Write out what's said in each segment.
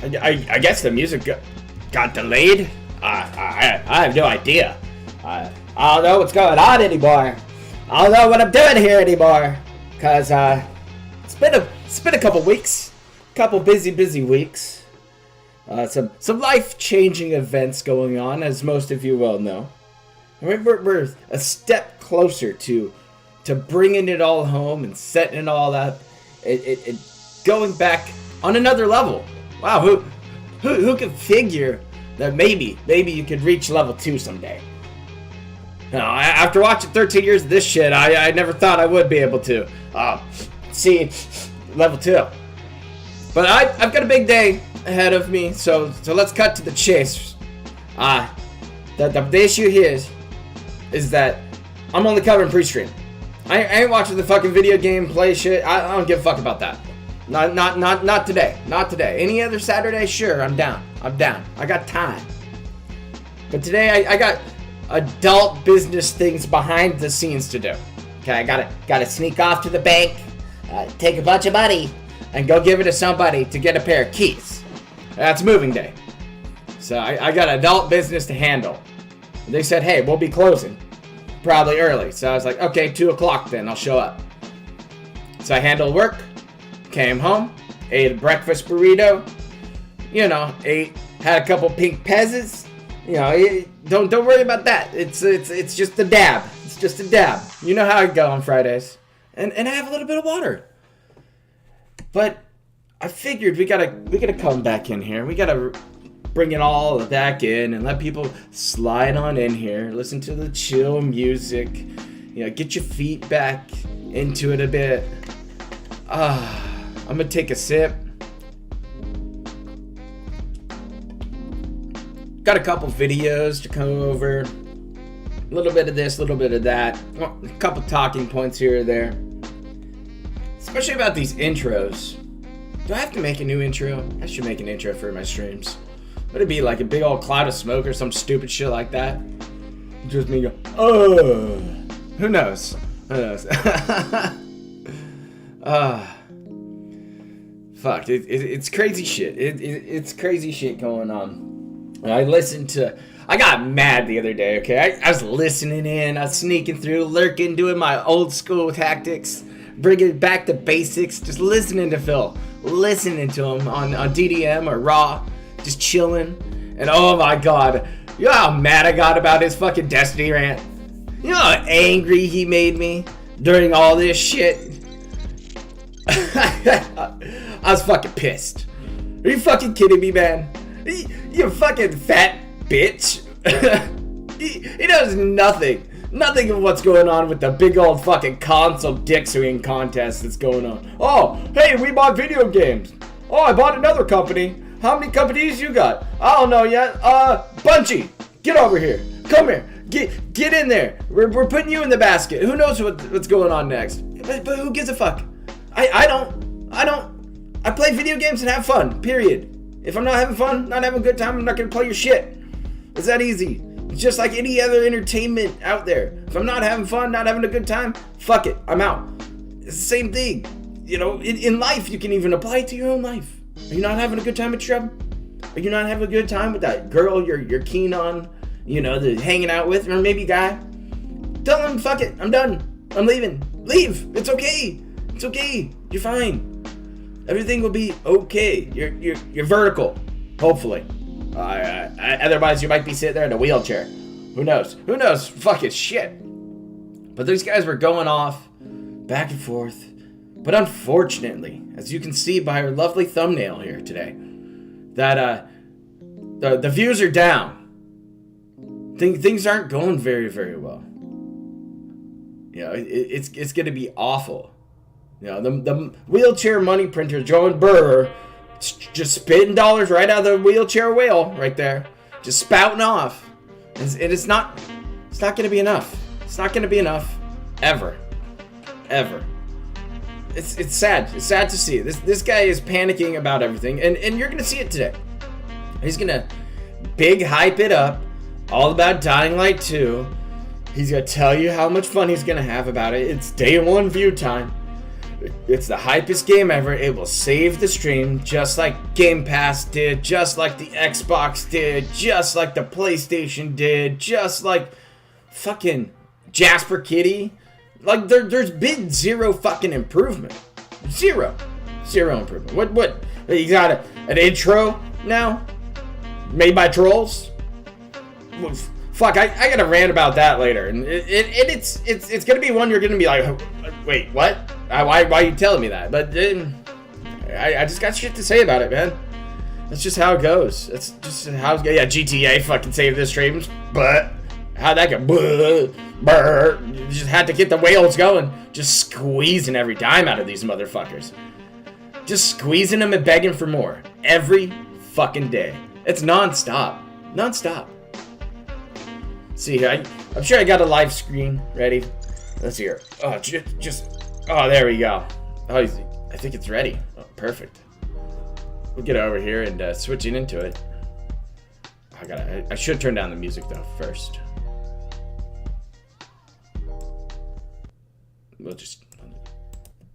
I guess the music got delayed. I have no idea. I don't know what's going on anymore. I don't know what I'm doing here anymore. Cause it's been a couple weeks, couple busy weeks. Some life-changing events going on, as most of you well know. We're a step closer to bringing it all home and setting it all up. It going back on another level. Wow, who could figure that maybe you could reach level 2 someday? Now, after watching 13 years of this shit, I never thought I would be able to see level 2. But I've got a big day ahead of me, so let's cut to the chase. The issue here is that I'm only covering pre-stream. I ain't watching the fucking video game play shit. I don't give a fuck about that. Not today. Not today. Any other Saturday, sure, I'm down. I got time. But today I got adult business things behind the scenes to do. Okay, I gotta sneak off to the bank, take a bunch of money, and go give it to somebody to get a pair of keys. That's moving day. So I got adult business to handle. They said, hey, we'll be closing probably early. So I was like, okay, 2 o'clock then, I'll show up. So I handled work, came home, ate a breakfast burrito, had a couple pink pezzes. Don't worry about that. It's just a dab. It's just a dab. You know how I go on Fridays. And I have a little bit of water. But I figured we gotta come back in here. We gotta bring it all back in and let people slide on in here, listen to the chill music, get your feet back into it a bit. I'm gonna take a sip. Got a couple videos to come over. A little bit of this, a little bit of that. A couple talking points here or there. Especially about these intros. Do I have to make a new intro? I should make an intro for my streams. Would it be like a big old cloud of smoke or some stupid shit like that? Just me go, oh. Who knows? Fuck, it's crazy shit. It's crazy shit going on. I got mad the other day, okay? I was listening in, I was sneaking through, lurking, doing my old school tactics, bringing it back to basics, just listening to Phil, listening to him on DDM or Raw, just chilling. And oh my god, you know how mad I got about his fucking Destiny rant? You know how angry he made me during all this shit? I was fucking pissed. Are you fucking kidding me, man? You fucking fat bitch. He knows nothing. Nothing of what's going on with the big old fucking console dick swinging contest that's going on. Oh, hey, we bought video games. Oh, I bought another company. How many companies you got? I don't know yet. Bungie, get over here. Come here. Get in there. We're putting you in the basket. Who knows what's going on next? But who gives a fuck? I don't. I play video games and have fun, period. If I'm not having fun, not having a good time, I'm not gonna play your shit. It's that easy. It's just like any other entertainment out there. If I'm not having fun, not having a good time, fuck it, I'm out. It's the same thing. In life, you can even apply it to your own life. Are you not having a good time at your job? Are you not having a good time with that girl you're keen on, the hanging out with, or maybe guy? Tell them, fuck it, I'm done. I'm leaving. Leave. It's okay. It's okay. You're fine. Everything will be okay. You're vertical, hopefully. Otherwise, you might be sitting there in a wheelchair. Who knows? Fuck it, shit. But these guys were going off, back and forth. But unfortunately, as you can see by our lovely thumbnail here today, that the views are down. Things aren't going very, very well. It's going to be awful. The wheelchair money printer, Joe and Brrrrrrr, just spitting dollars right out of the wheelchair whale right there, just spouting off, and it's not going to be enough. It's not going to be enough, ever. It's sad. It's sad to see. This guy is panicking about everything, and you're going to see it today. He's going to big hype it up, all about Dying Light 2. He's going to tell you how much fun he's going to have about it. It's day 1 view time. It's the hypest game ever. It will save the stream just like Game Pass did, just like the Xbox did, just like the PlayStation did, just like fucking Jasper Kitty. Like, there's been zero fucking improvement. Zero improvement. What? You got an intro now? Made by trolls? Fuck, I gotta rant about that later. And it's gonna be one you're gonna be like, wait, what? Why are you telling me that? But I just got shit to say about it, man. That's just how it goes. That's just how it goes. Yeah, GTA fucking saved the streams, but how'd that go? Brrrrrrrr. You just had to get the whales going. Just squeezing every dime out of these motherfuckers. Just squeezing them and begging for more. Every fucking day. It's non-stop. Non-stop. See here, I'm sure I got a live screen ready. Let's see here. Oh, oh, there we go. Oh, I think it's ready. Oh, perfect. We'll get over here and switching into it. I should turn down the music though first. We'll just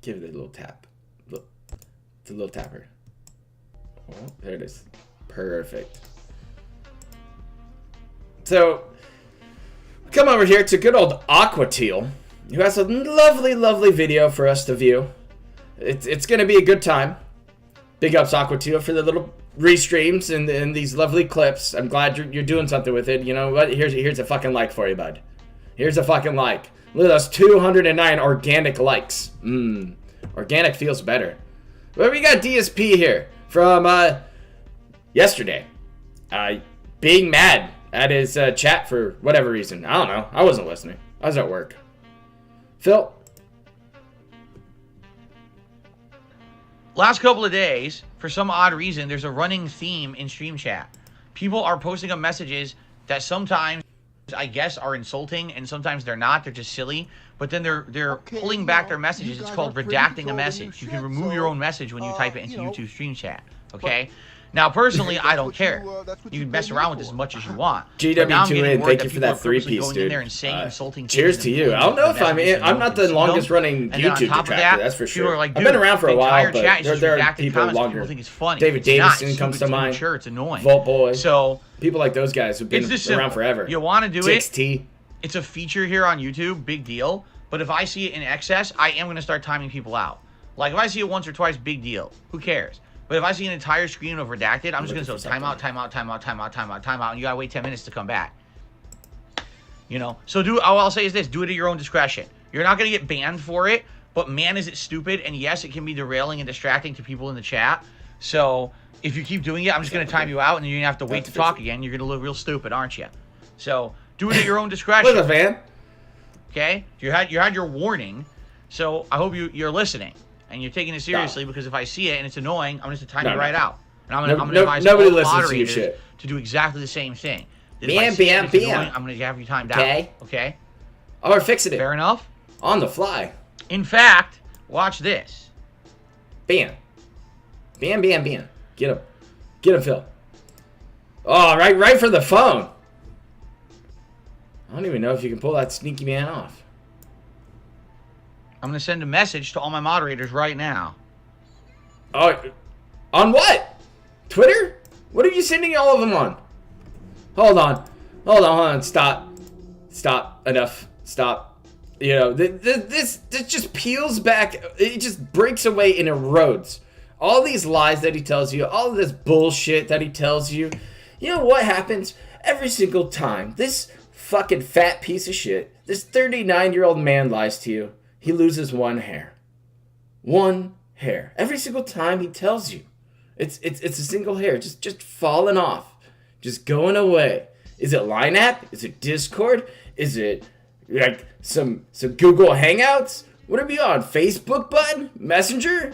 give it a little tap. Look, it's a little tapper. Oh, there it is. Perfect. So, come over here to good old Aquateal, who has a lovely, lovely video for us to view. It's going to be a good time. Big ups Aquateal for the little restreams and these lovely clips. I'm glad you're doing something with it. You know what? Here's a fucking like for you, bud. Here's a fucking like. Look at those 209 organic likes. Organic feels better. But we got DSP here from yesterday. Being mad at his chat for whatever reason. I don't know. I wasn't listening. I was at work. Phil? Last couple of days, for some odd reason, there's a running theme in stream chat. People are posting up messages that sometimes, I guess, are insulting, and sometimes they're not. They're just silly. But then they're pulling back their messages. It's called redacting a message. You can remove your own message when you type it into YouTube stream chat. Okay? Now, personally, I don't care. You can mess around with this as much as you want. GW2A, thank you for that three-piece, dude. Cheers to you. I don't know if I'm not the longest-running YouTube detractor, that's for sure. I've been around for a while, but there are people longer. David Davison comes to mind. Sure, it's annoying. Vault Boy. So people like those guys have been around forever. You want to do it? It's a feature here on YouTube, big deal. But if I see it in excess, I am going to start timing people out. Like, if I see it once or twice, big deal. Who cares? But if I see an entire screen of redacted, I'm just going to say timeout, timeout, timeout, timeout, timeout, timeout, and you got to wait 10 minutes to come back. You know? So all I'll say is this. Do it at your own discretion. You're not going to get banned for it, but man, is it stupid. And yes, it can be derailing and distracting to people in the chat. So if you keep doing it, I'm just going to time you out, and then you're going to have to wait to talk again. You're going to look real stupid, aren't you? So do it at your own discretion. Look, man. Okay? You had your warning, so I hope you're listening. And you're taking it seriously because if I see it and it's annoying, I'm just going to time you right out. And I'm going to advise all the moderators to do exactly the same thing. I'm going to have you timed out. Okay? Oh, we're fixing it. Fair enough? On the fly. In fact, watch this. Bam. Bam, bam, bam. Get him. Get him, Phil. Oh, right for the phone. I don't even know if you can pull that sneaky man off. I'm going to send a message to all my moderators right now. Oh, on what? Twitter? What are you sending all of them on? Hold on. Stop. Enough. Stop. You know, this just peels back. It just breaks away and erodes. All these lies that he tells you, all of this bullshit that he tells you. You know what happens every single time? This fucking fat piece of shit, this 39-year-old man lies to you. He loses one hair. One hair. Every single time he tells you. It's a single hair. Just falling off. Just going away. Is it Line app? Is it Discord? Is it like some Google Hangouts? What are we on? Facebook button? Messenger?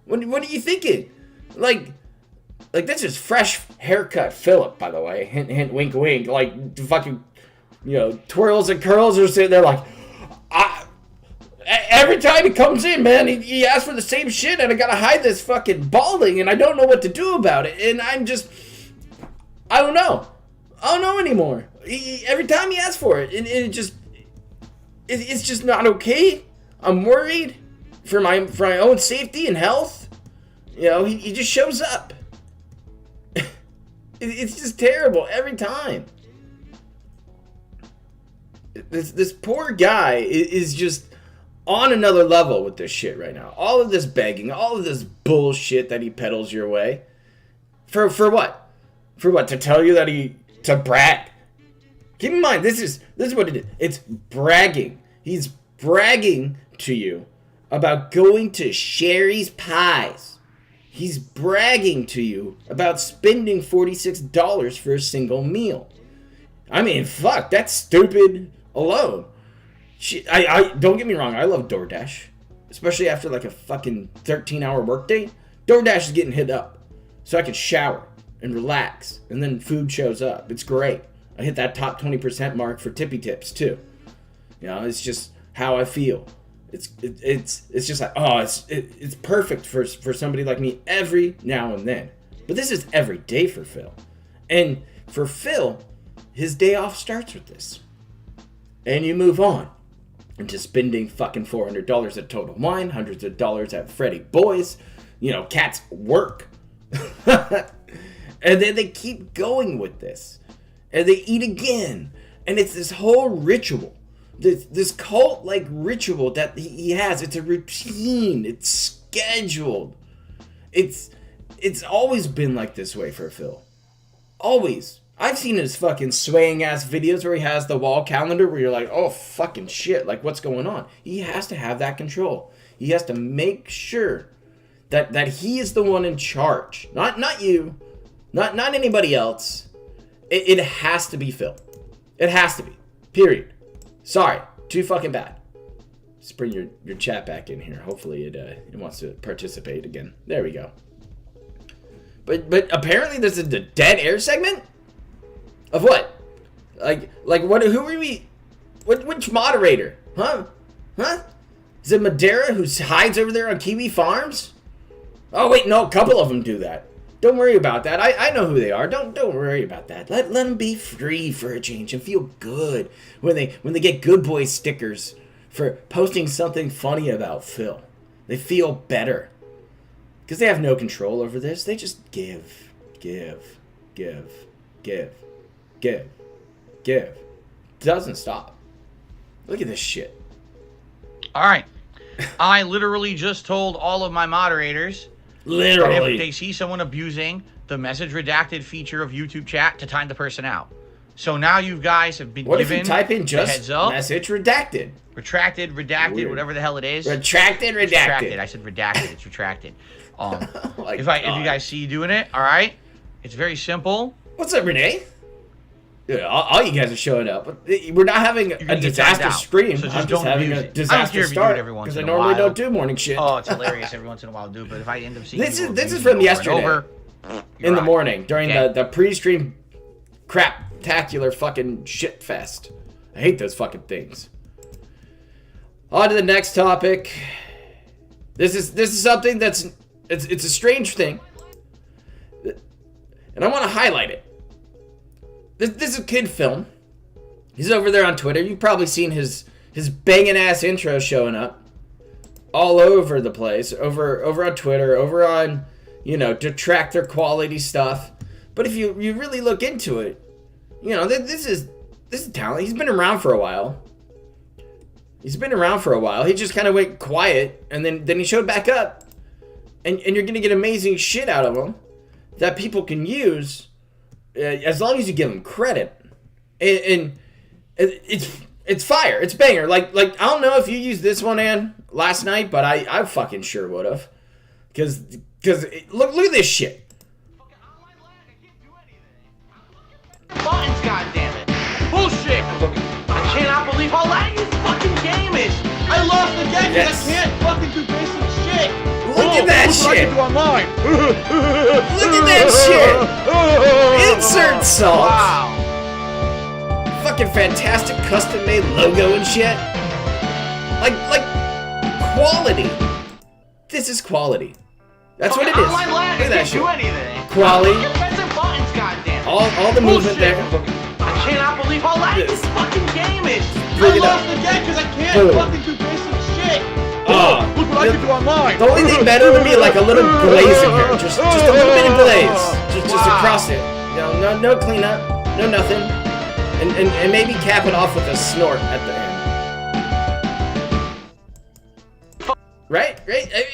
What are you thinking? Like that's just fresh haircut Philip, by the way. Hint, hint, wink, wink. Like fucking, twirls and curls are sitting there like, every time he comes in, man, he asks for the same shit, and I gotta hide this fucking balding, and I don't know what to do about it, and I don't know. I don't know anymore. Every time he asks for it, and it's just not okay. I'm worried. for my own safety and health. You know, he just shows up. It's just terrible every time. This poor guy is just on another level with this shit right now. All of this begging, all of this bullshit that he peddles your way. For what? For what? To tell you that to brag? Keep in mind, this is what it is. It's bragging. He's bragging to you about going to Sherry's Pies. He's bragging to you about spending $46 for a single meal. I mean, fuck, that's stupid alone. I don't get me wrong, I love DoorDash. Especially after like a fucking 13-hour workday. DoorDash is getting hit up. So I can shower and relax. And then food shows up. It's great. I hit that top 20% mark for tippy tips too. You know, it's just how I feel. It's just like, oh, it's perfect for somebody like me every now and then. But this is every day for Phil. And for Phil, his day off starts with this. And you move on into spending fucking $400 at Total Wine, hundreds of dollars at Freddy Boys, you know, cats work. And then they keep going with this. And they eat again. And it's this whole ritual. This cult-like ritual that he has. It's a routine. It's scheduled. It's always been like this way for Phil. Always. I've seen his fucking swaying-ass videos where he has the wall calendar where you're like, oh, fucking shit. Like, what's going on? He has to have that control. He has to make sure that he is the one in charge. Not you. Not anybody else. It has to be Phil. It has to be. Period. Sorry, too fucking bad. Let's bring your chat back in here. Hopefully it wants to participate again. There we go. But apparently this is the dead air segment? Of what? Like what? Who are we? Which moderator? Huh? Is it Madeira who hides over there on Kiwi Farms? Oh wait, no, a couple of them do that. Don't worry about that. I know who they are. Don't worry about that. Let them be free for a change and feel good when they get good boy stickers for posting something funny about Phil. They feel better because they have no control over this. They just give. Doesn't stop. Look at this shit. All right. I literally just told all of my moderators. Literally. If they see someone abusing the message redacted feature of YouTube chat, to time the person out. So now you guys have been given if you type in just heads up, message redacted. Retracted, redacted, Weird. Whatever the hell it is. Retracted. I said redacted. It's retracted. If you guys see you doing it, all right, it's very simple. What's up, Renee? Yeah, all you guys are showing up. We're not having a disaster stream. So I'm just having a disaster start because I normally don't do morning shit. Oh, it's hilarious every once in a while, dude. But if I end up seeing this is from yesterday in the morning during the pre-stream crap-tacular fucking shit fest. I hate those fucking things. On to the next topic. This is something that's it's a strange thing, and I want to highlight it. This is a kid film. He's over there on Twitter. You've probably seen his banging ass intro showing up all over the place. Over on Twitter, over on, detractor quality stuff. But if you really look into it, this is talent. He's been around for a while. He just kind of went quiet, and then he showed back up. And you're going to get amazing shit out of him that people can use as long as you give him credit. And it's fire. It's banger. Like I don't know if you used this one, Ann, last night, but I fucking sure would have. Because look at this shit. Buttons, goddammit. Bullshit. I cannot believe how laggy this fucking game is. I lost the deck because I can't fucking do basic shit. Look at that shit. Look at that shit. Insert salt. Wow. Fucking fantastic custom-made logo and shit. Like quality. This is quality. That's what it is. Look at that shit. Quality. All the movement there. I cannot believe how laggy this fucking game is. Bring I it lost up. the deck because I can't fucking do basic shit. Look like if you online. The only thing better would be like a little glaze in here. Just a little bit of glaze. Just across it. You know, no cleanup, no nothing. And maybe cap it off with a snort at the end. Right?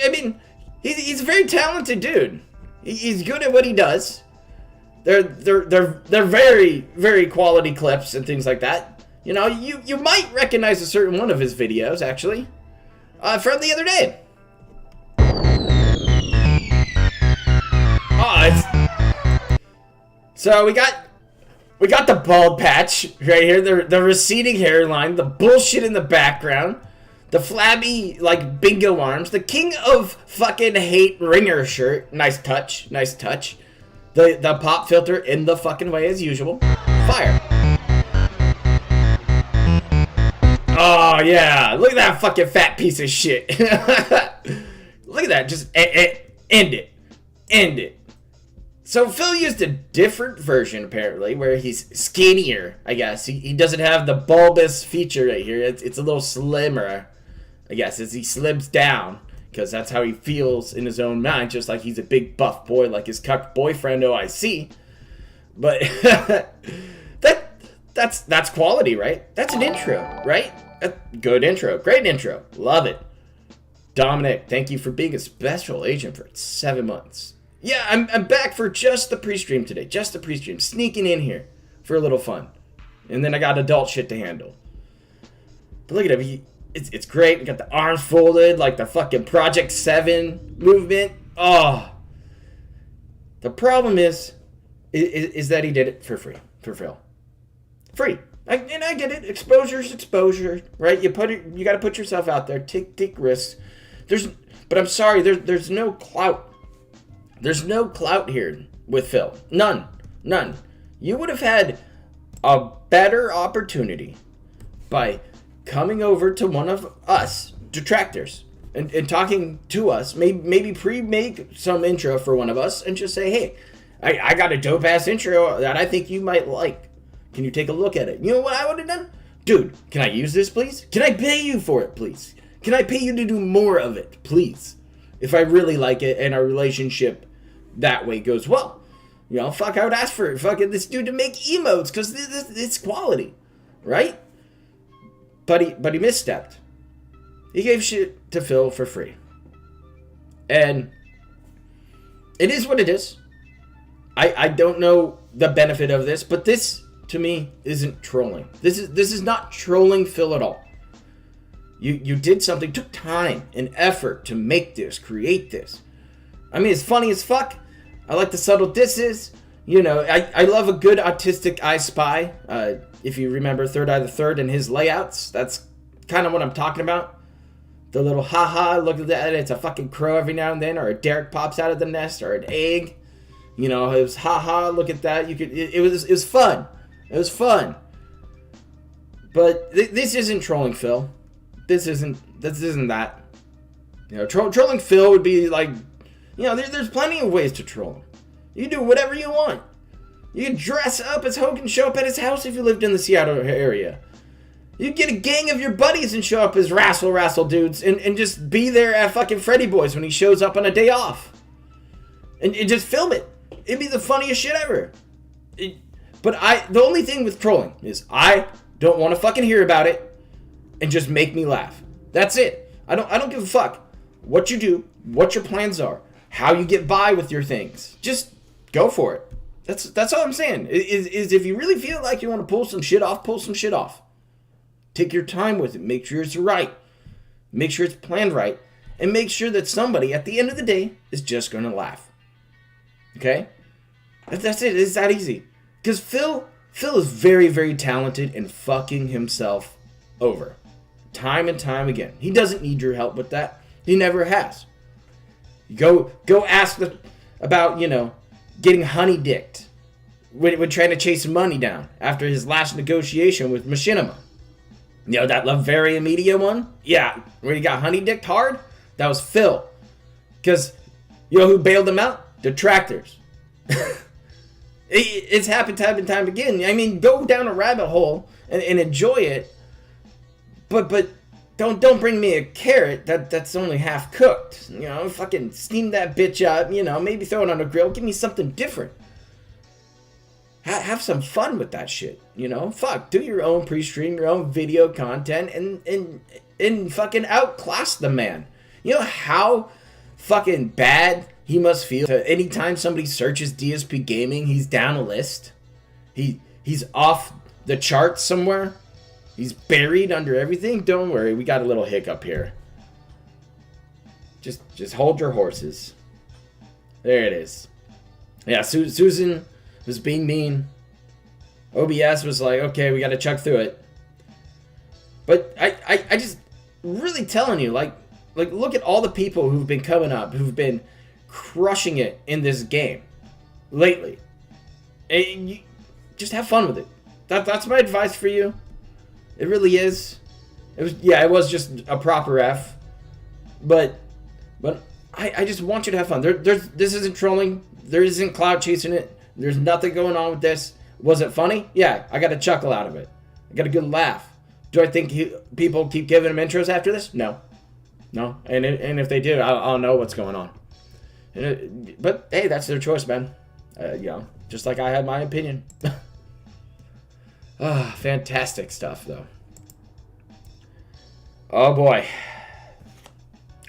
I mean, he's a very talented dude. He's good at what he does. They're very, very quality clips and things like that. You know, you might recognize a certain one of his videos, actually. From the other day. So we got the bald patch right here, the receding hairline, the bullshit in the background, the flabby like bingo arms, the king of fucking hate ringer shirt. Nice touch. The pop filter in the fucking way as usual. Fire. Oh yeah, look at that fucking fat piece of shit. Look at that, just end it. So Phil used a different version apparently, where he's skinnier, I guess. He doesn't have the bulbous feature right here. It's a little slimmer, I guess, as he slims down, because that's how he feels in his own mind, just like he's a big buff boy like his cuck boyfriend OIC. But that's quality, right? That's an intro, right? Good intro, great intro, love it. Dominic, thank you for being a special agent for 7 months. Yeah, I'm back for just the pre-stream today. Just the pre-stream. Sneaking in here for a little fun. And then I got adult shit to handle. But look at him. It's great. We got the arms folded like the fucking Project 7 movement. Oh. The problem is that he did it for free. For Phil. Free. And I get it. Exposure's exposure. Right? You got to put yourself out there. Take risks. But I'm sorry. There's no clout. There's no clout here with Phil. None. You would have had a better opportunity by coming over to one of us, detractors, and talking to us, maybe pre-make some intro for one of us, and just say, hey, I got a dope-ass intro that I think you might like. Can you take a look at it? You know what I would have done? Dude, can I use this, please? Can I pay you for it, please? Can I pay you to do more of it, please? If I really like it and our relationship that way goes well. You know, fuck, I would ask for fucking this dude to make emotes because it's quality, right? But he misstepped. He gave shit to Phil for free. And it is what it is. I don't know the benefit of this, but this, to me, isn't trolling. This is not trolling Phil at all. You did something, took time and effort to make this, create this. I mean, it's funny as fuck. I like the subtle disses. You know, I love a good autistic I Spy. If you remember Third Eye the Third and his layouts, that's kind of what I'm talking about. The little haha, look at that, it's a fucking crow every now and then, or a Derek pops out of the nest, or an egg. You know, it was haha, look at that. It was fun. It was fun. But this isn't trolling Phil. This isn't that. You know, trolling Phil would be like, you know, there's plenty of ways to troll him. You can do whatever you want. You can dress up as Hogan, show up at his house if you lived in the Seattle area. You can get a gang of your buddies and show up as Rassle Dudes and just be there at fucking Freddy Boys when he shows up on a day off. And just film it. It'd be the funniest shit ever. But the only thing with trolling is I don't want to fucking hear about it and just make me laugh. That's it. I don't give a fuck what you do, what your plans are, how you get by with your things. Just go for it. That's all I'm saying. Is if you really feel like you want to pull some shit off, pull some shit off. Take your time with it. Make sure it's right. Make sure it's planned right. And make sure that somebody at the end of the day is just going to laugh. Okay? That's it. It's that easy. Because Phil is very, very talented in fucking himself over. Time and time again. He doesn't need your help with that. He never has. Go ask about, you know, getting honey-dicked when trying to chase money down after his last negotiation with Machinima. You know, that Latveria Media one? Yeah, where he got honey-dicked hard? That was Phil. Because, you know who bailed him out? Detractors. It's happened time and time again. I mean, go down a rabbit hole and enjoy it. But don't bring me a carrot that's only half cooked. You know, fucking steam that bitch up. You know, maybe throw it on a grill. Give me something different. Have some fun with that shit. You know, fuck, do your own pre-stream, your own video content, and fucking outclass the man. You know how fucking bad he must feel to anytime somebody searches DSP Gaming, he's down a list. He's off the charts somewhere. He's buried under everything. Don't worry, we got a little hiccup here. Just hold your horses. There it is. Yeah, Susan was being mean. OBS was like, okay, we got to chuck through it. But I just really telling you, like look at all the people who've been coming up, who've been crushing it in this game lately. And you just have fun with it. That's my advice for you. It really is. It was just a proper F. But I just want you to have fun. This isn't trolling. There isn't cloud chasing it. There's nothing going on with this. Was it funny? Yeah, I got a chuckle out of it. I got a good laugh. Do I think people keep giving him intros after this? No. And if they do, I'll know what's going on. But hey, that's their choice, man. You know, just like I had my opinion. Fantastic stuff, though. Oh boy.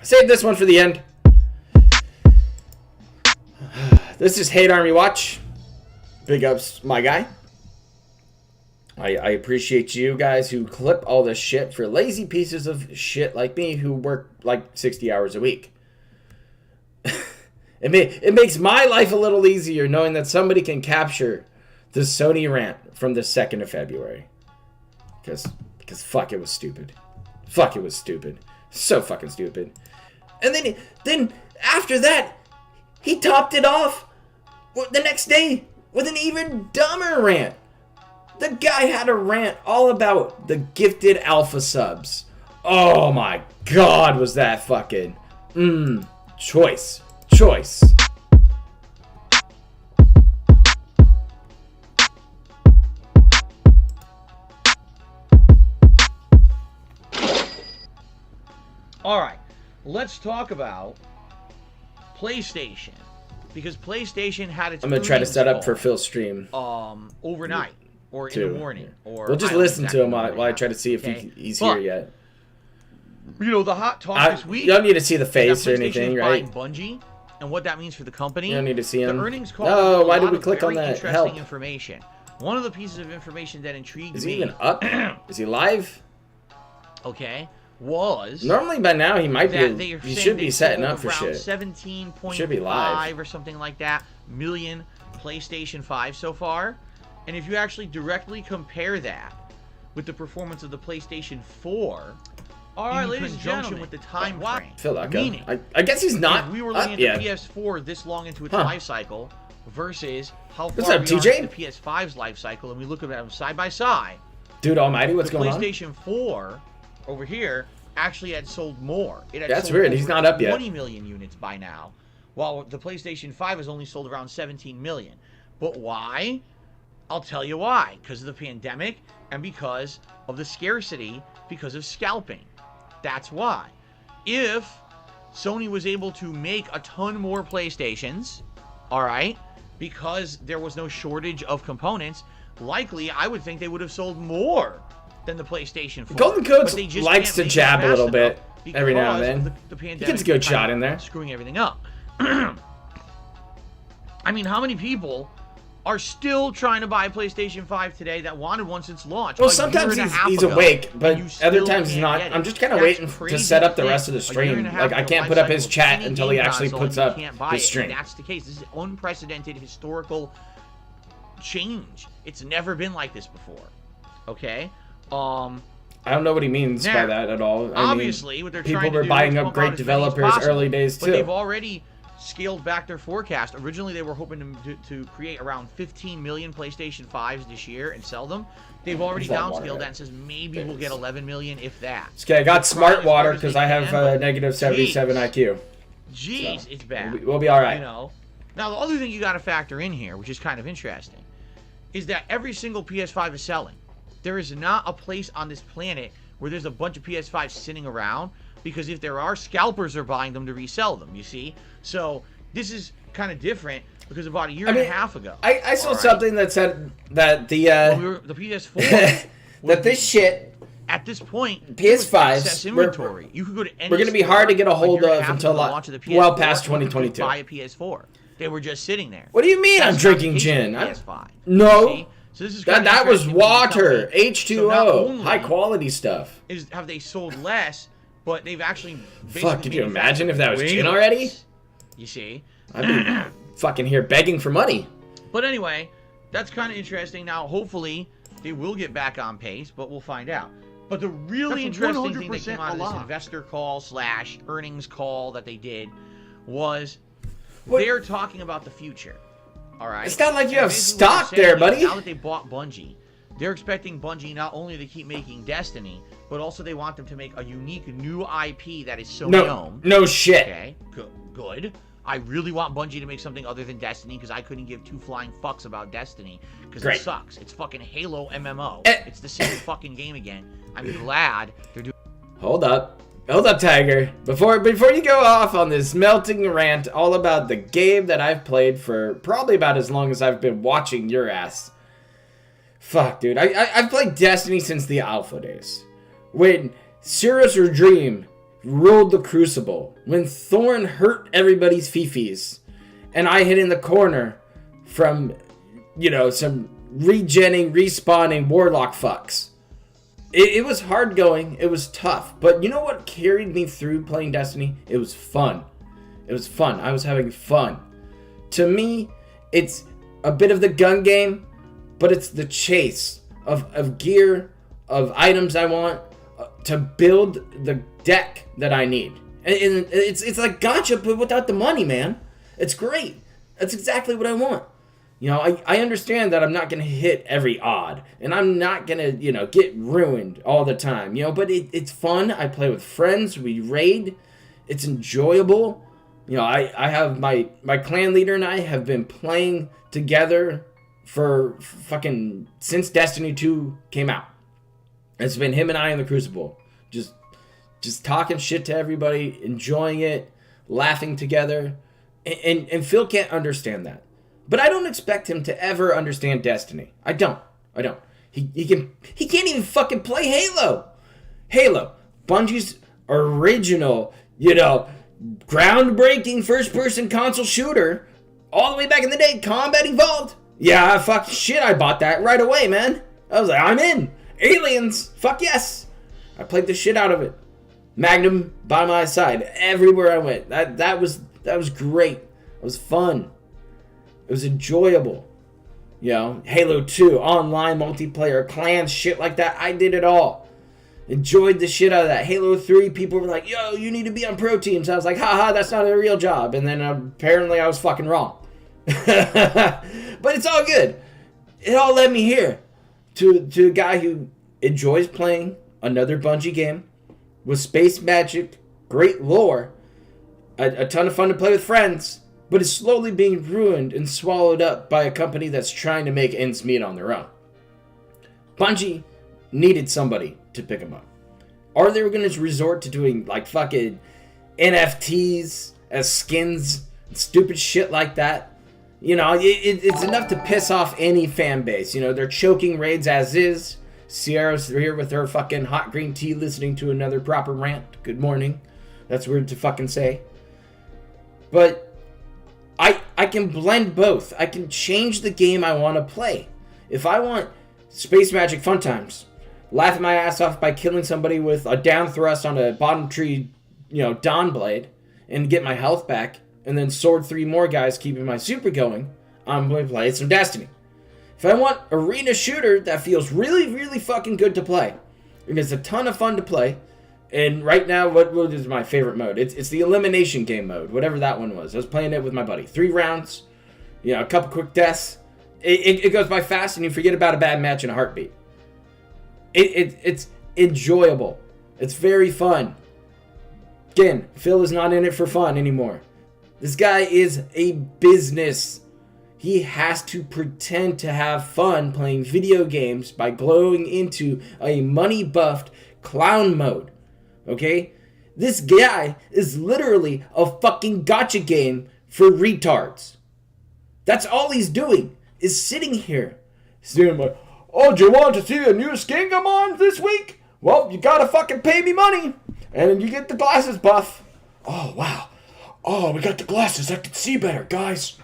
Save this one for the end. This is Hate Army Watch. Big ups, my guy. I appreciate you guys who clip all this shit for lazy pieces of shit like me who work like 60 hours a week. It makes my life a little easier knowing that somebody can capture the Sony rant from the 2nd of February. Because fuck, it was stupid. Fuck, it was stupid. So fucking stupid. And then after that, he topped it off the next day with an even dumber rant. The guy had a rant all about the gifted alpha subs. Oh my god, was that fucking... Choice. Alright, let's talk about PlayStation. Because PlayStation had its... I'm going to try to set up for Phil's stream. Overnight. Or in the morning. Or we'll just listen to him while I try to see if he's here yet. You know, the hot talk this week... You don't need to see the face or anything, right? Bungie, and what that means for the company. You don't need to see him. The earnings call... No, why did we click on that? Interesting Help. information. One of the pieces of information that intrigued me... Is he even up? Is he live? Okay. Was... Normally by now he might be... He should be setting up for shit. 17.5 should be live. or something like that million PlayStation 5 so far. And if you actually directly compare that with the performance of the PlayStation 4 in conjunction with the time frame, meaning, I guess he's not. We were looking at the PS4 this long into its life cycle versus how far we are into the PS5's life cycle, and we look at them side by side. Dude Almighty, what's going on? The PlayStation 4 over here actually had sold more. It had That's sold weird. He's not up yet. 20 million units by now, while the PlayStation 5 has only sold around 17 million. But why? I'll tell you why. Because of the pandemic and because of the scarcity, because of scalping. That's why. If Sony was able to make a ton more PlayStations, all right, because there was no shortage of components, likely I would think they would have sold more than the PlayStation 4. Golden Codes likes to jab a little bit every now and then. The pandemic he gets a good shot in there. Screwing everything up. I mean, how many people are still trying to buy a PlayStation 5 today that wanted one since launch? Well, sometimes he's awake, but other times he's not. I'm just kind of waiting to set up the rest of the stream. Like, I can't put up his chat until he actually puts up his stream. That's the case. This is unprecedented historical change. It's never been like this before. Okay? I don't know what he means by that at all. Obviously, what they're trying to do people were buying up great developers early days too. But they've already scaled back their forecast. Originally, they were hoping to create around 15 million PlayStation 5s this year and sell them. They've already downscaled that and says maybe we'll get 11 million, if that. Okay, I got smart water because I have negative 77 IQ. Jeez, so it's bad. We'll be all right. You know. Now, the other thing you got to factor in here, which is kind of interesting, is that every single PS5 is selling. there is not a place on this planet where there's a bunch of PS5s sitting around, because if there are, scalpers are buying them to resell them, you see? So this is kind of different, because about a year and a half ago. I saw something that said that the PS4 that this shit at this point, PS5s excess inventory. You could go to any we're going to be hard to get a hold of until well past 2022. Buy a PS4. They were just sitting there. What do you mean I'm drinking gin? PS5. No. So this is that was water, H2O, high quality stuff. Have they sold less, but they've actually fuck, could you imagine if that was gin already? You see? I'd be fucking here begging for money. But anyway, that's kind of interesting. Now, hopefully, they will get back on pace, but we'll find out. But the really interesting thing that came out of this investor call / earnings call that they did was they're talking about the future. All right? It's not like you have stock there, buddy. Now that they bought Bungie, they're expecting Bungie not only to keep making Destiny, but also they want them to make a unique new IP that is Sony-owned. No shit. Okay, good. I really want Bungie to make something other than Destiny, because I couldn't give two flying fucks about Destiny, because it sucks. It's fucking Halo MMO. It's the same fucking game again. I'm glad they're doing... Hold up, Tiger. Before you go off on this melting rant all about the game that I've played for probably about as long as I've been watching your ass. Fuck, dude. I've played Destiny since the alpha days. When Cirrus or Dream ruled the Crucible. When Thorn hurt everybody's fifis. And I hid in the corner from, some regenning, respawning Warlock fucks. It was hard going. It was tough. But you know what carried me through playing Destiny? It was fun. It was fun. I was having fun. To me, it's a bit of the gun game, but it's the chase of gear, of items I want to build the deck that I need. And it's like gacha, but without the money, man. It's great. That's exactly what I want. I understand that I'm not going to hit every odd, and I'm not going to, get ruined all the time, but it's fun. I play with friends. We raid. It's enjoyable. I have my clan leader and I have been playing together for fucking since Destiny 2 came out. It's been him and I in the Crucible. Just talking shit to everybody, enjoying it, laughing together. And Phil can't understand that. But I don't expect him to ever understand Destiny. I don't. He can't even fucking play Halo. Halo, Bungie's original, groundbreaking first-person console shooter, all the way back in the day, Combat Evolved. Yeah, fucking shit, I bought that right away, man. I was like, I'm in. Aliens, fuck yes. I played the shit out of it. Magnum by my side everywhere I went. That was great. It was fun. It was enjoyable. Halo 2, online multiplayer, clans, shit like that. I did it all. Enjoyed the shit out of that. Halo 3, people were like, yo, you need to be on pro teams. I was like, haha, that's not a real job. And then apparently I was fucking wrong. But it's all good. It all led me here to a guy who enjoys playing another Bungie game with space magic, great lore, a ton of fun to play with friends, but is slowly being ruined and swallowed up by a company that's trying to make ends meet on their own. Bungie needed somebody to pick them up. Are they going to resort to doing like fucking NFTs as skins, stupid shit like that? It's enough to piss off any fan base. They're choking raids as is. Sierra's here with her fucking hot green tea listening to another proper rant. Good morning. That's weird to fucking say. But I can blend both. I can change the game I want to play. If I want space magic fun times, laughing my ass off by killing somebody with a down thrust on a bottom tree, Dawn Blade, and get my health back, and then sword 3 more guys keeping my super going, I'm going to play some Destiny. If I want arena shooter that feels really, really fucking good to play, and it's a ton of fun to play, and right now, what is my favorite mode? It's the elimination game mode, whatever that one was. I was playing it with my buddy. 3 rounds, a couple quick deaths. It goes by fast, and you forget about a bad match in a heartbeat. It's enjoyable. It's very fun. Again, Phil is not in it for fun anymore. This guy is a business. He has to pretend to have fun playing video games by glowing into a money-buffed clown mode. Okay? This guy is literally a fucking gacha game for retards. That's all he's doing, is sitting here. Saying like, oh, do you want to see a new skin come on this week? Well, you gotta fucking pay me money. And then you get the glasses buff. Oh, wow. Oh, we got the glasses. I can see better, guys.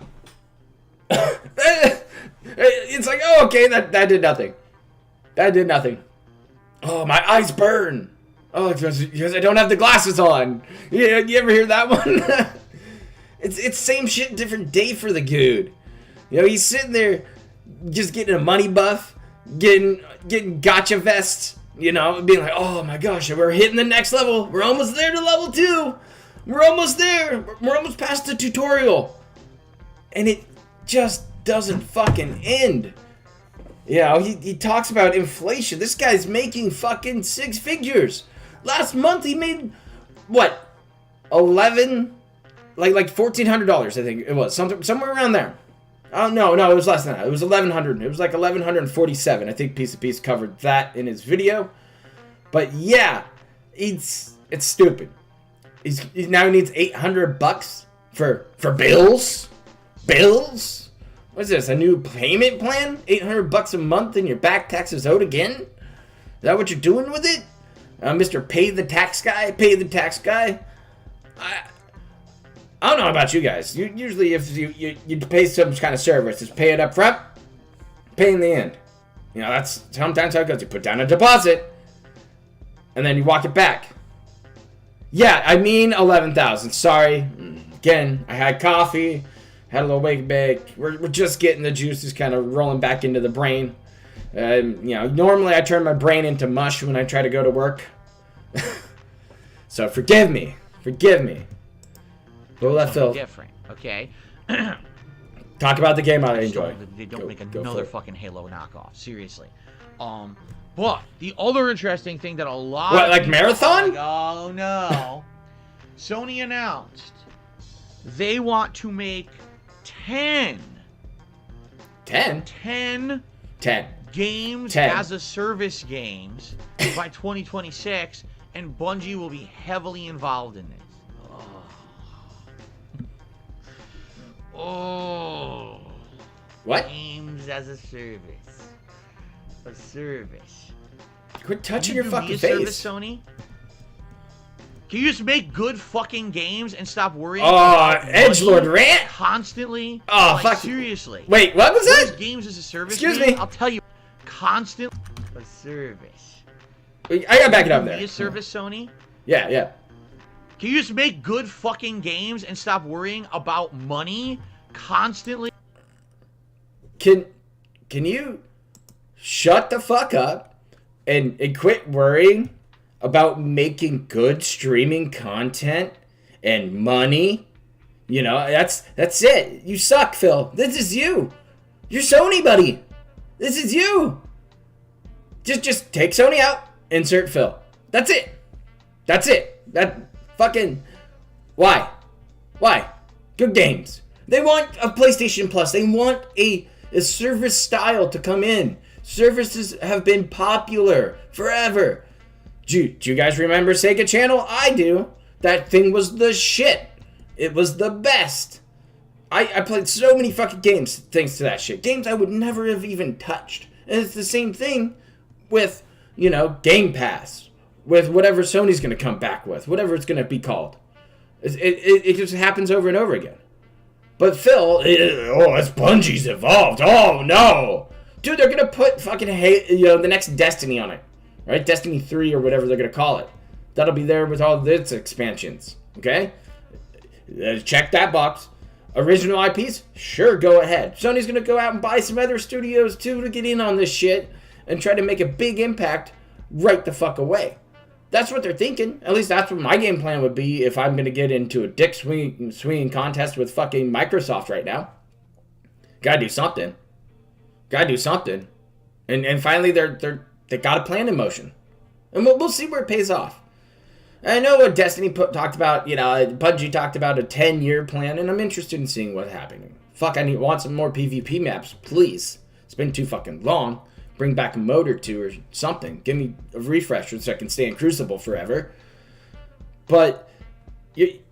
It's like, oh, okay, that did nothing. That did nothing. Oh, my eyes burn. Oh, because I don't have the glasses on. Yeah, you ever hear that one? It's same shit, different day for the dude. You know, he's sitting there just getting a money buff, getting gacha vests, you know, being like, oh my gosh, we're hitting the next level. We're almost there to level 2. We're almost there. We're almost past the tutorial. And it just doesn't fucking end. You know, he talks about inflation. This guy's making fucking 6 figures. Last month he made, what, 11, like $1,400, I think it was, somewhere around there. Oh, no, it was less than that. It was 1,100. It was like 1,147. I think Piece of Piece covered that in his video. But yeah, it's stupid. He now needs $800 for bills. Bills? What's this? A new payment plan? $800 a month and your back taxes owed again? Is that what you're doing with it? Mr. Pay the Tax Guy? Pay the Tax Guy? I don't know about you guys. Usually if you pay some kind of service, just pay it up front, pay in the end. You know, that's sometimes how it goes. You put down a deposit, and then you walk it back. Yeah, I mean 11,000. Sorry. Again, I had coffee, had a little wake bake. We're just getting the juices kind of rolling back into the brain. You know, normally I turn my brain into mush when I try to go to work. So forgive me. We'll let Phil different, okay? talk about the game I enjoy. They don't make another fucking Halo knockoff. Seriously. But the other interesting thing that a lot of like Marathon? Like, oh no. Sony announced they want to make 10 games as a service games by 2026, and Bungie will be heavily involved in this. Oh. What? Games as a service. A service. Quit touching your fucking face. Service, Sony? Can you just make good fucking games and stop worrying about edgelord rant? Constantly? Oh, like, fuck. Seriously. Wait, what was that? Games as a service? Excuse me? I'll tell you. Constant. A service. I gotta back it up there. Be a service, Sony? Yeah. Can you just make good fucking games and stop worrying about money constantly? Can you shut the fuck up and quit worrying about making good streaming content and money? You know, that's it. You suck, Phil. This is you. You're Sony, buddy. This is you. Just take Sony out, insert Phil. That's it. That fucking... Why? Good games. They want a PlayStation Plus. They want a service style to come in. Services have been popular forever. Do you guys remember Sega Channel? I do. That thing was the shit. It was the best. I played so many fucking games thanks to that shit. Games I would never have even touched. And it's the same thing with, you know, Game Pass. With whatever Sony's going to come back with. Whatever it's going to be called. It just happens over and over again. But Phil, it's Bungie's evolved. Oh, no. Dude, they're going to put fucking, the next Destiny on it. Right? Destiny 3 or whatever they're going to call it. That'll be there with all its expansions. Okay? Check that box. Original IPs? Sure, go ahead. Sony's going to go out and buy some other studios, too, to get in on this shit and try to make a big impact right the fuck away. That's what they're thinking. At least that's what my game plan would be if I'm going to get into a dick swinging contest with fucking Microsoft right now. Gotta do something. And finally, they got a plan in motion. And we'll see where it pays off. I know what Destiny talked about, Bungie talked about a 10-year plan, and I'm interested in seeing what's happening. Fuck, want some more PvP maps, please. It's been too fucking long. Bring back a mode or two or something. Give me a refresher so I can stay in Crucible forever. But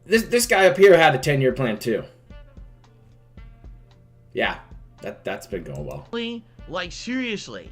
this guy up here had a 10-year plan too. Yeah, that's been going well. Like, seriously,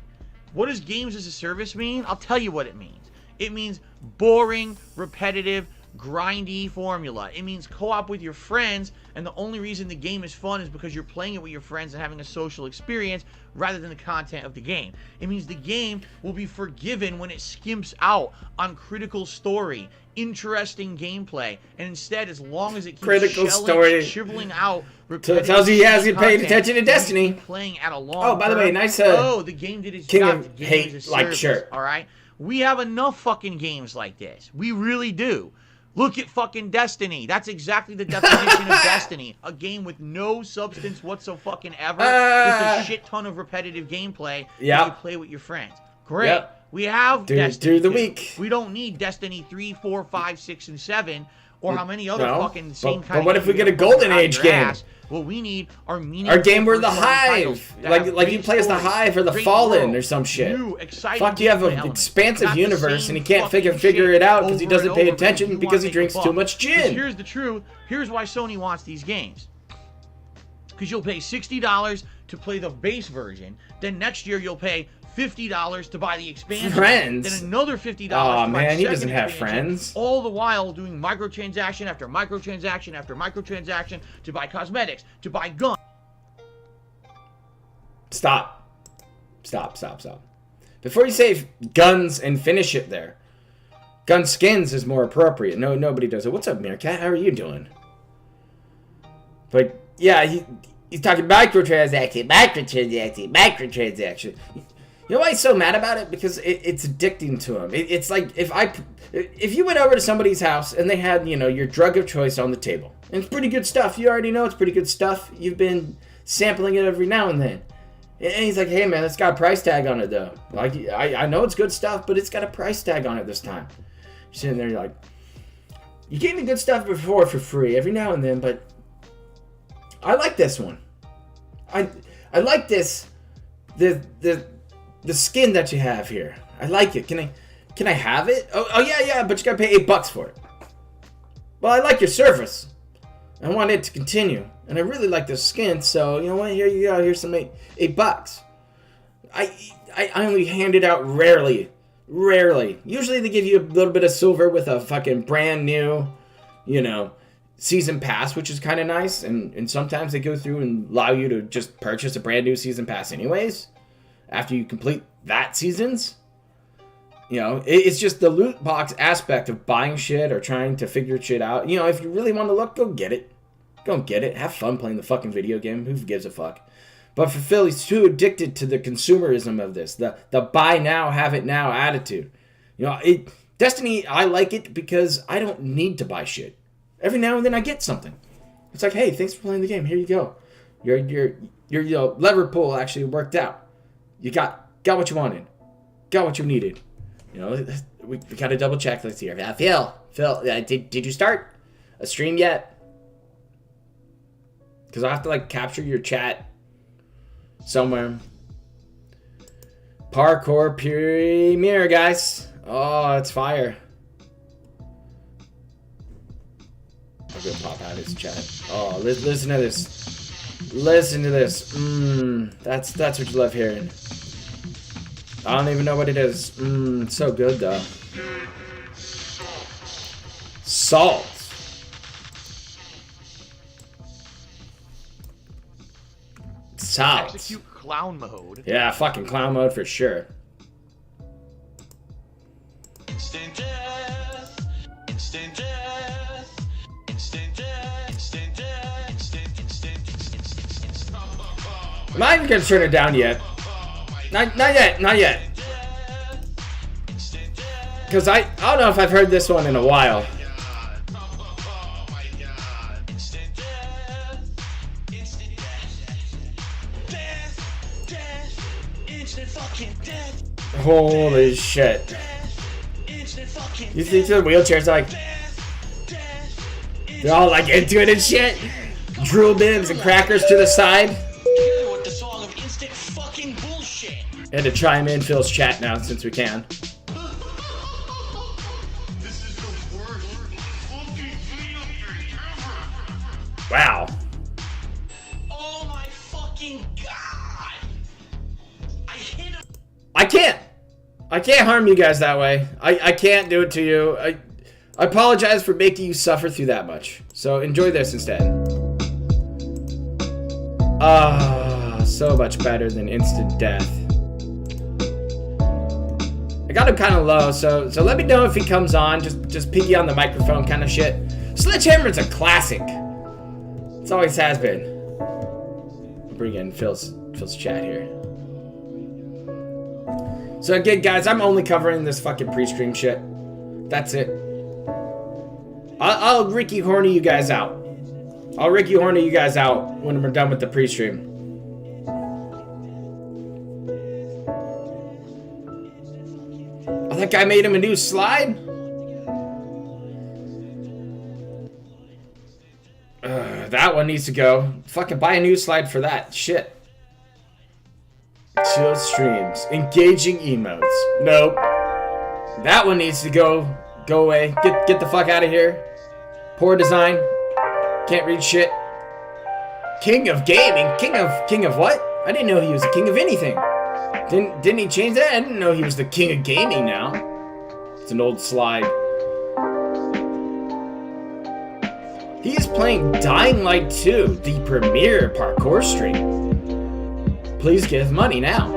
what does games as a service mean? I'll tell you what it means. It means boring, repetitive, grindy formula. It means co-op with your friends, and the only reason the game is fun is because you're playing it with your friends and having a social experience rather than the content of the game. It means the game will be forgiven when it skimps out on critical story, interesting gameplay, and instead, as long as it keeps chiseling out, so it tells you he hasn't paid attention to Destiny. Playing at a long oh, by the way, nice the game did its King job. of Hate like shirt. All right, we have enough fucking games like this. We really do. Look at fucking Destiny. That's exactly the definition of Destiny. A game with no substance whatsoever. Just a shit ton of repetitive gameplay that you play with your friends. Great. Yep. We have Destiny through the week. We don't need Destiny 3, 4, 5, 6, and 7, or how many other fucking same kind of. But what if we get a Golden Age game? What we need are meaningful. Our game where the Hive, like you play as the Hive or the Fallen or some shit. Fuck, you have an expansive universe and he can't figure it out because he doesn't pay attention because he drinks too much gin. Here's the truth. Here's why Sony wants these games. Because you'll pay $60 to play the base version. Then next year you'll pay $50 to buy the expansion. Friends. Then another $50. Oh man, he doesn't have friends. All the while doing microtransaction after microtransaction after microtransaction to buy cosmetics, to buy guns. Stop. Before you say guns and finish it there, gun skins is more appropriate. No, nobody does it. What's up, Meerkat? How are you doing? But yeah, he's talking microtransaction. You know why he's so mad about it? Because it's addicting to him. It's like if you went over to somebody's house and they had, your drug of choice on the table. And it's pretty good stuff. You already know it's pretty good stuff. You've been sampling it every now and then. And he's like, hey man, it's got a price tag on it though. Like, I know it's good stuff, but it's got a price tag on it this time. You're sitting there, you're like, you gave me good stuff before for free every now and then, but I like this one. I like this, the skin that you have here. I like it. Can I have it? Oh yeah, but you gotta pay $8 for it. Well, I like your service. I want it to continue. And I really like the skin, so you know what? Here you go. Here's some $8. I only hand it out rarely. Usually they give you a little bit of silver with a fucking brand new, season pass, which is kind of nice. And sometimes they go through and allow you to just purchase a brand new season pass anyways, after you complete that season's. It's just the loot box aspect of buying shit or trying to figure shit out. If you really want to look, go get it. Go get it. Have fun playing the fucking video game. Who gives a fuck? But for Phil, he's too addicted to the consumerism of this. The buy now, have it now attitude. Destiny, I like it because I don't need to buy shit. Every now and then I get something. It's like, hey, thanks for playing the game. Here you go. Your lever pull actually worked out. You got what you wanted. Got what you needed. We got to double check. Let's see here. Phil, did you start a stream yet? Because I have to capture your chat somewhere. Parkour premiere, guys. Oh, it's fire. I'm gonna pop out his chat. Oh, listen to this. Listen to this. That's what you love hearing. I don't even know what it is. It's so good though. Salt. Salt. Execute clown mode. Yeah, fucking clown mode for sure. Instant death. Instant death. Instant death. Instant death. Instant. I'm not even gonna turn it down yet. Not yet. Because I don't know if I've heard this one in a while. Holy shit. You think the wheelchairs they're all into it and shit? drill bits and crackers to the side. Together with the song of instant fucking bullshit. And to chime in Phil's chat now since we can. This is the worst fucking video game ever. Wow. Oh my fucking god. I hit him. I can't harm you guys that way. I can't do it to you. I apologize for making you suffer through that much. So enjoy this instead. So much better than instant death. I got him kind of low, so let me know if he comes on. Just peeky on the microphone kind of shit. Sledgehammer's a classic. It always has been. I'll bring in Phil's chat here. So again, guys, I'm only covering this fucking pre-stream shit. That's it. I'll Ricky Horny you guys out. I'll Ricky Horny you guys out when we're done with the pre-stream. Oh, that guy made him a new slide? That one needs to go. Fucking buy a new slide for that. Shit. Chill streams. Engaging emotes. Nope. That one needs to go. Go away. Get the fuck out of here. Poor design. Can't read shit. King of gaming. King of what? I didn't know he was the king of anything. Didn't he change that? I didn't know he was the king of gaming now. It's an old slide. He is playing Dying Light 2, the premiere parkour stream. Please give money now.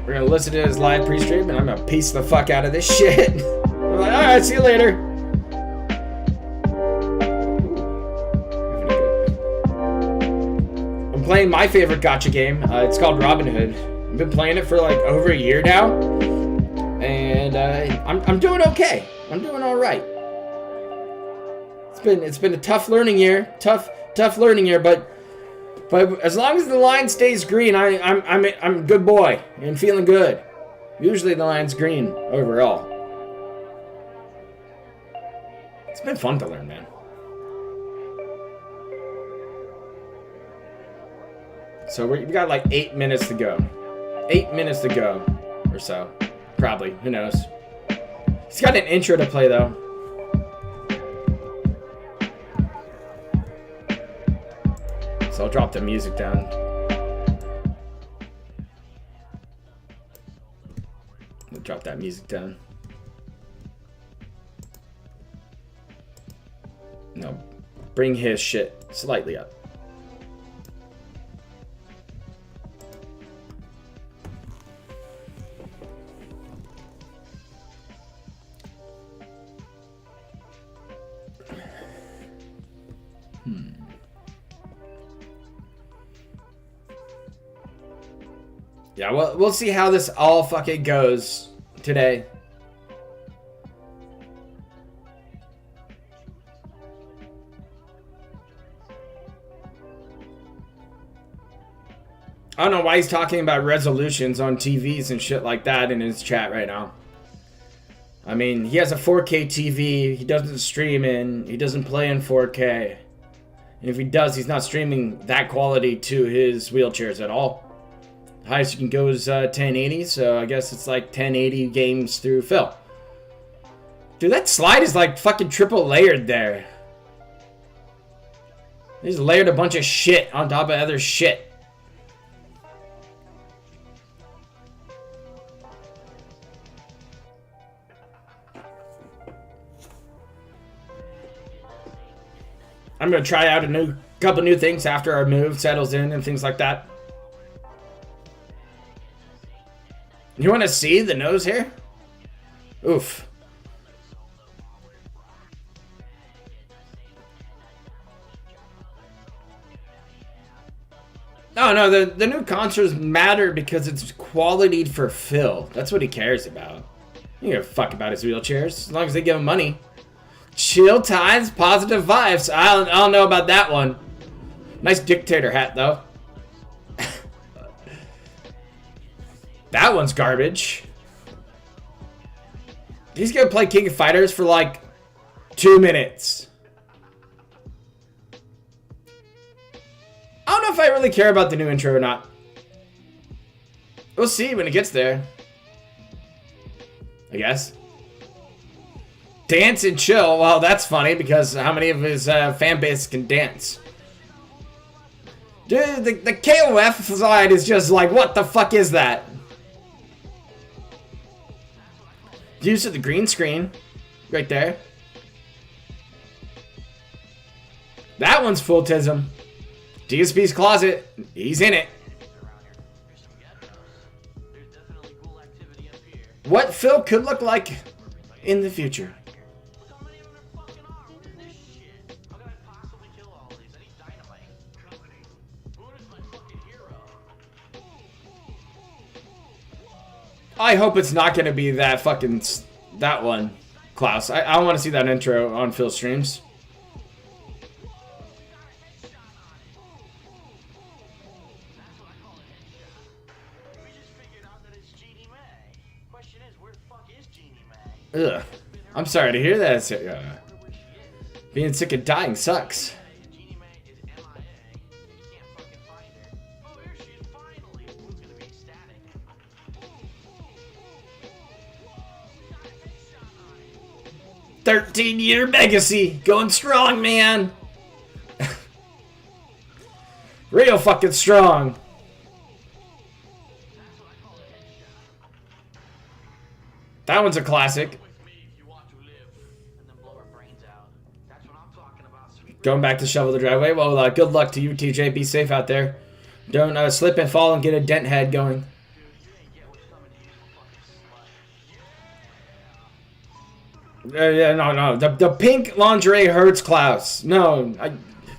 We're gonna listen to his live pre-stream and I'm gonna piece the fuck out of this shit. I'm like, alright, see you later. I'm playing my favorite gacha game. It's called Robin Hood. I've been playing it for like over a year now. And I'm doing okay. I'm doing all right. It's been a tough learning year, tough learning year. But as long as the line stays green, I'm a good boy and feeling good. Usually the line's green overall. It's been fun to learn, man. So we got like 8 minutes to go. 8 minutes to go, or so. Probably. Who knows? He's got an intro to play, though. So I'll drop the music down. I'll drop that music down. No. Bring his shit slightly up. Yeah, we'll see how this all fucking goes today. I don't know why he's talking about resolutions on TVs and shit like that in his chat right now. I mean, he has a 4K TV, he doesn't stream in, he doesn't play in 4K. And if he does, he's not streaming that quality to his wheelchairs at all. Highest you can go is 1080, so I guess it's like 1080 games through Phil. Dude, that slide is like fucking triple layered there. They just layered a bunch of shit on top of other shit. I'm gonna try out a couple new things after our move settles in and things like that. You want to see the nose hair? Oof. No, the new consoles matter because it's quality for Phil. That's what he cares about. He don't give a fuck about his wheelchairs as long as they give him money. Chill times, positive vibes. I don't know about that one. Nice dictator hat though. That one's garbage. He's gonna play King of Fighters for like 2 minutes. I don't know if I really care about the new intro or not. We'll see when it gets there. I guess. Dance and chill. Well, that's funny because how many of his fan base can dance? Dude, the KOF side is just like, what the fuck is that? Use of the green screen. Right there. That one's full tism. DSP's closet. He's in it. What Phil could look like in the future. I hope it's not going to be that fucking... that one, Klaus. I want to see that intro on Phil streams. Ugh. I'm sorry to hear that. Being sick and dying sucks. "13-year legacy, going strong, man." Real fucking strong. That one's a classic. Going back to shovel the driveway. Well, good luck to you, TJ. Be safe out there. Don't slip and fall and get a dent head going. Yeah, no. The pink lingerie hurts, Klaus. No,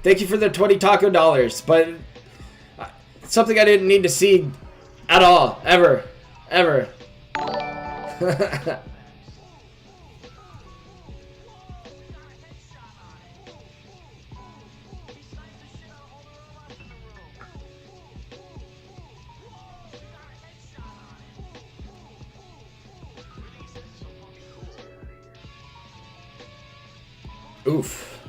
thank you for the 20 taco dollars, but something I didn't need to see at all, ever. Oof.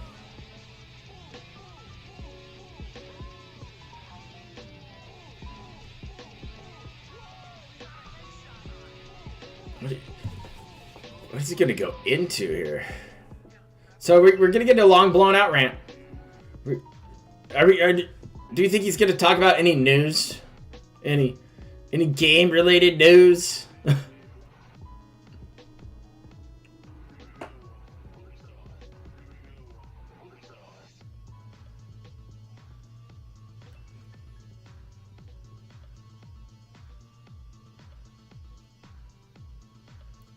What is he gonna go into here? So we're gonna get a long blown out rant. Do you think he's gonna talk about any news? Any game related news?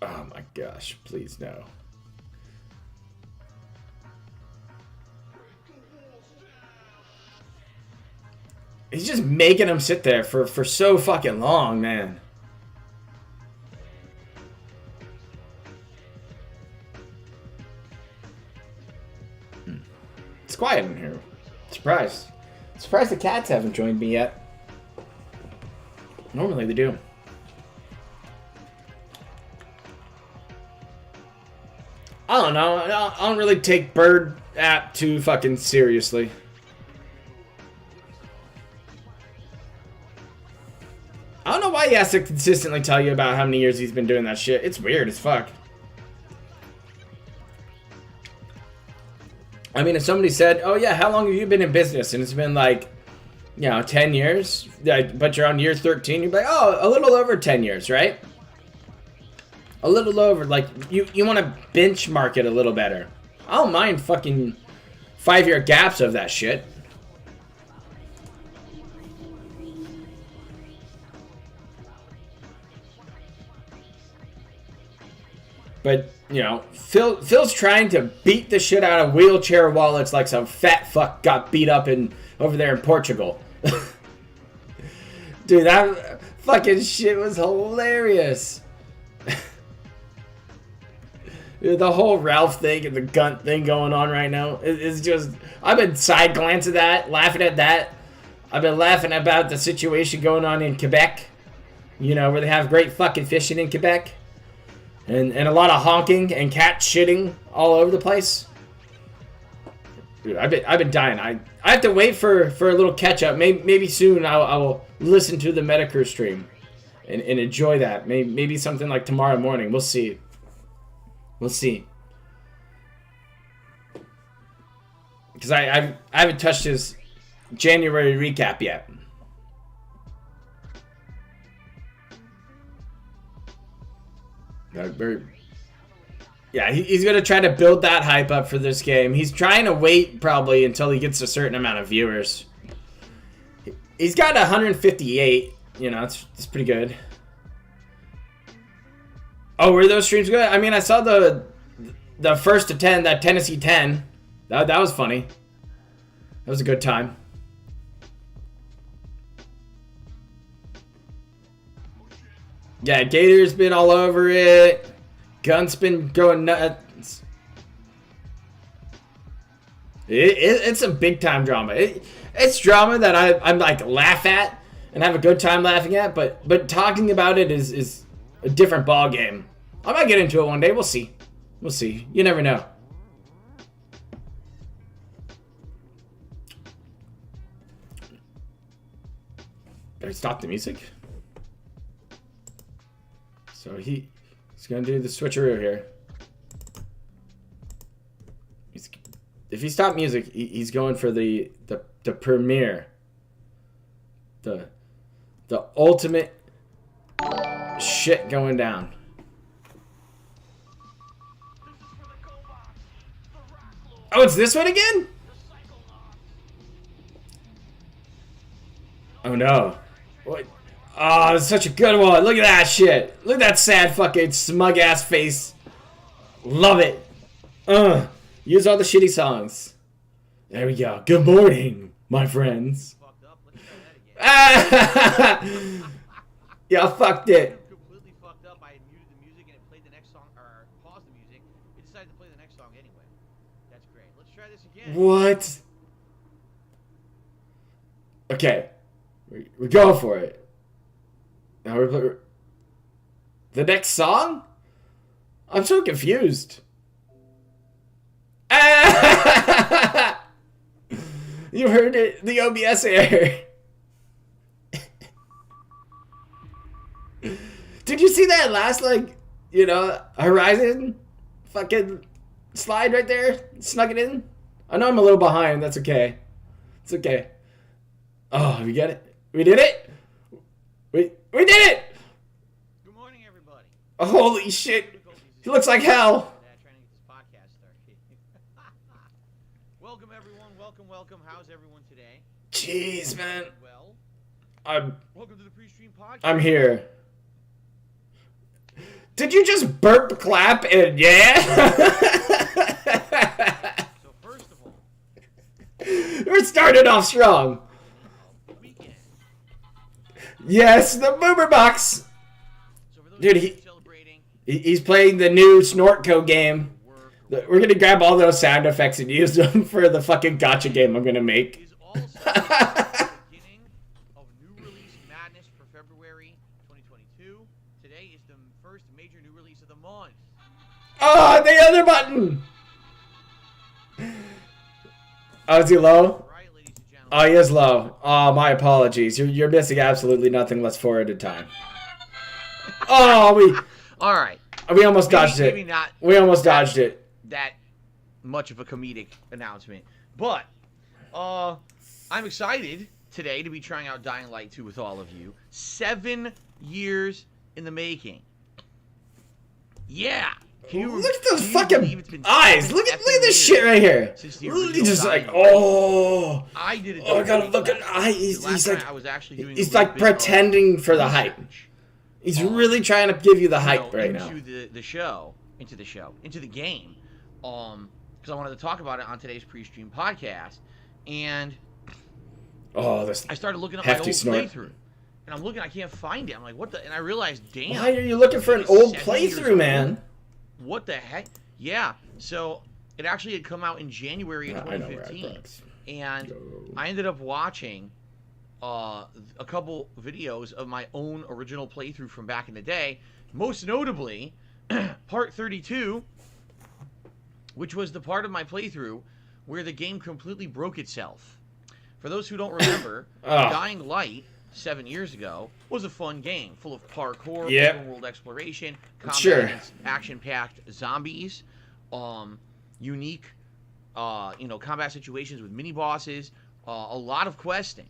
Oh my gosh, please no. He's just making him sit there for so fucking long, man. It's quiet in here. Surprised the cats haven't joined me yet. Normally they do. I don't know. I don't really take Bird app too fucking seriously. I don't know why he has to consistently tell you about how many years he's been doing that shit. It's weird as fuck. I mean, if somebody said, "Oh yeah, how long have you been in business?" and it's been like, 10 years, but you're on year 13, you'd be like, "Oh, a little over 10 years, right?" A little over, like, you want to benchmark it a little better. I don't mind fucking 5-year gaps of that shit. But, Phil's trying to beat the shit out of wheelchair wallets like some fat fuck got beat up over there in Portugal. Dude, that fucking shit was hilarious. The whole Ralph thing and the Gunt thing going on right now is just... I've been side glancing at that, laughing at that. I've been laughing about the situation going on in Quebec. You know, where they have great fucking fishing in Quebec. And a lot of honking and cat shitting all over the place. Dude, I've been dying. I have to wait for a little catch up. Maybe soon I will listen to the Medicare stream and enjoy that. Maybe something like tomorrow morning. We'll see. We'll see. Because I haven't touched his January recap yet. Yeah, he's going to try to build that hype up for this game. He's trying to wait probably until he gets a certain amount of viewers. He's got 158. You know, it's pretty good. Oh, were those streams good? I mean, I saw the first to 10, that Tennessee 10. That was funny. That was a good time. Yeah, Gator's been all over it. Gun's been going nuts. It's a big time drama. It's drama that I'm like laugh at and have a good time laughing at, but talking about it is a different ball game. I might get into it one day. We'll see. We'll see. You never know. Better stop the music. So he's gonna do the switcheroo here. If he stopped music, he's going for the premiere. The ultimate shit going down. Oh, it's this one again? Oh no. What? Oh, it's such a good one. Look at that shit. Look at that sad fucking smug ass face. Love it. Use all the shitty songs. There we go. Good morning, my friends. Yeah, I fucked it. Completely fucked up. I had muted the music and it played the next song, or paused the music. It decided to play the next song anyway. That's great. Let's try this again. What? Okay. We're going for it. Now we're the next song? I'm so confused. You heard it, the OBS error. Did you see that last, like, you know, Horizon fucking slide right there? Snuck it in? I know I'm a little behind. That's okay. It's okay. Oh, we got it. We did it. We did it. Good morning, everybody. Oh, holy shit. He looks like hell. Trying to get this podcast started. Welcome, everyone. Welcome. How's everyone today? Jeez, man. Well, welcome to the pre-stream podcast. I'm here. Did you just burp, clap, and yeah? So first of all, We're starting off strong. weekend. Yes, the boomer box. So for those Dude, of you celebrating, he's playing the new Snortco game. We're gonna grab all those sound effects and use them for the fucking gotcha game I'm gonna make. is also the beginning of new release madness for February 2022. Today is the first major new release of the month. Oh, the other button. Oh, is he low? Right, ladies and gentlemen. Oh, he is low. Oh, my apologies. You're missing absolutely nothing. Let's forward in time. Oh, All right. we almost dodged it. Maybe not We almost dodged it. that much of a comedic announcement, but I'm excited today to be trying out Dying Light 2 with all of you. 7 years in the making. Yeah. Look at those believe fucking it's been eyes. 7 Look at effing this years shit right here. since the He's original just like, Dying Light. oh. I did it. Oh, I gotta look at eye. He's Last like, night I was actually doing he's a little like bit of pretending for the hype. research, He's really trying to give you the you hype know, right now. into the game, because I wanted to talk about it on today's pre-stream podcast, and Oh, this I started looking at my hefty old snort. playthrough, and I'm looking, I can't find it. I'm like, what the? And I realized, damn. Why are you looking for an it's old 7 years playthrough, old. man? What the heck? Yeah. So it actually had come out in January of I know where I 2015, Brooks. and Yo. I ended up watching a couple videos of my own original playthrough from back in the day. Most notably, part 32, which was the part of my playthrough where the game completely broke itself. For those who don't remember, Dying Light 7 years ago was a fun game full of parkour, open world exploration, combat against action-packed zombies, unique, combat situations with mini bosses, a lot of questing,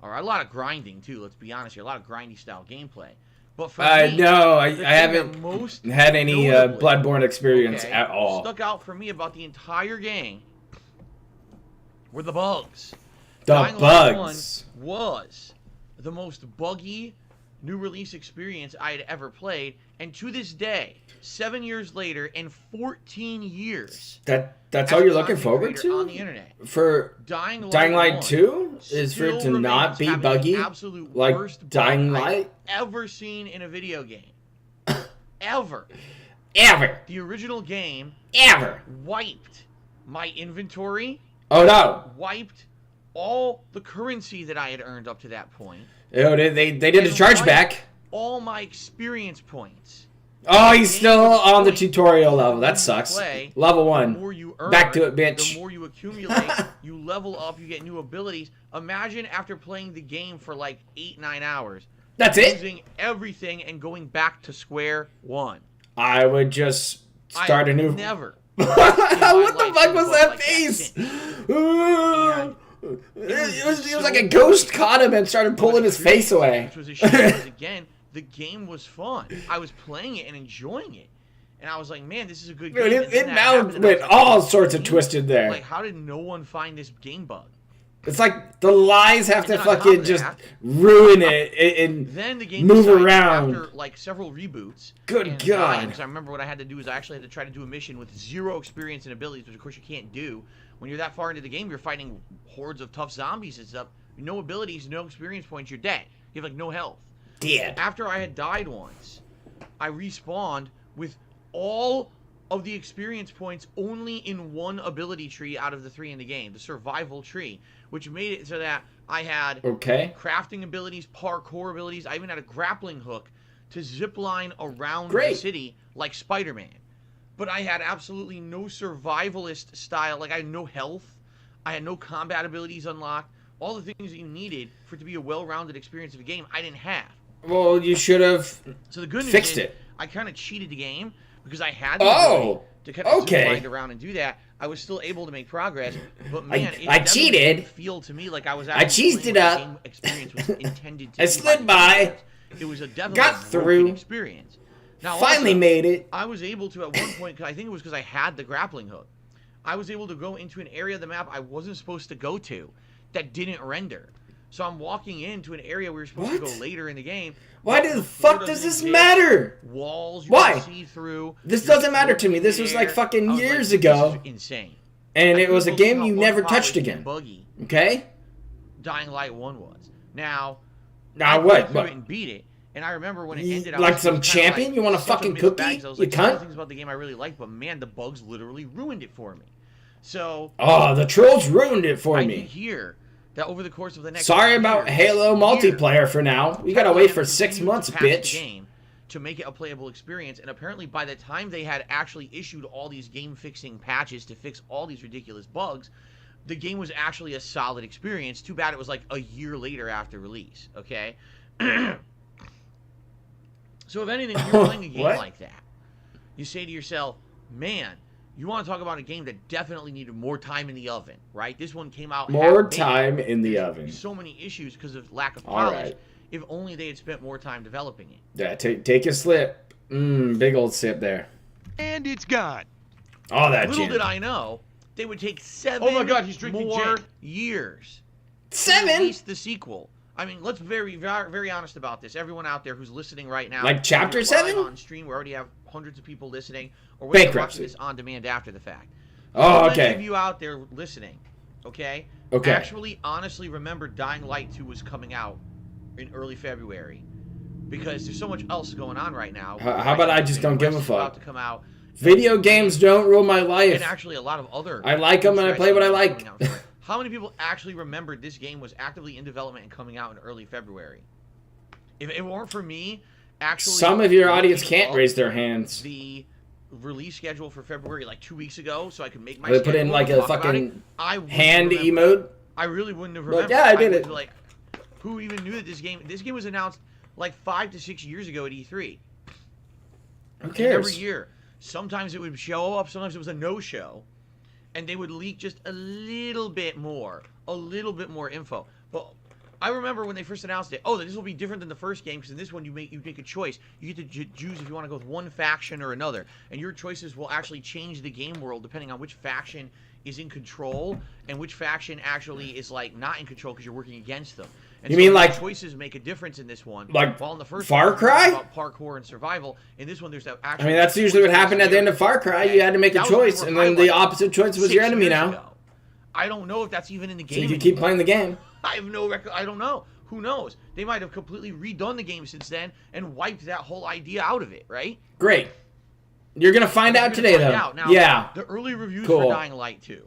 or a lot of grinding too. Let's be honest here, a lot of grindy style gameplay. But for me, no, I haven't had any Bloodborne experience at all. Stuck out for me about the entire game were the bugs. The Dying bugs Light 1 was the most buggy new release experience I had ever played, and to this day, 7 years later and 14 years, that's all you're looking forward to on the internet for Dying Light 2 is for it to not be buggy like Dying Light ever seen in a video game. Ever. The original game wiped my inventory. Oh no. Wiped all the currency that I had earned up to that point. Oh, they did a chargeback. All my experience points. Oh, he's still on the tutorial level. That sucks. Level 1. The more you earn, back to it, bitch. The more you accumulate, you level up, you get new abilities. Imagine after playing the game for like 8-9 hours. That's it? Losing everything and going back to square one. I would just start a new... Never. What the fuck was that face? It was like a ghost caught him and started pulling his face away. Which was a shame because, again, the game was fun. I was playing it and enjoying it. And I was like, man, this is a good game. It now went all sorts of twisted there. Like, how did no one find this game bug? It's like the lies have to fucking just ruin it and then the game move around. After like several reboots. Good God. Because I remember what I had to do is I actually had to try to do a mission with 0 experience and abilities, which of course you can't do. When you're that far into the game, you're fighting hordes of tough zombies and stuff. No abilities, no experience points, you're dead. You have like no health. Dead. After I had died once, I respawned with all of the experience points only in one ability tree out of the 3 in the game, the survival tree, which made it so that I had crafting abilities, parkour abilities. I even had a grappling hook to zip line around the city like Spider-Man. But I had absolutely no survivalist style. Like, I had no health. I had no combat abilities unlocked. All the things that you needed for it to be a well-rounded experience of a game, I didn't have. Well, you should have fixed it. I kind of cheated the game because I had the ability to kind of zip around and do that. I was still able to make progress, but man, I cheated. Didn't feel to me like I was actually cheesed it up. Game experience was intended to I slid by. It was a definitely got through experience. Now, finally also, made it. I was able to at one point, I think it was because I had the grappling hook. I was able to go into an area of the map I wasn't supposed to go to that didn't render. So I'm walking into an area we were supposed to go later in the game. Why the fuck does this matter? Walls you can see through. This doesn't matter to me. This was like fucking years ago. This is insane. And it was a game you never touched again. Buggy. Okay? Dying Light 1 was. Now I went through it and beat it. And I remember when it ended, like some champion? Like, you want a fucking cookie? I was You like, cunt? things about the game I really liked, but man, the bugs literally ruined it for me. So the trolls ruined it for me. me. I did hear that over the course of the next Sorry about Halo multiplayer for now. We gotta wait for 6 months, bitch. Game to make it a playable experience, and apparently by the time they had actually issued all these game-fixing patches to fix all these ridiculous bugs, the game was actually a solid experience. Too bad it was like a year later after release, okay? So if anything, if you're playing a game like that, you say to yourself, man, you want to talk about a game that definitely needed more time in the oven, right? This one came out more time in the oven. So many issues because of lack of polish. If only they had spent more time developing it. Yeah, take a slip. Big old sip there. And it's gone. Oh, that Little gin. did I know, they would take 7 more years 7? to release the sequel. I mean, let's very, very honest about this. Everyone out there who's listening right now, like Chapter 7 on stream, we already have hundreds of people listening, or we're watching this on demand after the fact. Oh, okay. Many of you out there listening, okay, actually, honestly, remember Dying Light 2 was coming out in early February, because there's so much else going on right now. How about I just don't give a fuck? About to come out. Video games don't rule my life. And actually, a lot of other. I like them and I play what I like. How many people actually remembered this game was actively in development and coming out in early February? If it weren't for me, actually, some of your audience can't up raise their hands. the release schedule for February like 2 weeks ago, so I could make my. They put in like a fucking hand emote. I really wouldn't have remembered. Yeah, I did it. Like, who even knew that this game was announced like 5 to 6 years ago at E3? Who cares? Every year, sometimes it would show up, sometimes it was a no-show, and they would leak just a little bit more info. But I remember when they first announced it. Oh, this will be different than the first game because in this one you make a choice. You get to choose if you want to go with one faction or another, and your choices will actually change the game world depending on which faction is in control and which faction actually is like not in control because you're working against them. And you so mean like choices make a difference in this one? Like while in the first Far one, Cry? about parkour and survival. In this one, there's that. I mean, that's usually what happened at the end of Far Cry. You had to make a choice, and then the opposite choice was your enemy now. Ago. I don't know if that's even in the game. So you can keep playing the game. I have no record. I don't know. Who knows? They might have completely redone the game since then and wiped that whole idea out of it, right? Great. You're gonna find out today, though. Now, yeah. The early reviews for Dying Light 2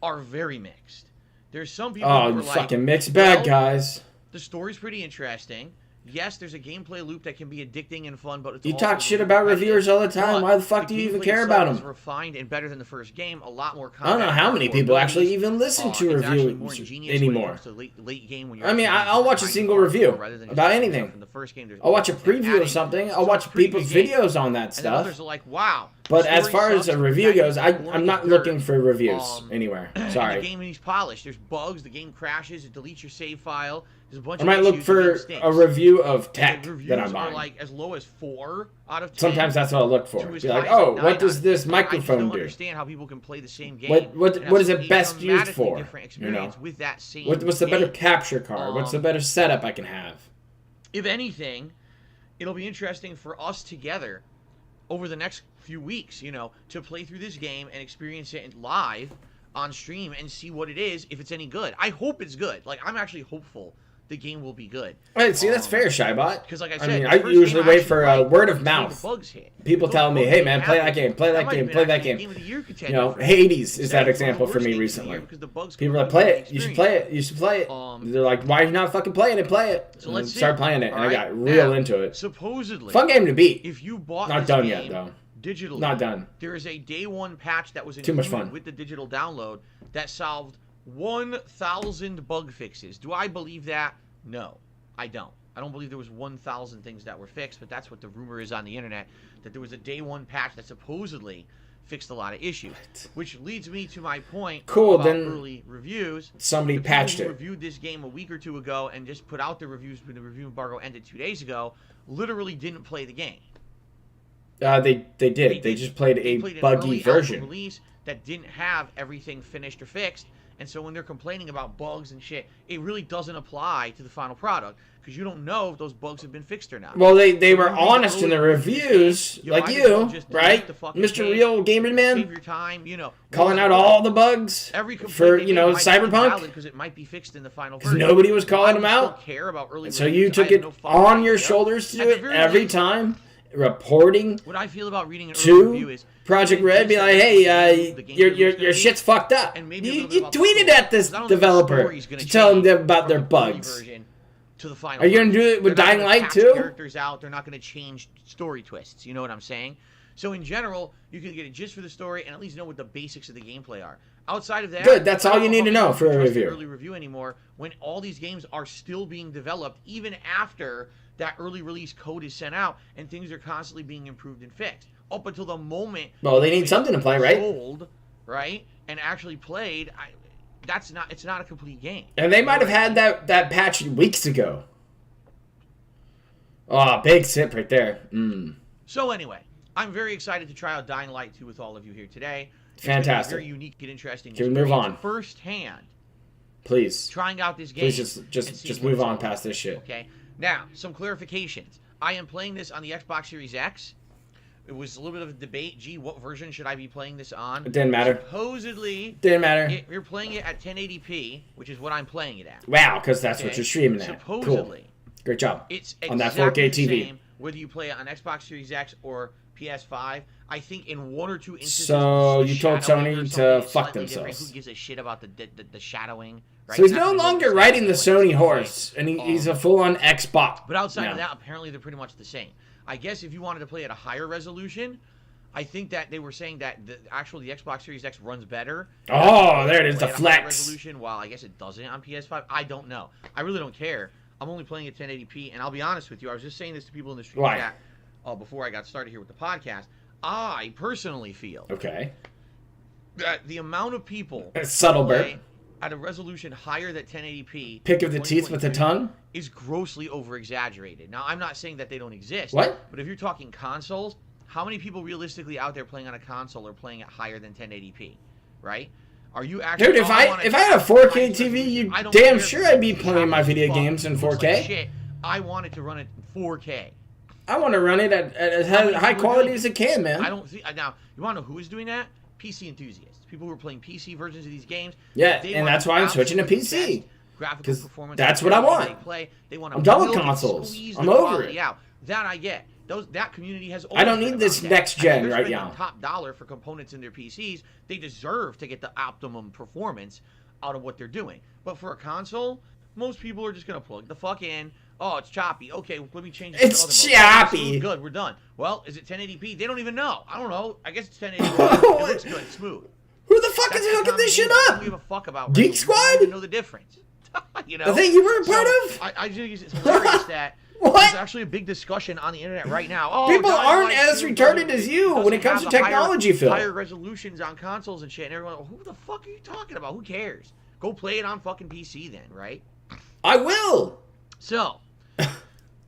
are very mixed. There's some people who are like, fucking mixed bag, guys. The story's pretty interesting. Yes, there's a gameplay loop that can be addicting and fun, but it's you talk shit about reviewers all the time. Why the fuck do you even care about them? It's refined and better than the first game. A lot more. I don't know how many people actually even listen to reviews anymore. Late game when I mean, I'll watch a single review about anything. In the first game, I'll watch a preview of something. I'll watch people's videos on that stuff. Others are like, wow. But as far as a review goes, I'm not looking for reviews anywhere. Sorry. The game needs polish. There's bugs. The game crashes. It deletes your save file. There's a bunch I might look for a review of tech that I'm buying. Are like as low as 4 out of 10. Sometimes that's what I'll look for. Be like, oh, what does this microphone do? I don't understand how people can play the same game. What is it best used for? You know, with that same what's the better capture card? What's the better setup I can have? If anything, it'll be interesting for us together over the next few weeks, you know, to play through this game and experience it live on stream and see what it is, if it's any good. I hope it's good. Like, I'm actually hopeful the game will be good. Right, see, that's fair, Shybot. Because, like I said, I mean, I usually wait for word of mouth. People tell me, hey, man, play that game, play that game, play that game. You know, Hades is that example for me recently. People are like, play it, you should play it, you should play it. They're like, why are you not fucking playing it, play it. So let's start playing it, and I got real into it. Supposedly. Fun game to beat. If you bought Not done yet, though. Digitally. Not done. There is a day one patch that was too much fun with the digital download that solved 1,000 bug fixes. Do I believe that? No, I don't. I don't believe there was 1,000 things that were fixed, but that's what the rumor is on the internet, that there was a day one patch that supposedly fixed a lot of issues. Which leads me to my point about then early reviews. Somebody patched it. Reviewed this game a week or two ago and just put out the reviews when the review embargo ended 2 days ago. Literally didn't play the game. They did. They just played a buggy version. Release that didn't have everything finished or fixed, and so when they're complaining about bugs and shit, it really doesn't apply to the final product because you don't know if those bugs have been fixed or not. Well, they were honest in the reviews, like you, right, Mr. Real Gamer Man, save your time, you know, calling out all the bugs for Cyberpunk because it might be fixed in the final version. Nobody was calling them out. Care about early so you took it on your shoulders to do it every time. Reporting what I feel about reading an early review is Project Red, be like, hey, your shit's fucked up. You tweeted at this developer to tell them about their bugs. Are you gonna do it with Dying Light too? Characters out, they're not gonna change story twists. You know what I'm saying? So in general, you can get a gist for the story and at least know what the basics of the gameplay are. Outside of that, good. That's all you need to know for a review. Early review anymore when all these games are still being developed, even after that early release code is sent out and things are constantly being improved and fixed up until the moment. Well, they need something to play, right? Sold, right, and actually played. It's not a complete game. And they might have had that patch weeks ago. Oh, big sip right there. So anyway, I'm very excited to try out Dying Light 2 with all of you here today. It's fantastic. Very unique and interesting. Can we move on? Firsthand. Please. Trying out this game. Please just move on past this shit. Okay. Now, some clarifications. I am playing this on the Xbox Series X. It was a little bit of a debate. Gee, what version should I be playing this on? It didn't matter. Supposedly, didn't matter. You're playing it at 1080p, which is what I'm playing it at. Wow, because that's what you're streaming at. Supposedly. Cool. Great job. It's on that 4K TV. Same whether you play it on Xbox Series X or PS5. I think in one or two instances. So you told shadowing Sony or to something is fuck slightly different. themselves. Who gives a shit about the shadowing? Right? So he's Not no gonna longer notice riding the that anyway. Sony horse, and he's a full-on Xbox. But outside now. of that, apparently they're pretty much the same. I guess if you wanted to play at a higher resolution, I think that they were saying that the Xbox Series X runs better. Oh, there it is, the Play at a higher flex. resolution, while I guess it doesn't on PS5. I don't know. I really don't care. I'm only playing at 1080p, and I'll be honest with you. I was just saying this to people in the stream Why? chat before I got started here with the podcast. I personally feel Okay. that the amount of people Subtle play burp. at a resolution higher than 1080p Pick of the teeth with the 2022 tongue. is grossly over-exaggerated. Now, I'm not saying that they don't exist. What? But if you're talking consoles, how many people realistically out there playing on a console are playing at higher than 1080p, right? Are you actually... Dude, if I had a 4K TV, you damn sure I'd be playing my video games in 4K. Shit, I want it to run it in 4K. I want to run it at as high quality as it can, man. I don't see... Now, you want to know who is doing that? PC enthusiasts. People who are playing PC versions of these games. Yeah, They and want that's why I'm switching to absolute PC. best graphical 'Cause performance. that's what I want. They play. They want I'm done with milk and consoles. squeeze I'm the over quality it. out. That I get. That community has. I don't always need been this about that. next gen They're right spending now. top dollar for components in their PCs. They deserve to get the optimum performance out of what they're doing. But for a console, most people are just gonna plug the fuck in. Oh, it's choppy. Okay, let me change it to It's other mode. Oh, choppy. smooth, good, we're done. Well, is it 1080p? They don't even know. I don't know. I guess it's 1080p. It looks good, smooth. Who the fuck That's is the hooking this shit combination. I up? don't give a fuck about Geek resolution. I Squad? don't even know the difference. You know? The thing you were a part of? I just think it's hilarious that What? there's actually a big discussion on the internet right now. Oh, People guys aren't like as you retarded doesn't- as you when it doesn't comes have to the technology, Phil. higher resolutions on consoles and shit, and everyone, who the fuck are you talking about? Who cares? Go play it on fucking PC then, right? I will. So,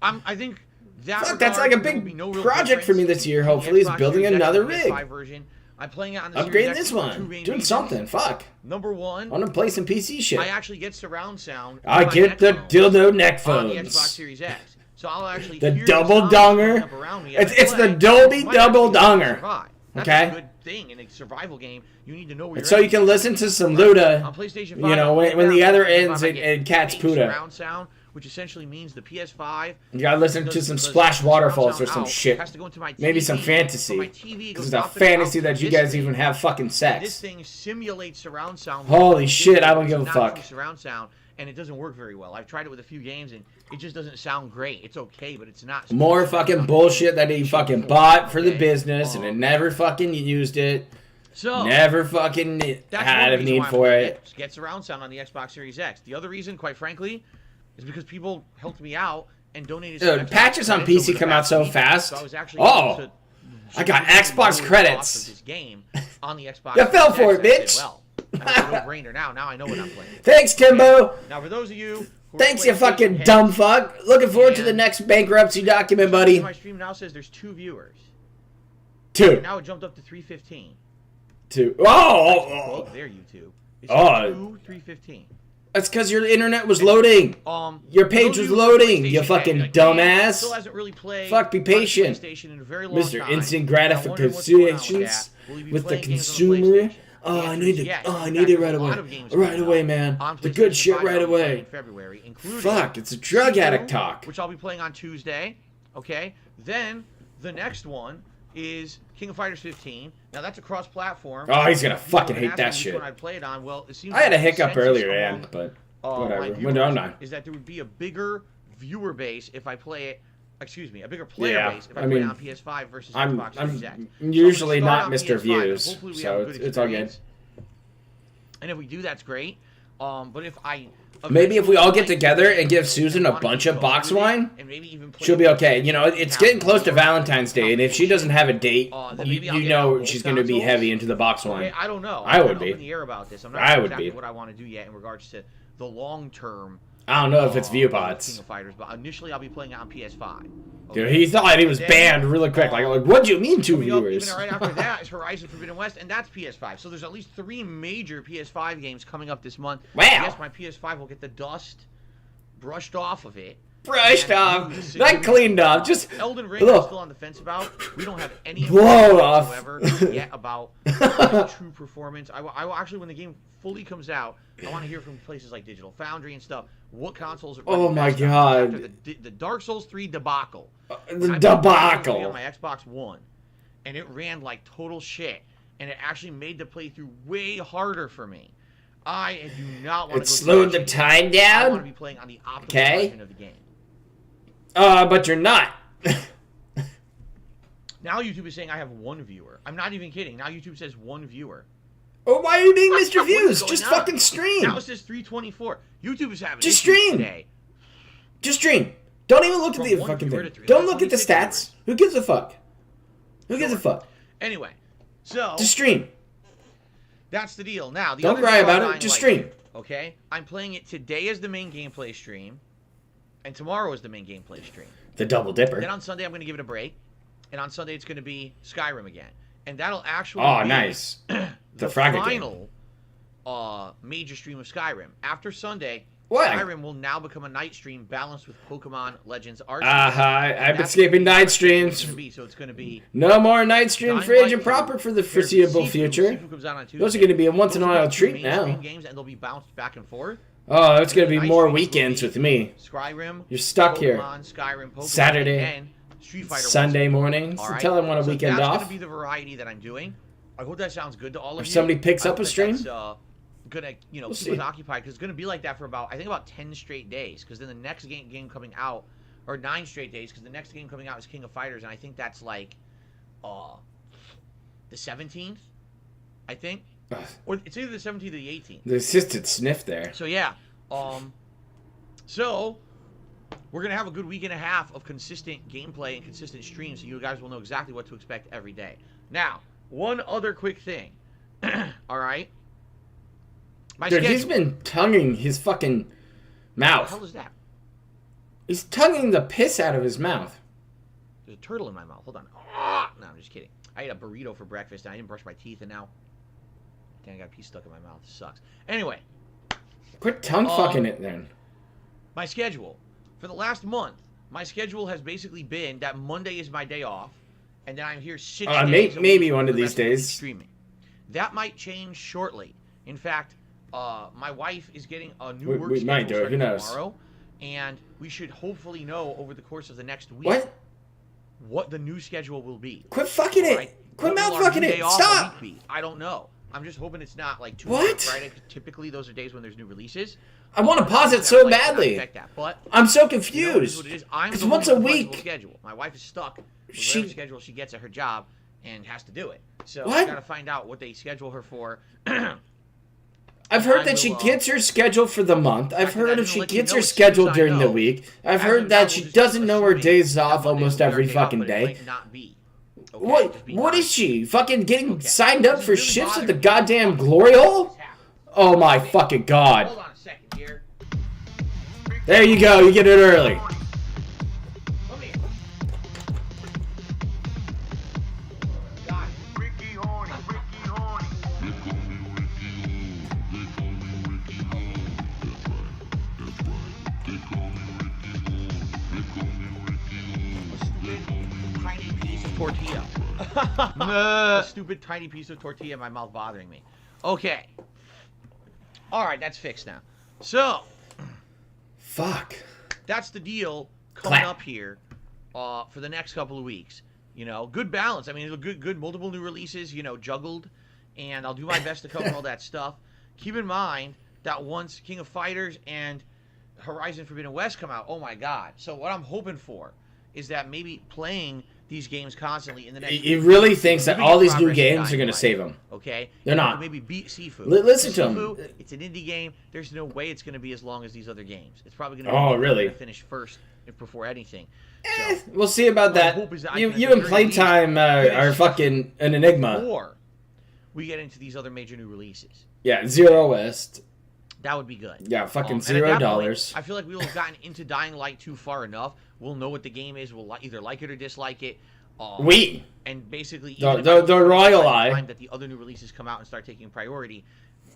I think that Fuck, that's regard, like a there will big be no real project for me difference this year, between hopefully, is Xbox building Series X another and rig. PS5 version. I'm playing it on the Upgrade Series X this for two one. main Doing reasons. something. Fuck. Number one, I want to play some PC shit. I actually get surround sound. I on my get the headphones dildo neck on the Xbox phones. Series X. So I'll actually The hear double sound coming donger. up around me as I It's the play. Dolby Might double actually donger. survive. That's Okay? a good thing in a survival game. You need to know where And you're so at. you can listen to some On Luda, PlayStation 5, you know, when on the other PlayStation ends 5, I in get Cat's bass Puda. surround sound, which essentially means the PS5. You gotta listen to some does splash surround waterfalls or sound some out, shit. has to go into my Maybe TV. some From fantasy. my TV, it This goes is a up and out fantasy to that you this guys thing. even have fucking This sex. thing simulates surround sound. Holy shit, I don't give a It's not fuck. true surround sound, and it doesn't work very well. I've tried it with a few games, and it just doesn't sound great. It's okay, but it's not. More fucking bullshit that he fucking bought for the business and it never fucking used it. So Never fucking that's had one a reason need why I'm for playing it. Get surround sound on the Xbox Series X. The other reason, quite frankly, is because people helped me out and donated. some Dude, Xbox patches on credits PC over the come out past so week, fast. So I was actually Oh, able to I got significantly Xbox lower the credits. cost of this game on the Xbox. You fell Series for X, it, and I did bitch. Well, and it's a no-brainer now. Now I know what I'm playing. Thanks, Timbo. Now, for those of you who are Thanks, you PlayStation fucking heads, dumb fuck. Looking forward to the And- next bankruptcy document, buddy. My stream now says there's 2 viewers. Two. Now it jumped up to 315. Two. Oh, Oh, there, YouTube. It's Oh. 315. that's because your internet was loading. Your page those of was you who are loading, you PlayStation fucking heads, dumbass. Still hasn't really played Fuck, be on patient. PlayStation in a very long Mr. time. Instant And I'm wondering what's going on with gratifications that. Will you be with the playing games on consumer. PlayStation? Oh, The I answer need is it. yes. Oh, I In need fact, it there's right a lot away. of games Right coming away, out man. on The good PlayStation shit 5 right I'll be playing away. in February, including Fuck, it's a drug Season addict 2, talk. which I'll be playing on Tuesday. Okay, then the next one is King of Fighters 15. Now that's a cross-platform. Oh, he's gonna People fucking have been hate that asking me which shit. one I'd play it on. Well, it seems I had a like the hiccup consensus earlier, among, man, but my whatever. viewers No, no. is that there would be a bigger viewer base if I play it. Excuse me, a bigger player Yeah, base if I, I play it mean, on PS5 versus I'm Xbox Series X. usually So I'm not gonna Mr. start on PS5, and Views, hopefully we so have a good it's all good. experience. And if we do, that's great. But if I Maybe if we all get eventually together like and give Susan a bunch of box wine, and maybe even play she'll be okay. You know, with it's half getting the close to world, Valentine's Day, and if she doesn't have a date, then you, maybe I'll you get know both she's going to be consoles. heavy into the box Okay, wine. I don't know. I I'm would up be. in the air about this. I'm not I sure would exactly be. what I want to do yet in regards to the long term. I don't know if it's view King bots. of Fighters, but initially I'll be playing it on PS5. Dude, he thought he was Then, banned really quick. Like, what do you mean 2 coming up viewers? Even right after that is Horizon Forbidden West, and that's PS5. So there's at least 3 major PS5 games coming up this month. Wow. I guess my PS5 will get the dust brushed off of it. Brushed And off, use not it. cleaned off, just Elden Ring I'm Ugh. still on the fence about. We don't have any Blow information off. whatsoever yet about its true performance. I will actually, when the game fully comes out, I want to hear from places like Digital Foundry and stuff. What consoles are Oh my best God. after the Dark Souls 3 debacle. The debacle. On my Xbox One, and it ran like total shit, and it actually made the playthrough way harder for me. I do not want to. It slowed the time down. I want to be playing on the optimal version of the game. But you're not. Now YouTube is saying I have 1 viewer. I'm not even kidding. Now YouTube says 1 viewer. Oh, why are you being Mr. Views? Just fucking stream. Now it says 324. YouTube is having Just issues stream today. Just stream. Don't even look at the fucking thing. Don't look at the stats. Who gives a fuck? Who gives a fuck? Anyway, so just stream. That's the deal. Now, don't cry about it. Just stream. Okay, I'm playing it today as the main gameplay stream, and tomorrow is the main gameplay stream. The double dipper. Then on Sunday I'm going to give it a break, and on Sunday it's going to be Skyrim again, and that'll actually be nice. the final major stream of Skyrim. After Sunday, Skyrim will now become a night stream balanced with Pokemon Legends Arceus. I've been skipping night streams. So it's going to be no more night stream for AgentProper for the foreseeable future. Those are going to be a once-in-a-while treat now. Games and they'll be bounced back and forth. Oh, it's going to be more weekends with me. Skyrim. You're stuck here. Skyrim, Pokemon, Saturday, and Street Fighter Sunday mornings until I want a weekend off. That's going to be the variety that I'm doing. I hope that sounds good to all of you. If somebody picks up a stream, gonna keep us occupied because it's gonna be like that for about 10 straight days, because then the next game coming out, or 9 straight days, because the next game coming out is King of Fighters, and I think that's like the 17th, I think, or it's either the 17th or the 18th. The assisted sniff there. So yeah, so we're gonna have a good week and a half of consistent gameplay and consistent streams, so you guys will know exactly what to expect every day. Now, one other quick thing. All right. Dude, he's been tonguing his fucking mouth. What the hell is that? He's tonguing the piss out of his mouth. There's a turtle in my mouth. Hold on. No, I'm just kidding. I ate a burrito for breakfast, and I didn't brush my teeth, and now... Dang, I got a piece stuck in my mouth. This sucks. Anyway. Quit tongue fucking it, then. My schedule. For the last month, my schedule has basically been that Monday is my day off, and then I'm here 6 days maybe one of these days. Streaming. That might change shortly. In fact... my wife is getting a new work schedule might do it. Who knows? Tomorrow, and we should hopefully know over the course of the next week what the new schedule will be. Quit fucking it! Quit mouth fucking it! Stop! I don't know. I'm just hoping it's not like Friday. Typically, those are days when there's new releases. I want to pause it so badly. But I'm so confused. Because once a week, schedule. My wife is stuck with whatever schedule she gets at her job and has to do it. So I gotta find out what they schedule her for. I've heard that she gets her schedule for the month. I've heard if she gets her schedule during the week. I've heard that she doesn't know her days off almost every fucking day. What is she? Fucking getting signed up for shifts at the goddamn glory hole? Oh my fucking god. Hold on a second here. There you go, you get it early. Tortilla. A stupid tiny piece of tortilla in my mouth bothering me. Okay. Alright, that's fixed now. So. Fuck. That's the deal coming up here for the next couple of weeks. You know, good balance. I mean, good multiple new releases, you know, juggled. And I'll do my best to cover all that stuff. Keep in mind that once King of Fighters and Horizon Forbidden West come out, oh my god. So what I'm hoping for is that maybe playing these games constantly in the next... He really thinks that all these new games are going to save him. Okay? They're not. Maybe beat Sifu. Listen to him. It's an indie game. There's no way it's going to be as long as these other games. It's probably going to be finish first before anything. So, we'll see about that. You and Playtime are fucking an enigma. Before we get into these other major new releases. Yeah, Zero West. That would be good. Yeah, fucking $0. I feel like we'll have gotten into Dying Light 2 far enough. We'll know what the game is. We'll either like it or dislike it. And basically, the royal eye that the other new releases come out and start taking priority,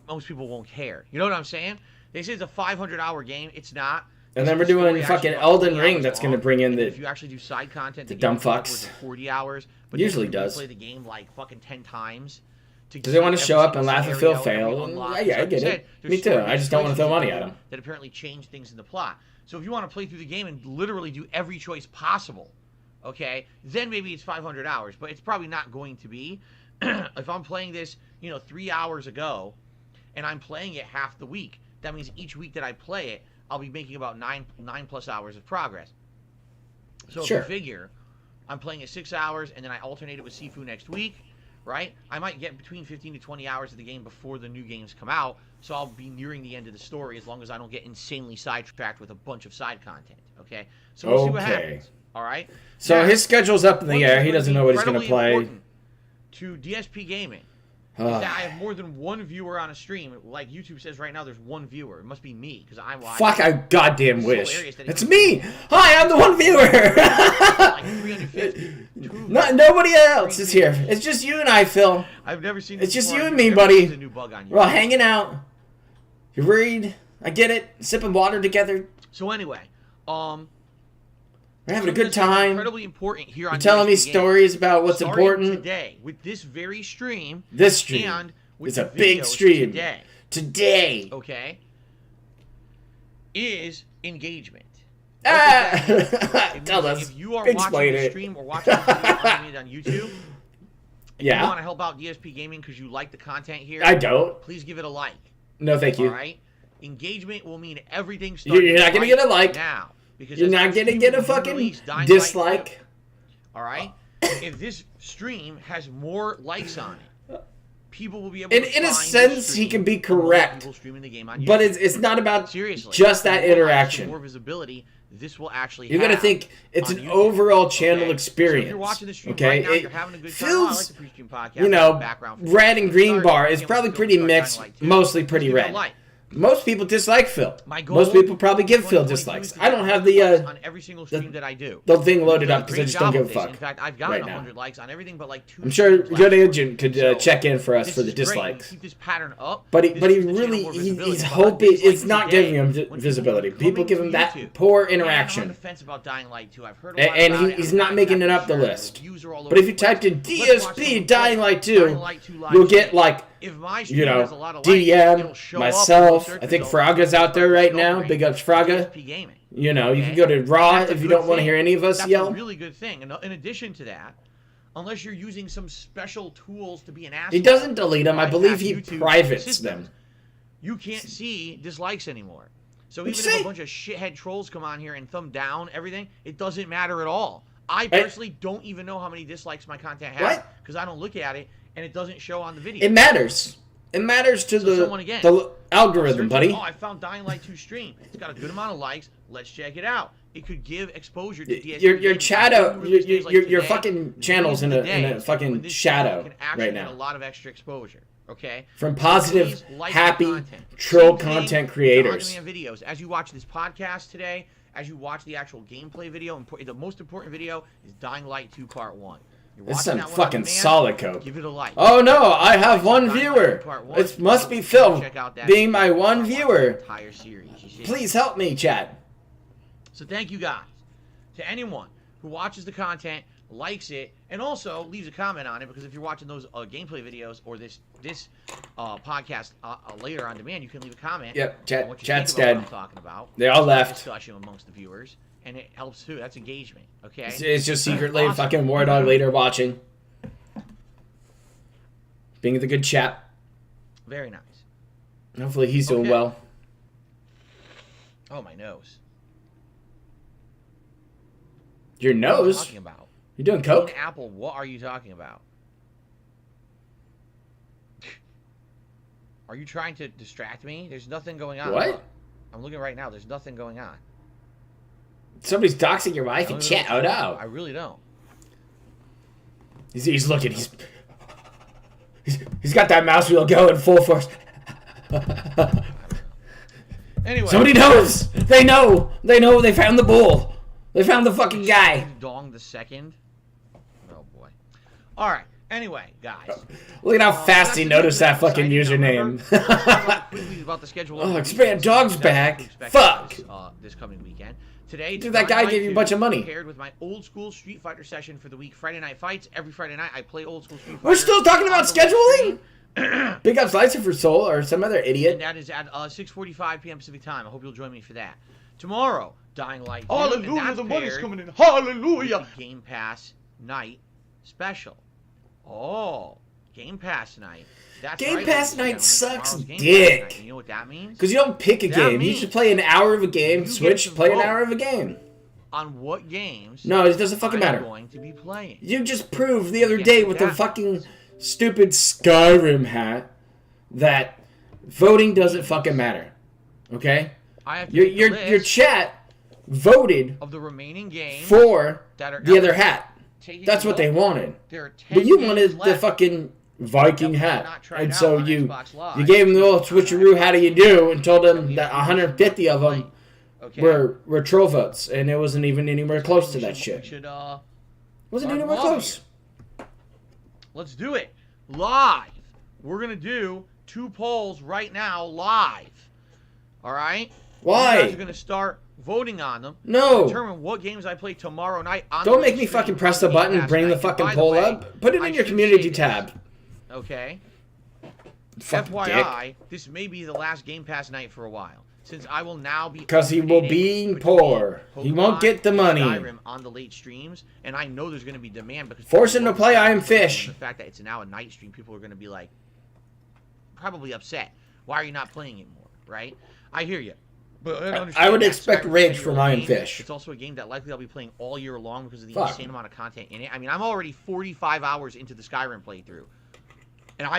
most people won't care. You know what I'm saying? They say it's a 500-hour game. It's not. And then we're doing fucking Elden Ring. That's going to bring in if you actually do side content, the dumb fucks. 40 hours. But usually you does. Play the game like fucking 10 times. Because they want to every show up and single laugh if Phil scenario, fail. every unlock. Yeah, I Like get you it. said, there's Me too. stories, I just don't want to throw money at him. that apparently change things in the plot. So if you want to play through the game and literally do every choice possible, okay, then maybe it's 500 hours. But it's probably not going to be. If I'm playing this, 3 hours ago, and I'm playing it half the week, that means each week that I play it, I'll be making about 9+ hours of progress. So if you figure I'm playing it 6 hours and then I alternate it with Sifu next week, right? I might get between 15 to 20 hours of the game before the new games come out, so I'll be nearing the end of the story as long as I don't get insanely sidetracked with a bunch of side content, okay? So we'll see what happens, all right? So now, his schedule's up in the air. He doesn't know what he's going to play. To DSP Gaming, is that I have more than one viewer on a stream. Like YouTube says right now, there's one viewer. It must be me, because I watch. Fuck, I goddamn wish. It's me! Hi, I'm the one viewer! Like 350. Nobody else is here. It's just you and I, Phil. I've never seen It's this just before. you and me, buddy. A new bug on We're all hanging out. You're worried. I get it. Sipping water together. So anyway, we're having a good time. Incredibly important here on You're telling me stories about what's starting important. Today with this very stream. This stream. And with it's a the big videos stream. Today. Okay. Is engagement. Tell us. If you are Explain watching the it. stream or watching the video on YouTube, yeah. you want to help out DSP Gaming because you like the content here. I don't. Please give it a like. No, thank you. All right. Engagement will mean everything. You're not gonna get a like now. Because you're not gonna get a fucking dislike. All right. If this stream has more likes on it, people will be able to in a sense, he can be correct. But it's not about just that interaction. More visibility. This will actually. You're gonna think it's an overall channel experience. So you're watching the stream okay, right now, you're having a good time. feels, I like the prestream podcast. red and green bar is probably pretty mixed, mostly pretty red. Most people dislike Phil. Most people probably give Phil dislikes. I don't have the on every single stream that I do. The thing loaded up because I just don't give a fuck. In fact, I've gotten 100 likes on everything but like 2. I'm sure good agent could check in for us for the dislikes. Keep this pattern up. But he really he's hoping it's not giving him visibility. People give him that poor interaction. I'm on the fence about Dying Light 2. I've heard a lot about and he's not making it up the list. But if you typed in DSP Dying Light 2, you'll get like DM, myself. I think Fraga's out there right now. Big ups, Fraga. You can go to Raw if you don't want to hear any of us yell. That's a really good thing. And in addition to that, unless you're using some special tools to be an asshole. He doesn't delete them. I believe he privates them. You can't see dislikes anymore. So even if a bunch of shithead trolls come on here and thumb down everything, it doesn't matter at all. I personally don't even know how many dislikes my content has because I don't look at it and it doesn't show on the video. It matters. It matters to the algorithm, buddy. Oh, I found Dying Light 2 stream. It's got a good amount of likes. Let's check it out. It could give exposure to DSP. Your fucking channel's in a fucking shadow right now. A lot of extra exposure. Okay. From positive, happy, troll content creators. Videos. As you watch this podcast today, as you watch the actual gameplay video, the most important video is Dying Light 2 Part 1. It's some fucking solid code. Give it a like. Oh no, I have one viewer. It must be Phil being my one viewer. Please help me, chat. So thank you guys. To anyone who watches the content, likes it, and also leaves a comment on it, because if you're watching those gameplay videos or this podcast later on demand, you can leave a comment. Yep, chat's dead. What I'm talking about. They all left. Discussion amongst the viewers. And it helps too. That's engagement. Okay. It's just secretly fucking War Dog later watching. Being the good chap. Very nice. Hopefully he's doing well. Oh, my nose. Your nose? What are you talking about? You doing coke? Apple, what are you talking about? Are you trying to distract me? There's nothing going on. What? I'm looking right now. There's nothing going on. Somebody's doxing your wife in chat. Oh no! I really don't. He's looking. He's got that mouse wheel going full force. Anyway, somebody knows. They know. They know. They found the bull. They found the fucking guy. Dong the second. Oh boy. All right. Anyway, guys. Look at how fast he noticed that fucking username. About the schedule. Oh, expand dog's back. Fuck. This coming weekend. Today, dude, that guy gave you a bunch of money. Paired with my old school Street Fighter session for the week, Friday Night Fights. Every Friday night, I play old school Street Fighter. We're still talking about scheduling? Big ups Lights for Soul or some other And idiot. that is at 6:45 p.m. Pacific time. I hope you'll join me for that. Tomorrow, Dying Light 2. Hallelujah, the money's coming in. Hallelujah. Game Pass night special. Oh, Game Pass night. That's Game right, Pass ladies and night gentlemen. sucks Tomorrow's Game Pass dick. night. You know what that means? Because you don't pick a That game. You means just play an hour of a game, you get switch, to play an vote. hour of a game. On what games? No, it doesn't fucking I'm matter. going to be playing. You just proved the other Yeah, day with the that- fucking stupid Skyrim hat that voting doesn't fucking matter. Okay? I have to Your make a your list your chat voted of the remaining games for that are the other hat. taking That's what they vote. wanted. There are 10 But you games wanted the left. fucking Viking Yep, hat. not tried And out so on you Xbox Live. you gave them the old switcheroo, how do you do, and told them that 150 of them Okay. were troll votes, and it wasn't even anywhere close to We that should- shit. We should Wasn't start anywhere vlogging close. Let's do it live. We're gonna do 2 polls right now live. All right. Why? You guys are gonna start voting on them. No. Determine what games I play tomorrow night. On Don't the make me stream fucking on press the Game button, Pass bring the night. fucking By poll way, up. Put it I in your should community say this, tab. Okay. Fucking FYI, this may be the last Game Pass night for a while, since I will now be Because he will alternating be between poor. He won't Pokemon get the and money. Skyrim on the late streams, and I know there's going to be demand because Force him people to play are- I Am Fish. The fact that it's now a night stream, people are going to be like, probably upset. Why are you not playing it more? Right? I hear you. But I would that expect Skyrim's rage a from annual I Am game. Fish. It's also a game that likely I'll be playing all year long because of the Fuck. insane amount of content in it. I mean, I'm already 45 hours into the Skyrim playthrough. And I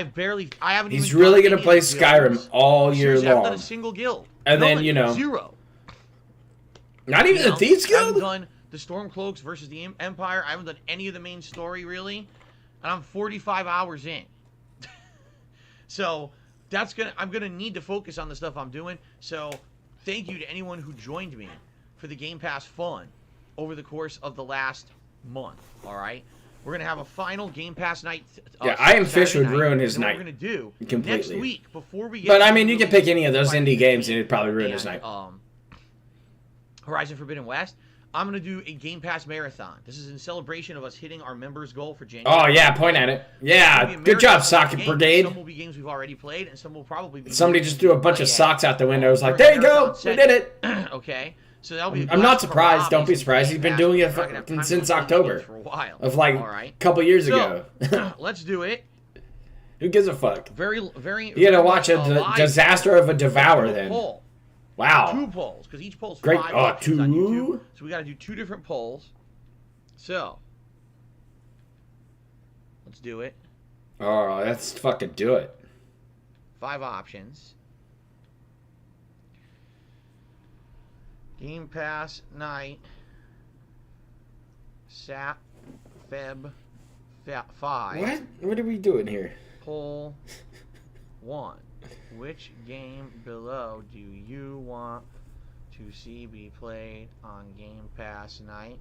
haven't He's even really done gonna any play of the Skyrim guilds. all year Seriously, I haven't done long. a single guild. And then, None. you know- 0. Not even You the know, Thieves I haven't Guild? done the Stormcloaks versus the Empire. I haven't done any of the main story, really. And I'm 45 hours in. So, I'm going to need to focus on the stuff I'm doing. So, thank you to anyone who joined me for the Game Pass fun over the course of the last month, all right? We're going to have a final Game Pass night. Yeah, I Am Fish Saturday would ruin night, his and then night What we're going to do completely. next week before we get But I to mean, the you can release pick any of those Final indie games Fantasy and it'd probably ruin and, his night. Horizon Forbidden West. I'm going to do a Game Pass marathon. This is in celebration of us hitting our members' goal for January. Oh, yeah, point at it. It's gonna Yeah, be a good job, marathon of Socket games. Brigade. Some will be games we've already played, and some will probably be. Somebody games just threw a bunch of play socks out the window. It was like, during there you go, marathon we did it. Okay, so that'll be. a I'm not blast for surprised. Rob. Don't be He's surprised. been He's been playing doing it fast. We're not gonna have time since to play October. games for a while. Of like All right. a couple years So, ago. let's do it. Who gives a fuck? Very. You gotta watch a live disaster of a Devour then. poll. Wow. 2 polls, because each poll's Great. 5 Oh, options on 2? YouTube. So we got to do 2 different polls. So let's do it. Oh, let's fucking do it. 5 options. Game Pass night. Sat. Feb. 5. What? What are we doing here? Poll 1. Which game below do you want to see be played on Game Pass night?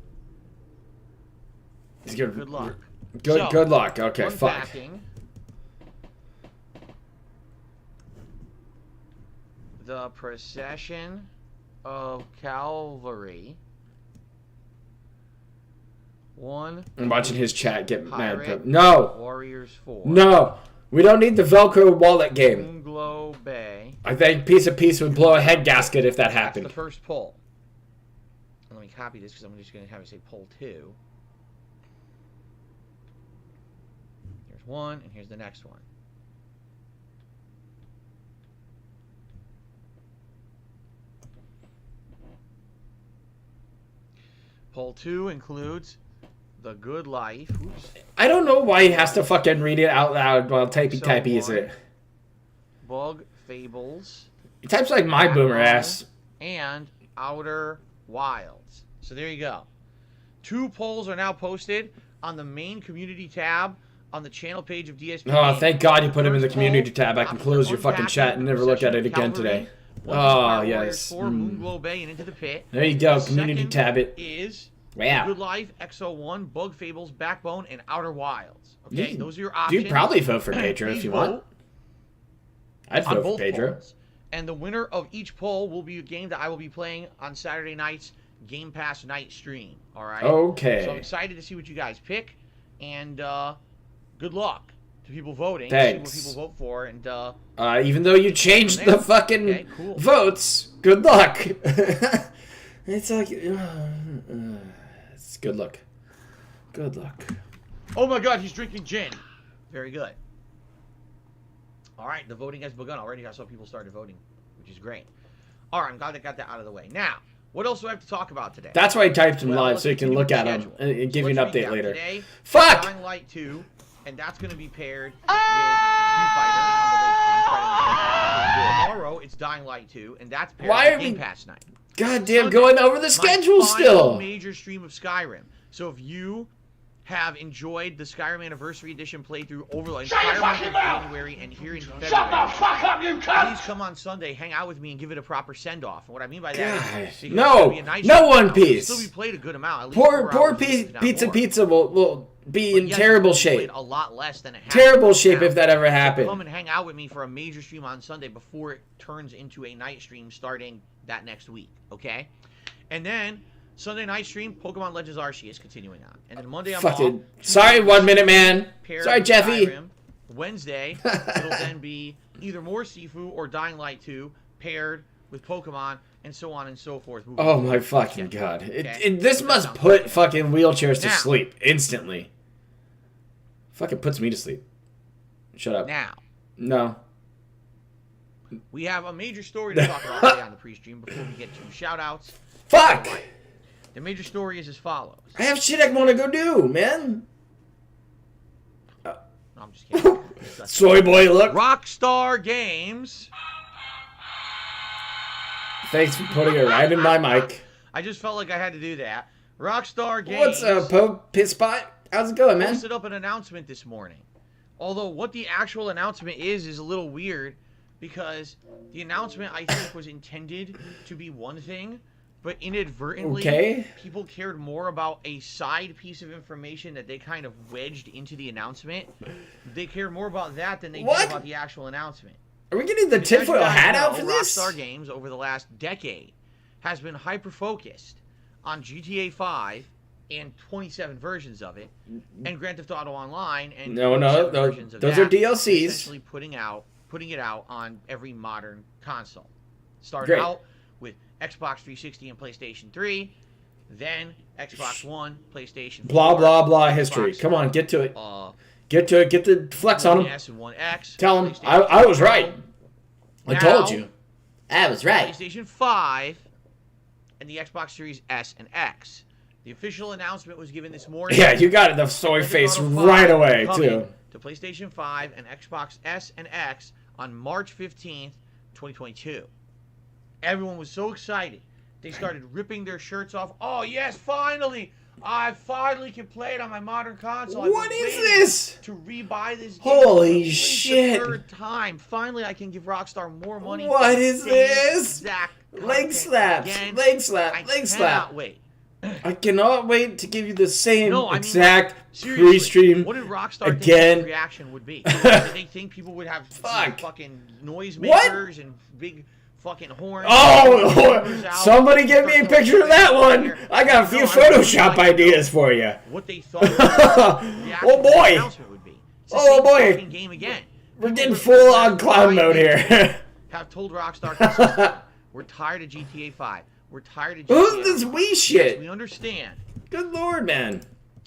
He's gonna- Good luck. Good, So, good luck. Okay, fuck. Unpacking the procession of Calvary. 1. I'm watching his chat get mad. Pirate No, Warriors 4. no, we don't need the Velcro wallet game. Moonglow Bay. I think Piece of Peace would blow a head gasket if that That's the happened. first poll. Let me copy this because I'm just going to have it say poll 2. Here's 1, and here's the next one. Poll 2 includes The Good Life. Oops. I don't know why he has to fucking read it out loud while typey So typey is boring. it. Bug Fables. He types like my boomer ass. And Outer Wilds. So there you go. 2 polls are now posted on the main community tab on the channel page of DSP. Oh, thank God you put him in the First community poll, tab. I can option close your fucking unpacking chat and never look at it again Calvary, today. One Oh, Fire Warriors yes. 4, Moonglow Bay, and Into the Pit. There you go, The community second tab it. is Wow. Good Life, XO1, Bug Fables, Backbone, and Outer Wilds. Okay, You- those are your options. You'd probably vote for Pedro if Please you want. vote I'd on vote for both Pedro. polls. And the winner of each poll will be a game that I will be playing on Saturday night's Game Pass night stream. All right. Okay. So I'm excited to see what you guys pick, and good luck to people voting. Thanks. See what people vote for, and even though you changed the fucking okay, cool. votes, good luck. It's like, it's good luck. Good luck. Oh my God, he's drinking gin. Very good. All right, the voting has begun already. I saw people started voting, which is great. All right, I'm glad I got that out of the way. Now, what else do I have to talk about today? That's why I typed him Well, live, let's so you can continue look with at the him schedule. and give you an Let's update recap. later. Today, Fuck! Dying Light 2, and that's going to be paired with Street Fighter on the late stream. Tomorrow, it's Dying Light 2, and that's paired Why with are Game we- Pass night. Goddamn, Sunday, going over the my schedule final still. major stream of Skyrim. So if you have enjoyed the Skyrim Anniversary Edition playthrough over the entire month of January and here in February, Shut the fuck up, you cunt! please come on Sunday, hang out with me, and give it a proper send-off. And what I mean by that God, is, because no, it's gonna be a nice no stream One now. We'll Piece. Still be played a good amount. At least Poor 4 hours, if not Pizza more. Pizza will be But in yes, terrible it's played shape. A lot less than it has Terrible been shape now. if that ever So happened. come and hang out with me for a major stream on Sunday before it turns into a night stream starting that next week, okay? And then Sunday night stream, Pokemon Legends Arceus is continuing on. And then Monday I'm Fucking off. sorry, 1 minute man. Paired Sorry, with Jeffy. Skyrim. Wednesday, it'll then be either more Sifu or Dying Light 2 paired with Pokemon and so on and so forth. Oh my fucking god! Okay. This must put fucking wheelchairs to Now. sleep instantly. Fucking puts me to sleep. Shut up. Now, No. we have a major story to talk about today on the pre-stream before we get to shout-outs. Fuck! The major story is as follows. I have shit I want to go do, man. No, I'm just kidding. Soy boy, look. Rockstar Games. Thanks for putting it right in my mic. I just felt like I had to do that. Rockstar Games What's up, Pope Pitspot? How's it going, man? posted up an announcement this morning. Although what the actual announcement is a little weird because the announcement I think was intended to be one thing, but inadvertently people cared more about a side piece of information that they kind of wedged into the announcement. They cared more about that than they did about the actual announcement. Are we getting the Because as you tinfoil guys hat know, out for this? Rockstar Games over the last decade has been hyper-focused on GTA 5 and 27 versions of it, and Grand Theft Auto Online and No, 27 versions of those that, are DLCs. Essentially putting it out on every modern console. Started Great. out with Xbox 360 and PlayStation 3, then Xbox One, PlayStation 4, Blah, blah, blah Xbox history. Come on, get to it. One, Get to it. Get the flex on One him. S and One X. Tell him. PlayStation I was 4, right. I now, told you. I was right. PlayStation 5 and the Xbox Series S and X. The official announcement was given this morning. Yeah, you got it. The soy Grand Theft face Auto right 5 away, coming too. to PlayStation 5 and Xbox S and X on March 15th, 2022. Everyone was so excited. They started ripping their shirts off. Oh, yes, finally! I finally can play it on my modern console. I've What been is waiting this? to rebuy this game Holy for at least shit. the third time. Finally, I can give Rockstar more money. What for the is same this? exact Leg content slaps. again. Leg slap. I Leg cannot slap. wait. I cannot wait to give you the same No, I mean, exact seriously, pre-stream what did Rockstar again. think the reaction would be? Did they think people would have Fuck. fucking noise What? makers and big fucking horns? Oh, somebody give me a picture of that one. I got a few Photoshop ideas for you. What they thought the reaction Oh, to the boy. announcement would be. It's the Oh, same boy. fucking game again. We're People getting for full the on last clown 5 mode years here. have told Rockstar consistently, we're tired of GTA 5. We're tired of GTA Who's this 5. wee Yes, shit? we understand. Good lord, man.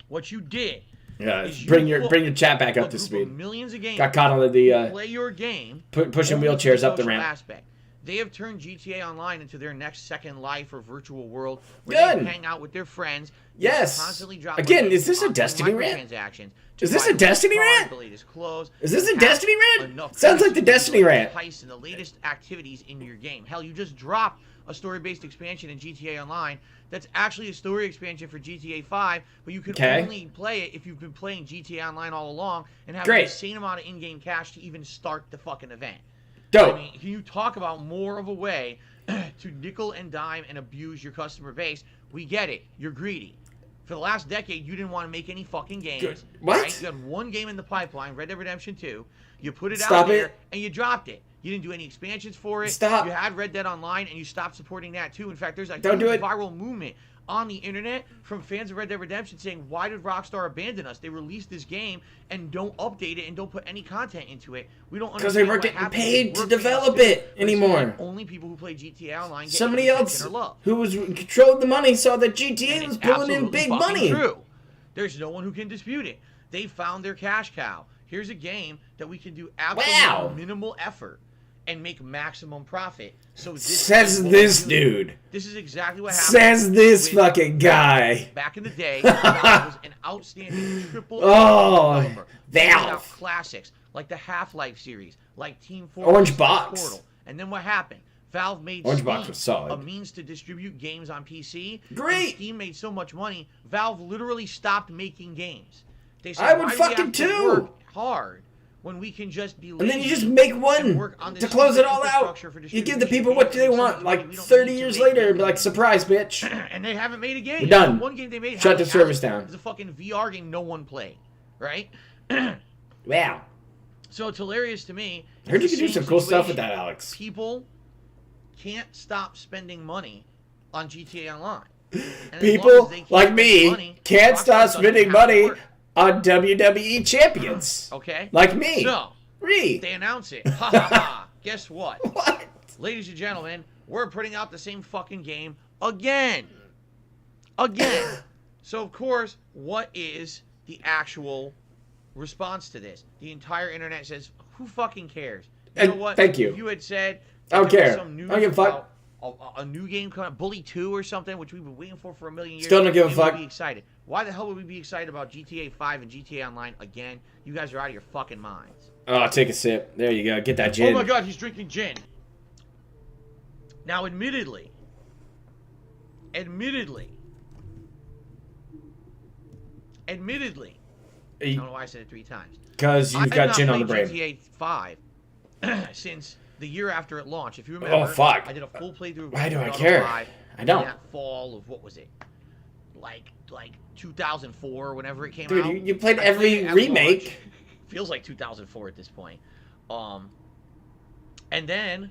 What you did Yeah, is you bring your booked chat back a up to group of speed. millions of gamers Got caught on the play your game. pushing only for wheelchairs up the social ramp. Aspect. They have turned GTA Online into their next second life or virtual world where they Good. hang out with their friends. Yes. Constantly drop Again, money is this a on Destiny rant? microtransactions to Is this buy a Destiny cars, rant? the latest clothes, Is this to a have Destiny rant? enough Sounds like the currency to Destiny do rant. heists and the latest activities in your game. Hell, you just dropped a story-based expansion in GTA Online that's actually a story expansion for GTA 5, but you can only play it if you've been playing GTA Online all along and have Great. the same amount of in-game cash to even start the fucking event. Dope. I mean, can you talk about more of a way to nickel and dime and abuse your customer base? We get it. You're greedy. For the last decade, you didn't want to make any fucking games. What? Right? You had one game in the pipeline, Red Dead Redemption 2. You put it Stop out there, it. and you dropped it. You didn't do any expansions for it. Stop. You had Red Dead Online, and you stopped supporting that too. In fact, there's a Don't do it. viral movement on the internet from fans of Red Dead Redemption saying, why did Rockstar abandon us? They released this game and don't update it and don't put any content into it. We don't Because they weren't getting paid to develop it anymore. Only people who play GTA Online get Somebody else or love. who was controlled the money saw that GTA And was it's pulling in absolutely big fucking money. True. There's no one who can dispute it. They found their cash cow. Here's a game that we can do absolutely minimal effort and make maximum profit. So says this dude. This is exactly what happened. Says this fucking guy. Back in the day, Valve was an outstanding triple Valve. Classics like the Half-Life series, like Team Fortress, Orange Box. Portal. And then what happened? Valve made Orange Steam Box was solid. a means to distribute games on PC. Great. And Steam made so much money, Valve literally stopped making games. They said, I would why do we fucking have to too. work hard when we can just be lazy And then you just make one to close it all out. You give the people what they want. Like 30 years later, and be like, surprise, bitch. And they haven't made a game. We're done. One game they made. Shut the service down. It's a fucking VR game no one played, right? Wow. So it's hilarious to me. I heard you It's could the do same some cool stuff with situation. that, Alex. People can't stop spending money on GTA Online. And as long as People they keep like spending me money, can't Rockstar stop doesn't spending have to money work. on WWE champions. Okay. Like me. So Ree. they announce it. Ha ha ha. Guess what? What? Ladies and gentlemen, we're putting out the same fucking game again. Again. So, of course, what is the actual response to this? The entire internet says, who fucking cares? You know what? Thank you. If you had said, I don't there was care. some news I don't give a fuck. about a new game coming out, Bully 2 or something, which we've been waiting for a million years. Still don't give a we fuck. would be excited. Why the hell would we be excited about GTA 5 and GTA Online again? You guys are out of your fucking minds. Oh, take a sip. There you go. Get that gin. Oh my god, he's drinking gin. Now, admittedly, I don't know why I said it 3 times. Because you've got gin on the brain. I've not played GTA 5 since the year after it launched. If you remember, Oh, fuck. I did a full playthrough of Why do I Grand Theft care? Auto 5 I don't. in that fall of, what was it? Like 2004, whenever it came Dude, out. you played I every it at remake. launch. Feels like 2004 at this point. And then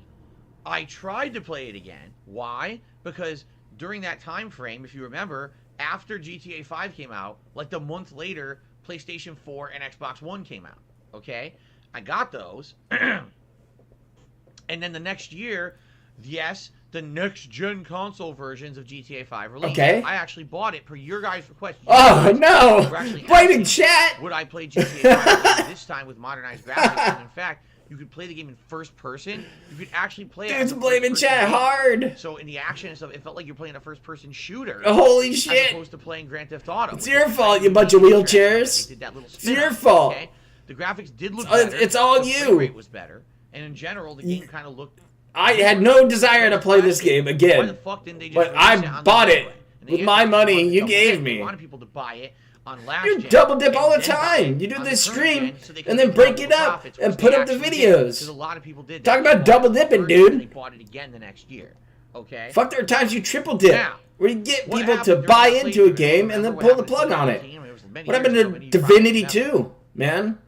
I tried to play it again. Why? Because during that time frame, if you remember, after GTA 5 came out, like the month later, PlayStation 4 and Xbox One came out. Okay? I got those. And then the next year, yes, the next-gen console versions of GTA 5 released. Okay. I actually bought it per your guys' request. Oh, no. We're actually Blame in asking, chat. would I play GTA 5 this time with modernized graphics? And in fact, you could play the game in first person. You could actually play it. Dude's as a blaming first-person chat game. hard. So in the action and stuff, it felt like you're playing a first-person shooter. Holy As shit. opposed to playing Grand Theft Auto. It's which your is fault, like you bunch of unique wheelchairs. They did that little It's your spin-off, fault. Okay? The graphics did look It's- better. it's all the you. frame rate was better. And in general, the game kind of looked... I had no desire to play this game Why the again. fuck didn't they just But release I it on the bought it Blu-ray? And the with answer my is money they you wanted gave to me. They wanted people to buy it on last You gen double dip all the and then buy time. it You do on this the current stream gen so they could and then make break double it the up profits, and which put they up the actually did, videos. because a lot of people did Talk that. about They bought double it dipping, first, dude. and They bought it again the next year. Okay. Fuck, there are times you triple dip. Now, Where you get what people happened to during buy that into a playthrough? game and then Remember pull the what plug on happened it. in 2019? It was many What happened years ago, to and you probably Divinity remember. 2, man?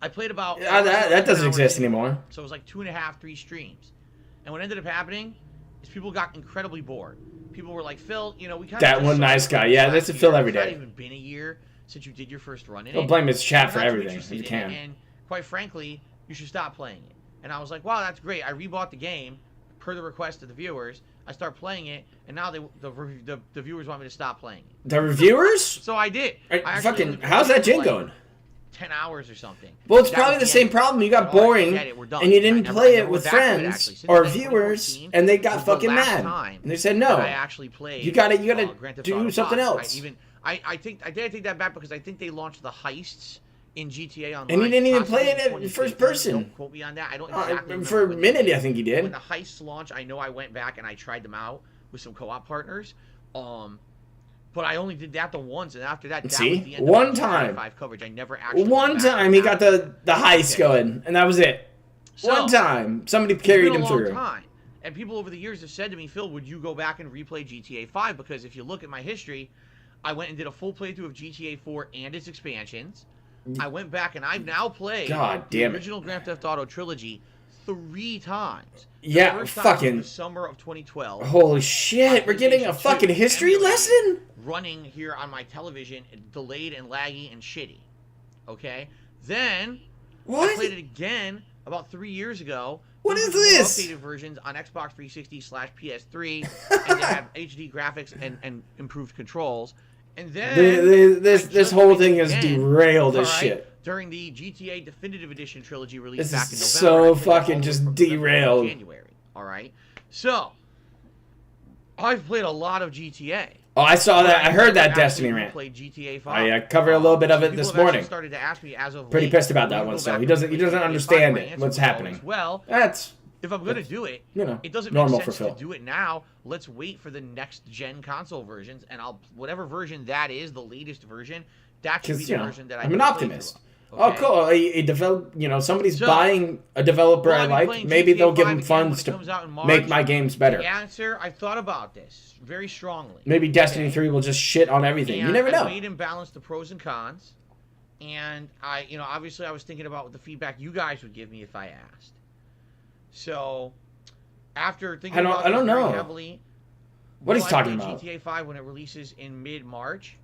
I played about... That doesn't exist in it. anymore. So it was like 2.5, 3 streams. And what ended up happening is people got incredibly bored. People were like, Phil, you know, we kind of... That one nice guy. Yeah, that's a Phil every It's not day. even been a year since you did your first run in He'll it. blame his chat for I'm not too everything, if interested you in it, can. And quite frankly, you should stop playing it. And I was like, wow, that's great. I rebought the game per the request of the viewers. I start playing it, and now the viewers want me to stop playing it. The reviewers? So I did. I actually Fucking, only how's played that gin for, like, going? 10 hours or something. Well, it's That probably was the same end. problem. You got Oh, I boring, get it, we're done. and you I didn't never- play I it never with went back to it, friends actually. Since or then, viewers, 2014 and they was got the fucking last mad. time And they said that I no. actually played. You gotta Grand Theft do Auto something 5. else. I take that back because I think they launched the heists in GTA Online. And you didn't even play it possibly at first 2015. person. Don't quote me on that. I don't exactly remember For a when they minute, did. I think you did. When the heists launched, I know I went back and I tried them out with some co-op partners. But I only did that the once, and after that, that See? was the end One of my time. 5 coverage. I never actually One went back time he to got that. the heist going, and that was it. So, One time. Somebody It's carried been him a long through. time. And people over the years have said to me, Phil, would you go back and replay GTA 5? Because if you look at my history, I went and did a full playthrough of GTA 4 and its expansions. I went back and I've now played God the damn it. original Grand Theft Auto trilogy 3 times. Yeah, First time fucking. was the summer of 2012. Holy shit, we're getting a PlayStation fucking 2 history emulated, lesson? running here on my television, delayed and laggy and shitty. Okay? Then, What? I played it again about 3 years ago. What Those is were the more this? updated versions on Xbox 360/PS3, and they had HD graphics and improved controls. And then This whole thing is derailed as shit. During the GTA Definitive Edition trilogy released This back in is November. so I played it all fucking the way just from November to derailed. January. All right. So I've played a lot of GTA. Oh, I saw that. I heard that Destiny Absolutely rant. Played GTA 5. I covered a little bit of it People this have actually morning. started to ask me as of Pretty late, pissed about will that you one go still. back He and doesn't play GTA 5? understand My it. answer What's was happening? always, well, That's, if I'm going to do it, you know, it doesn't normal make for sense Phil. to do it now. Let's wait for the next gen console versions, and whatever version that is, the latest version, that should be Because, the you know, version that I I'm do an a playthrough optimist. of, Oh, okay? cool. A develop, you know, somebody's So, buying a developer will I I be like. playing Maybe GTA they'll give 5 them again when funds it to comes out in March? make my games better. The answer, I've thought about this very strongly. Maybe Destiny Okay? 3 will just shit on everything. And You never I know. weighed and balanced the pros and cons, and obviously I was thinking about the feedback you guys would give me if I asked. So, after thinking about I don't this very know heavily, what he's will I talking play about. GTA 5 when it releases in mid-March?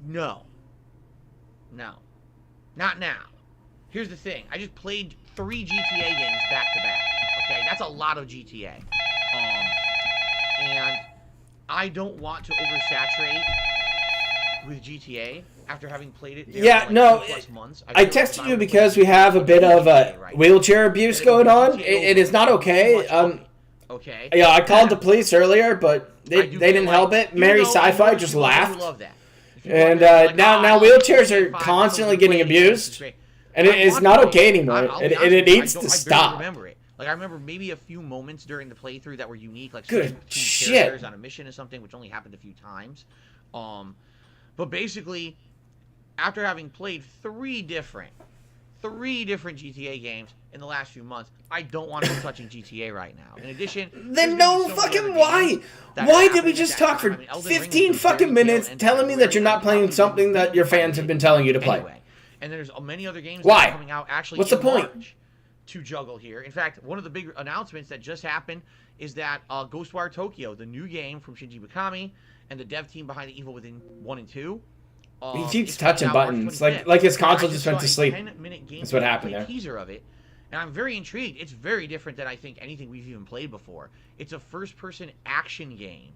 No. No. Not now. Here's the thing. I just played 3 GTA games back to back. Okay, that's a lot of GTA. And I don't want to oversaturate with GTA after having played it there Yeah, for like no, 2+ months. I feel like texted if you would because play we have a bit GTA of right wheelchair abuse now, going on. GTA It is not too okay. much of it, okay. Yeah, I called the police earlier, but they I do didn't feel help like, it. Mary even though I know Sci-Fi there's just people out there who laughed. love that. There's people out And there who are like, now I love wheelchairs GTA are 5, constantly I'm getting playing it, abused. it's great. And it I is want not to okay play it. anymore. I'll be It honest with you, needs to I barely stop. remember it. Like, I remember maybe a few moments during the playthrough that were unique, like Good seeing 2 shit. characters on a mission or something, which only happened a few times. But basically, after having played 3 different GTA games in the last few months, I don't want to be touching GTA right now. In addition, Then no fucking why? Why did we just talk for 15 fucking minutes telling me that you're not playing something that your fans have been telling you to play? Anyway, and there's many other games Why? that are coming out actually What's in the point? March to juggle here. In fact, one of the big announcements that just happened is that Ghostwire Tokyo, the new game from Shinji Mikami and the dev team behind Evil Within 1 and 2. He keeps is coming touching out March buttons, 25th. like his And I console just went saw to a sleep. 10-minute That's what happened gameplay there. teaser of it, and I'm very intrigued. It's very different than I think anything we've even played before. It's a first-person action game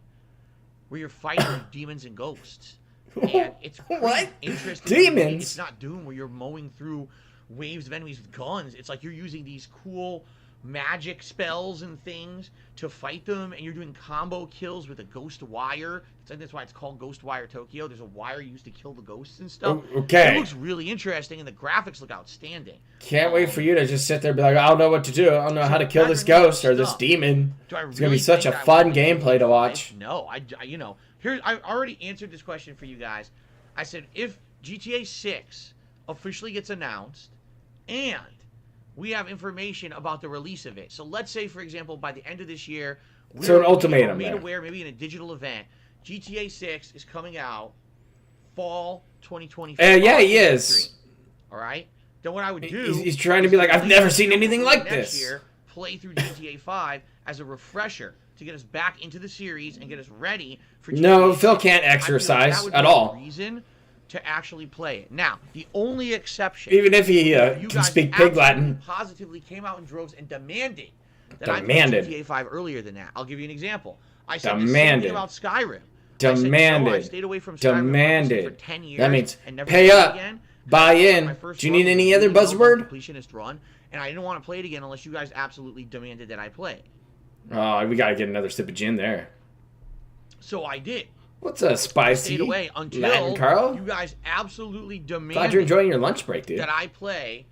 where you're fighting demons and ghosts. And it's pretty What? interesting. to me. Demons? It's not Doom where you're mowing through waves of enemies with guns. It's like you're using these cool magic spells and things to fight them, and you're doing combo kills with a ghost wire. I think that's why it's called Ghostwire Tokyo. There's a wire used to kill the ghosts and stuff. Okay. It looks really interesting, and the graphics look outstanding. Can't wait for you to just sit there and be like, I don't know what to do. I don't know how to kill this ghost or this demon. Do I It's going to be really such a think I fun want to gameplay to play watch. No, I already answered this question for you guys. I said if GTA 6 officially gets announced and we have information about the release of it. So let's say, for example, by the end of this year, So an ultimatum made there. aware, maybe in a digital event, GTA 6 is coming out fall 2024. Yeah, he is. All right? Then what I would do... He's trying to be like, I've never seen anything like next this. year, play through GTA 5 as a refresher to get us back into the series and get us ready for GTA No, 6. Phil can't I feel like exercise that would at be all. the reason to actually play it. Now, the only exception... Even if he you can guys speak pig absolutely Latin. positively came out in droves and demanded that I Demanded. play GTA 5 earlier than that. I'll give you an example. I said the same Demanded. thing about Skyrim. I said, Demanded. I stayed away from Skyrim Demanded. for 10 years That means and never pay played it up, again. buy in. My first Do you run need was any a other really well-done buzzword? completionist run, and I didn't want to play it again unless you guys absolutely demanded that I play it. Oh, we got to get another sip of gin there. So I did. What's a spicy Stayed away until Latin, Carl? you guys absolutely demanded Glad you're enjoying your lunch break, dude. that I play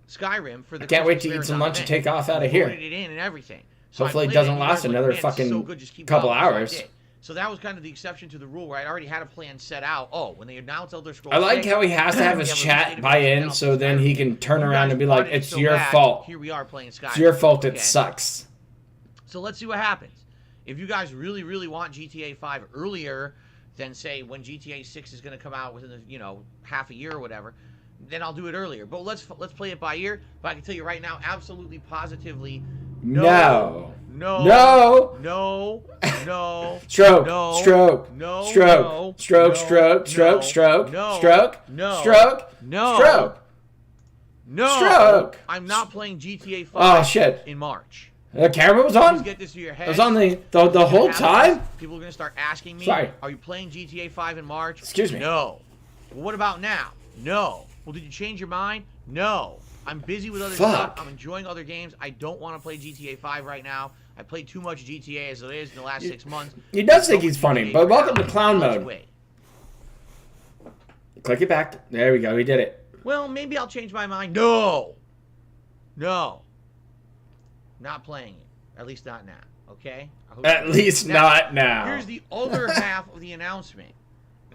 Skyrim for the Can't wait to Christmas eat some marathon lunch and event. take off out of Voted here. it in and everything. So I Hopefully it played doesn't and you last guys were like, another "Man, it's so fucking good, just keep couple going." So I hours. did. So that was kind of the exception to the rule where I'd already had a plan set out. Oh, when they announced Elder Scrolls I like 6, how he has to have his we have a chat release buy date in announced so for then he Skyrim. can turn You around guys and be like, wanted it it's so your bad, fault. Here we are playing Skyrim. It's your fault it Okay? sucks. So let's see what happens. If you guys really, really want GTA 5 earlier than, say, when GTA 6 is going to come out within, half a year or whatever, then I'll do it earlier. But let's play it by ear. But I can tell you right now, absolutely, positively, No. no, No. no, no, Stroke. no, Stroke. no, Stroke. no, Stroke. no, Stroke. Stroke. no, Stroke. no, Stroke. no, Stroke. no, Stroke. no. Stroke. I'm not playing GTA 5 Oh shit. in March. The camera was Please on? get this to your head. It was on the whole time? People are going to start asking me, Sorry. are you playing GTA 5 in March? Excuse me. No. Well, what about now? No. Well, did you change your mind? No. I'm busy with other Fuck. stuff. I'm enjoying other games. I don't want to play GTA 5 right now. I played too much GTA as it is in the last 6 months. He does think he's funny, but welcome to clown Let's mode. wait. Click it back. There we go. We did it. Well, maybe I'll change my mind. No. No. Not playing it. At least not now. Okay? I hope At you- least not now. Here's the other half of the announcement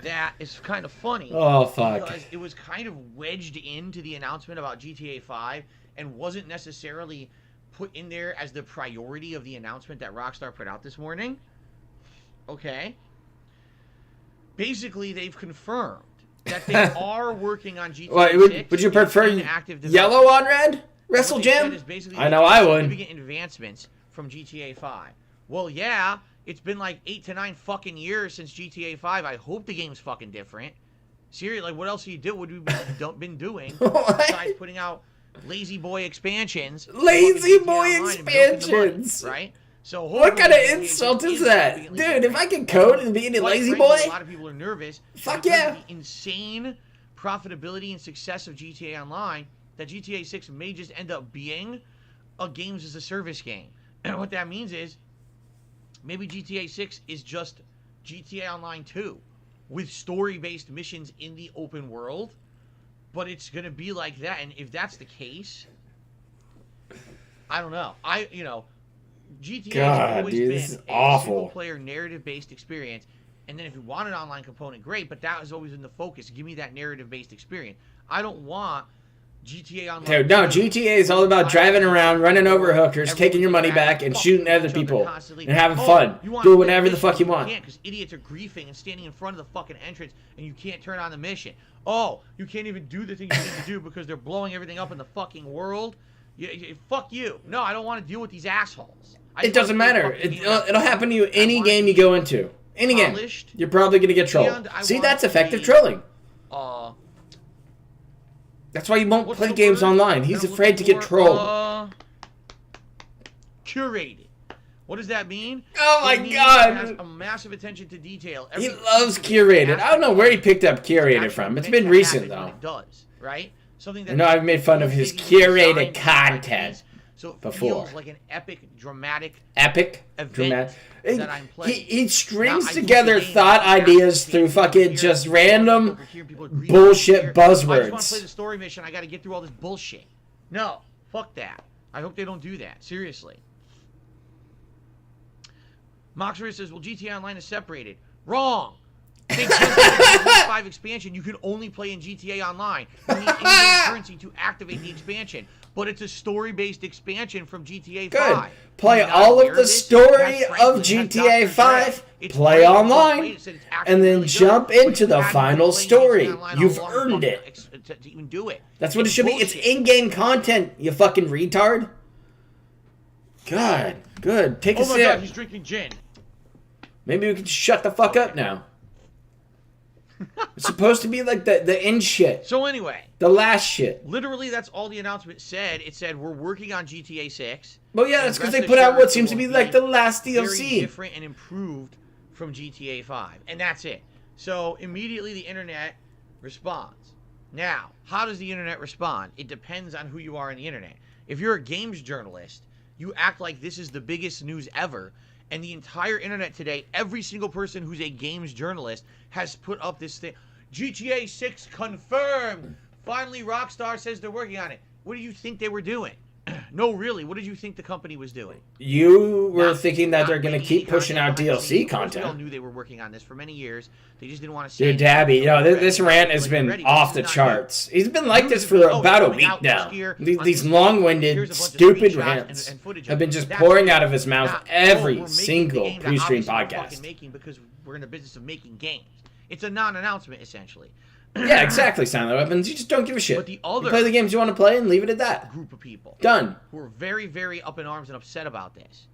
that is kind of funny. Oh, fuck. Because it was kind of wedged into the announcement about GTA 5 and wasn't necessarily put in there as the priority of the announcement that Rockstar put out this morning. Okay. Basically, they've confirmed that they are working on GTA What, 6. would you It's prefer in active development. yellow on red? Wrestle What they said Jam? is basically I know I would. significant advancements from GTA 5. Well, yeah, it's been like 8 to 9 fucking years since GTA 5. I hope the game's fucking different. Seriously, like, what else have we been doing What? besides putting out lazy boy expansions? Lazy fucking boy GTA Online and milking the money, expansions. right? So What kind of hopefully GTA insult 6 is that? significantly Dude, if different. I could code and be any Quite lazy frankly, boy, a lot of people are nervous. Fuck because yeah. of the insane profitability and success of GTA Online, that GTA 6 may just end up being a games as a service game. And what that means is maybe GTA 6 is just GTA Online 2 with story-based missions in the open world, but it's going to be like that. And if that's the case, I don't know. GTA God, has always dude, been this is a awful. single-player narrative-based experience. And then if you want an online component, great, but that has always been the focus. Give me that narrative-based experience. I don't want GTA Online. dude, no, GTA is all about driving around, running over hookers, taking your money back, and shooting other people, and having fun. Do whatever the fuck you want. Because idiots are griefing and standing in front of the fucking entrance, and you can't turn on the mission. Oh, you can't even do the things you need to do because they're blowing everything up in the fucking world. Fuck you. No, I don't want to deal with these assholes. It doesn't matter. It'll happen to you any game you go into. Any game. You're probably going to get trolled. See, that's effective trolling. That's why you won't play games online. He's afraid to get trolled. Curated. What does that mean? Oh my It means God. it has a massive attention to detail. He Every loves single curated. I don't know where he picked up actually curated from. It's meant been to recent, happen when though. It does, right? Something that I know I've made fun of his curated content so it before. feels like an epic, dramatic Epic. event Dramatic. that I'm playing. He strings Now, I together think the thought game is ideas fast, through people fucking hear just people random hear people agree, bullshit people hear, I just want to play buzzwords. the story mission. I got to get through all this bullshit. No, fuck that. I hope they don't do that. Seriously. Moxer says, well, GTA Online is separated. Wrong. They just did the GTA 5 expansion. You can only play in GTA Online. You need in-game currency to activate the expansion. But it's a story-based expansion from GTA 5. Good. Play You're not all aware of the this? story That's of Franklin, that's GTA Dr. 5, Dre. It's play great. online, It's actually and then really good, jump but into you the had to final play GTA story. Online You've all earned along it. to even do it. That's what it should be. It's bullshit. in-game content, you fucking retard. God, good. Take a Oh my god, sip. he's drinking gin. Maybe we can shut the fuck up now. It's supposed to be like the end shit. So anyway, The last shit. literally that's all the announcement said. It said we're working on GTA 6. Well, yeah, And that's because rest they put out assured what it seems to will be like the last very DLC. different and improved from GTA 5. And that's it. So immediately the internet responds. Now, how does the internet respond? It depends on who you are on the internet. If you're a games journalist, you act like this is the biggest news ever. And the entire internet today, every single person who's a games journalist has put up this thing. GTA 6 confirmed. Finally, Rockstar says they're working on it. What do you think they were doing? No, really, what did you think the company was doing? You were Not- thinking that not they're going to making keep pushing out content behind the DLC scenes. Of course, We all content. knew they were working on this for many years. They just didn't want to say Dude, anything. Dabby, So we're this ready. rant has Like, been ready. off the This is not new. charts. He's been like this News for is, oh, about a coming week out now. next year These on these Instagram. long-winded, Here's a bunch of stupid screenshots rants and footage of have been it. just That's pouring it. out of his mouth Not, every we're making the single game that pre-stream obviously we're fucking podcast. making because we're in the business of making games. It's a non-announcement, essentially. Yeah, exactly, Silent Weapons. You just don't give a shit. But the other you play the games you want to play and leave it at that. group of people Done. who are very, very up in arms and upset about this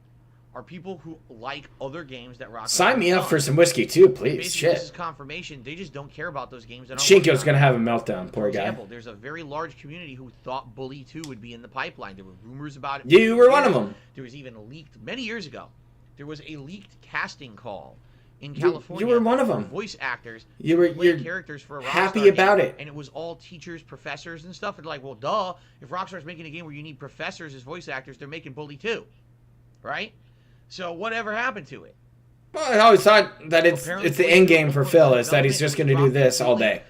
are people who like other games that Rockstar Sign me has up done. for some whiskey too, please. Basically, this is Shit. confirmation. They just don't care about those games. Shinko's gonna have a meltdown, poor For guy. example, there's a very large community who thought Bully 2 would be in the pipeline. There were rumors about it. You were one of them. There was even a leaked, many years ago, there was a leaked casting call in California. You were one of for them. Voice actors. You're characters for a Rockstar happy game, about it. And it was all teachers, professors, and stuff. And like, well, duh. If Rockstar's making a game where you need professors as voice actors, they're making Bully 2. Right? So whatever happened to it? Well, I always thought that it's Apparently, the end game for Phil is that he's just going to do this all day.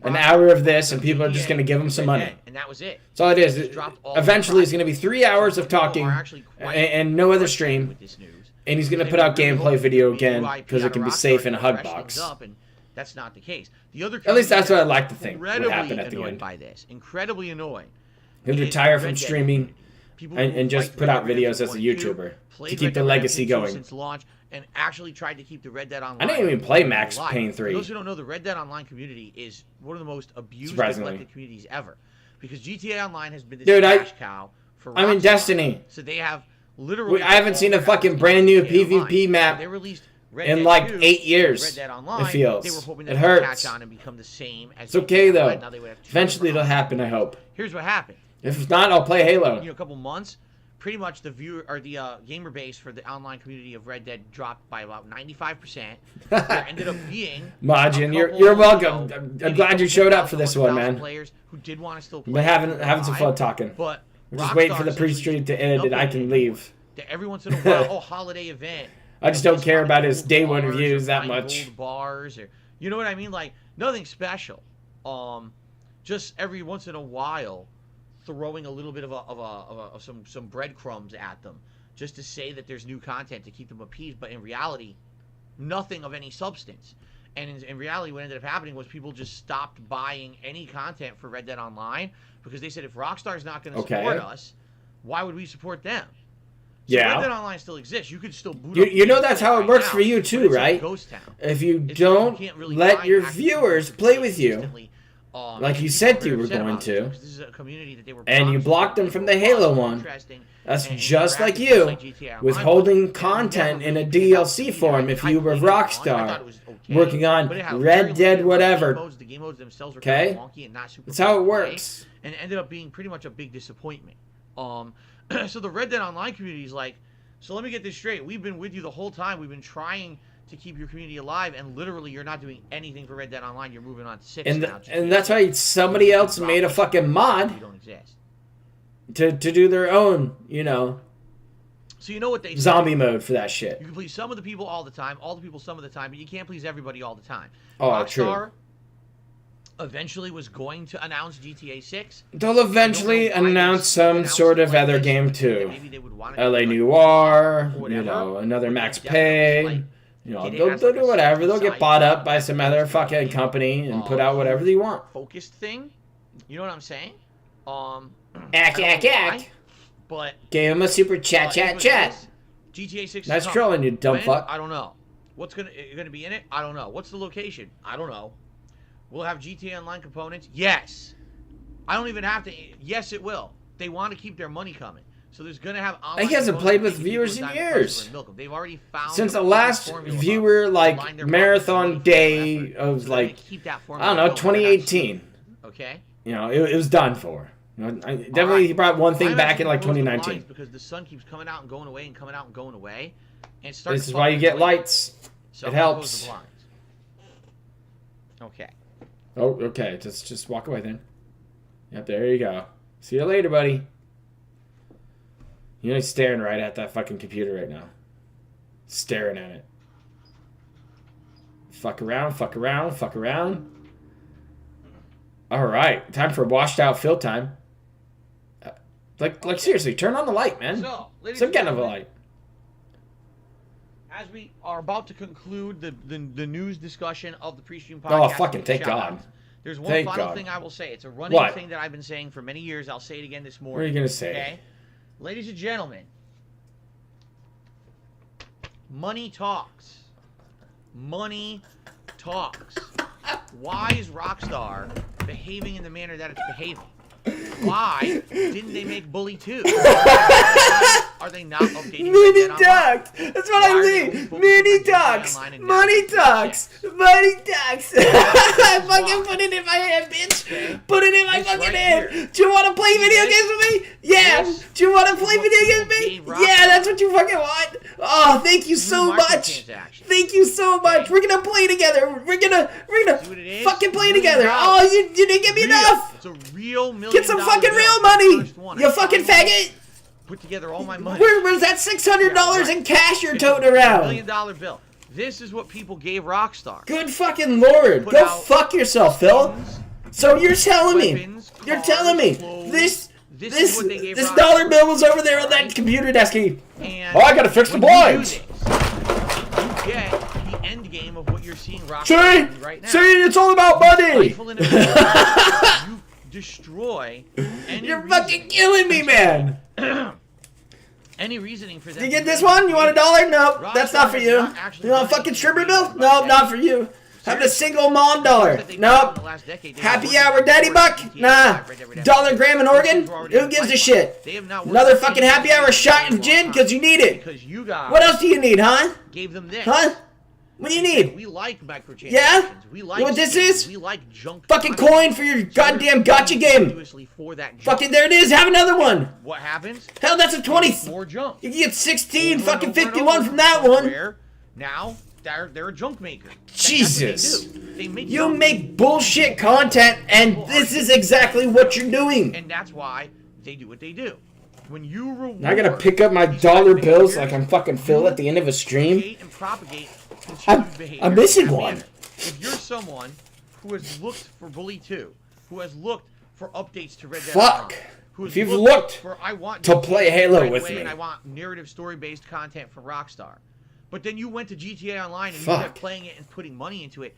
An hour of this, and people are just going to give him some money. And that was it. That's all it is. Eventually, it's going to be 3 hours of talking and no other stream. With this news. And he's going to put out gameplay video again because it can be safe in a hug box. And that's not the case. The other At least that's what I'd like to think would happen at the annoyed end. by this. Incredibly annoying. He'll retire from streaming and just put out videos as a YouTuber to keep the legacy going. Since launch, and actually tried to keep the Red Dead Online. I didn't even play Max Payne 3. For those who don't know, the Red Dead Online community is one of the most abused, Surprisingly. neglected communities ever. Because GTA Online has been this Dude, cash cow for I'm in Rockstar. Destiny. So they have literally... I haven't seen a fucking brand new PvP map They released Red in Dead like 2, 8 years. Red Dead Online, It feels. They were hoping It that would hurts. catch on and become the same as It's okay GTA though. Online. Now they would have two Eventually it'll different happen, I hope. Here's what happened. If not, I'll play Halo. A couple months, pretty much the viewer or the gamer base for the online community of Red Dead dropped by about 95%. There ended up being Majin, a you're couple, welcome. you know, I'm maybe glad you showed up for this one, 1,000 man. Players who did want to still play. We're having some fun talking. But We're just waiting for the Rockstar pre-stream to essentially end and I can leave. that every once in a while, oh, holiday event. I just don't Just care find about his gold day one bars reviews or that find much. gold bars or you know what I mean? Like nothing special. Just every once in a while, throwing a little bit of some breadcrumbs at them, just to say that there's new content to keep them appeased. But in reality, nothing of any substance. And in reality, what ended up happening was people just stopped buying any content for Red Dead Online because they said if Rockstar's not going to support us, why would we support them? So Yeah. Red Dead Online still exists. You could still boot up You know that's how it right works now, for you but too, it's a right? ghost town. If you It's don't like you can't really let find your active viewers users play with you, consistently, like you and said people you are were upset going about to, it because this is a community that they were and you promised blocked them that from they the were Halo awesome, one. interesting, That's and just like interactive, you, like GTA Online, withholding but content never in a really picked up DLC either. form I if you were played it once, I thought Rockstar, it was okay, working on but it had Red very Dead limited whatever. game modes. The game modes themselves were Okay? kind of wonky and not super That's how it fun to play, works. and it ended up being pretty much a big disappointment. So the Red Dead Online community is like, so let me get this straight. We've been with you the whole time. We've been trying to keep your community alive, and literally you're not doing anything for Red Dead Online. You're moving on to 6 And now. and that's why somebody else made a fucking mod You don't exist. to do their own, So you know what they say. zombie mode for that shit. You can please some of the people all the time, all the people some of the time, but you can't please everybody all the time. Oh, Rockstar true. eventually was going to announce GTA 6. They'll eventually I don't know why they announce some announced sort it of like other this, game but too. maybe they would want it LA to be like Noir, or whatever, another but Max they definitely, Payne. like, it They'll has, do like, a whatever. They'll get side bought up by that's some like other a fucking company and put out whatever they want. focused thing. You know what I'm saying? Ack, I don't ack, know ack. why, but Gave him a super chat, it chat, was chat. this. GTA 6 is That's coming. trolling, you dumb When? fuck. I don't know. What's gonna be in it? I don't know. What's the location? I don't know. Will it have GTA Online components? Yes. I don't even have to. Yes, it will. They want to keep their money coming. So there's gonna have online. He hasn't components played that with make people viewers in dive years. and milk 'em. They've already found Since the a last formula viewer to like line their marathon pockets day and effort. of So they're gonna like keep that I formula don't know, going. They're not 2018. Okay. It was done for. Definitely he brought one thing I'm back actually in like close the 2019. blinds because the sun keeps coming out and going away and coming out and going away, and it starts. This is why you get lights. So It I'm gonna close helps. the blinds. Okay. Oh, okay. Just walk away then. Yep, there you go. See you later, buddy. He's staring right at that fucking computer right now. Staring at it. Fuck around, fuck around, fuck around. Alright, time for washed out fill time. Like seriously, turn on the light, man. So, ladies Some and kind of a gentlemen, light. as we are about to conclude the news discussion of the pre-stream podcast. Oh, fucking thank shout-outs, God. There's one Thank final God. thing I will say. It's a running What? thing that I've been saying for many years. I'll say it again this morning. What are you gonna say? Okay? Ladies and gentlemen, money talks. Money talks. Why is Rockstar behaving in the manner that it's behaving? Why didn't they make Bully 2? Are they not updating Mini talks. That's what I mean. Mini talks. Money talks. Money talks. I fucking put it in my hand, bitch. Put it in my fucking hand. Do you want to play video games with me? Yeah. Do you want to play video games with me? Yeah, that's what you fucking want. Oh, thank you so much. Thank you so much. We're gonna play together. We're gonna fucking play together. Oh, you didn't give me enough. It's a real $1 million. Get some fucking real money. You fucking faggot. Put together all my money. Where's that $600 in cash you're toting around? $1 million bill. This is what people gave Rockstar. Good fucking lord. Go fuck yourself, Phil. So you're telling me, this dollar bill was over there on that computer desk. Oh, I gotta fix the blinds. You get the end game of what you're seeing Rockstar do right now. See, it's all about money. You destroy any You're fucking killing me, man. Any reasoning for that? Did you get this one? You want $1? No, that's not for you. You want a fucking stripper bill? No, not for you. Having a single mom dollar? Nope. Happy hour daddy buck? Nah. $1 gram in Oregon? Who gives a shit? Another fucking happy hour shot in gin because you need it. What else do you need, huh? Gave them this. Huh? What do you need? We like microtransactions. Yeah? We You like know what this is? We like junk. Fucking coin for your goddamn gotcha game. For that junk. Fucking there it is. Have another one. What happens? Hell, that's a 20. More junk. You can get 16 fucking 51 from that one. Now they're a junk maker. Jesus. They make You make bullshit content, and this is exactly what you're doing. And that's why they do what they do. When you reward, I gotta pick up my dollar bills like I'm fucking Phil at the end of a stream. And propagate I'm missing one. If you're someone who has looked for Bully 2, who has looked for updates to Red Dead Fuck. Online, If you've looked for, I want to play Halo right with away me. and I want narrative story-based content from Rockstar, but then you went to GTA Online and you Fuck. kept playing it and putting money into it,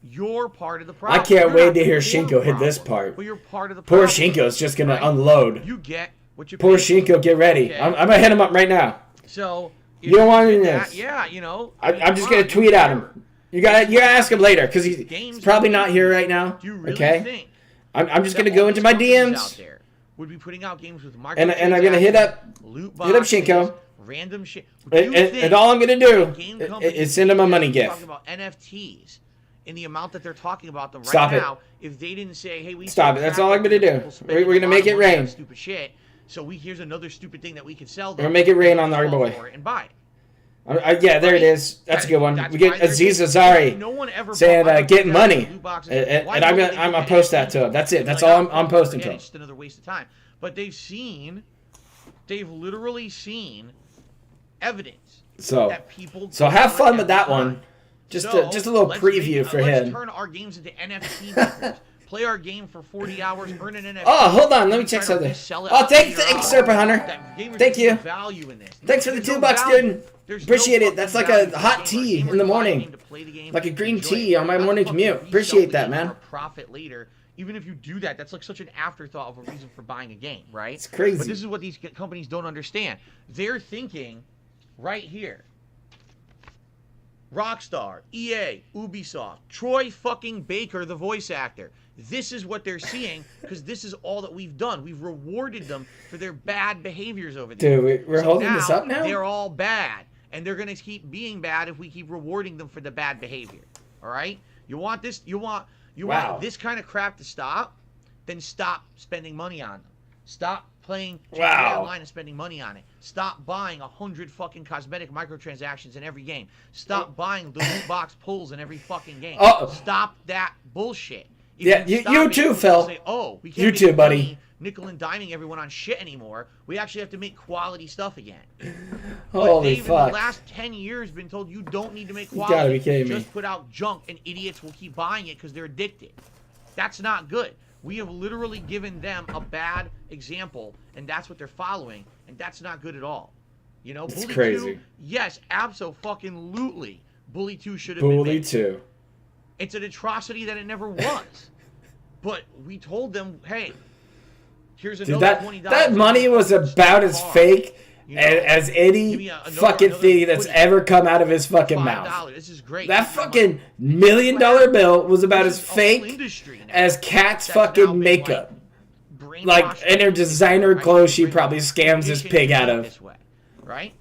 you're part of the problem. I can't You're wait not to hear the Shinko hit problem, this part. But you're part of the Poor problem. Shinko's just gonna Right? unload. You get what you Poor pay for. Shinko, get ready. Okay. I'm gonna hit him up right now. So You don't want did any of that, this. yeah, you know. I'm just gonna tweet at him. You gotta ask him later because he's probably not here right now. Do you really Okay. think I'm just that gonna go all into these my companies out DMs there would be putting out games with and I'm gonna hit up loot Shinko. random shit. And all I'm gonna do is send him a money gift. Talking about NFTs in the amount that they're talking about them right Stop it. now. If they didn't say, "Hey, we Stop it. That's all I'm gonna do. We're gonna make it rain. Stupid shit. So here's another stupid thing that we could sell. We're gonna make it rain on our boy. And buy it. Yeah, there it is. That's a good one. That's We get why there's- Aziz Ansari no one ever saying bought getting money, loot boxes. and Why I'm don't gonna they I'm do gonna post that NFTs? to him. That's it. That's Like, all I'm posting to forget him. It's just another waste of time. But they've literally seen evidence So that people. have fun with that every time. one. Just So, a little let's preview make- for let's him. turn our games into NFT makers. Play our game for 40 hours, earn an NFT. Oh, hold on. Let me check Try to something. resell it Oh, thanks, later Serpent on. Hunter. That gamers Thank see you. Value in this. Thanks for the There's no $2, value. dude. There's Appreciate no it. That's fucking like a value. hot Gamers tea in buy the a morning. game to play the game Like a and green enjoy tea it. on my Not morning fucking commute. resell Appreciate the that, game man. for a profit later. Even if you do that, that's like such an afterthought of a reason for buying a game, right? It's crazy. But this is what these companies don't understand. They're thinking right here. Rockstar, EA, Ubisoft, Troy fucking Baker, the voice actor. This is what they're seeing because this is all that we've done. We've rewarded them for their bad behaviors over there. Dude, we're holding this up now? They're all bad, and they're going to keep being bad if we keep rewarding them for the bad behavior. All right? You want this? You want this kind of crap to stop? Then stop spending money on them. Stop playing GTA Online and spending money on it. Stop buying 100 fucking cosmetic microtransactions in every game. Stop buying the loot box pulls in every fucking game. Stop that bullshit. If Yeah, stop you it, too, people Phil. Say, oh, we You can't too, make buddy. money nickel and diming everyone on shit anymore. We actually have to make quality stuff again. But Holy they've, fuck. in the last 10 years, been told you don't need to make You quality. gotta be kidding me. Just put out junk, and idiots will keep buying it because they're addicted. That's not good. We have literally given them a bad example, and that's what they're following, and that's not good at all. You know, It's Bully crazy. 2, yes, abso-fucking-lutely, Bully 2 should have been Bully made. 2. It's an atrocity that it never was. But we told them, hey, here's another Dude, $20. that money was about as fake You know, as give any me another thing that's hoodie. ever come out of his fucking $5. mouth. This is great. That fucking $1 million bill was about as fake as Kat's fucking makeup. Like, in her designer clothes, she probably scams this pig out of. This way, right?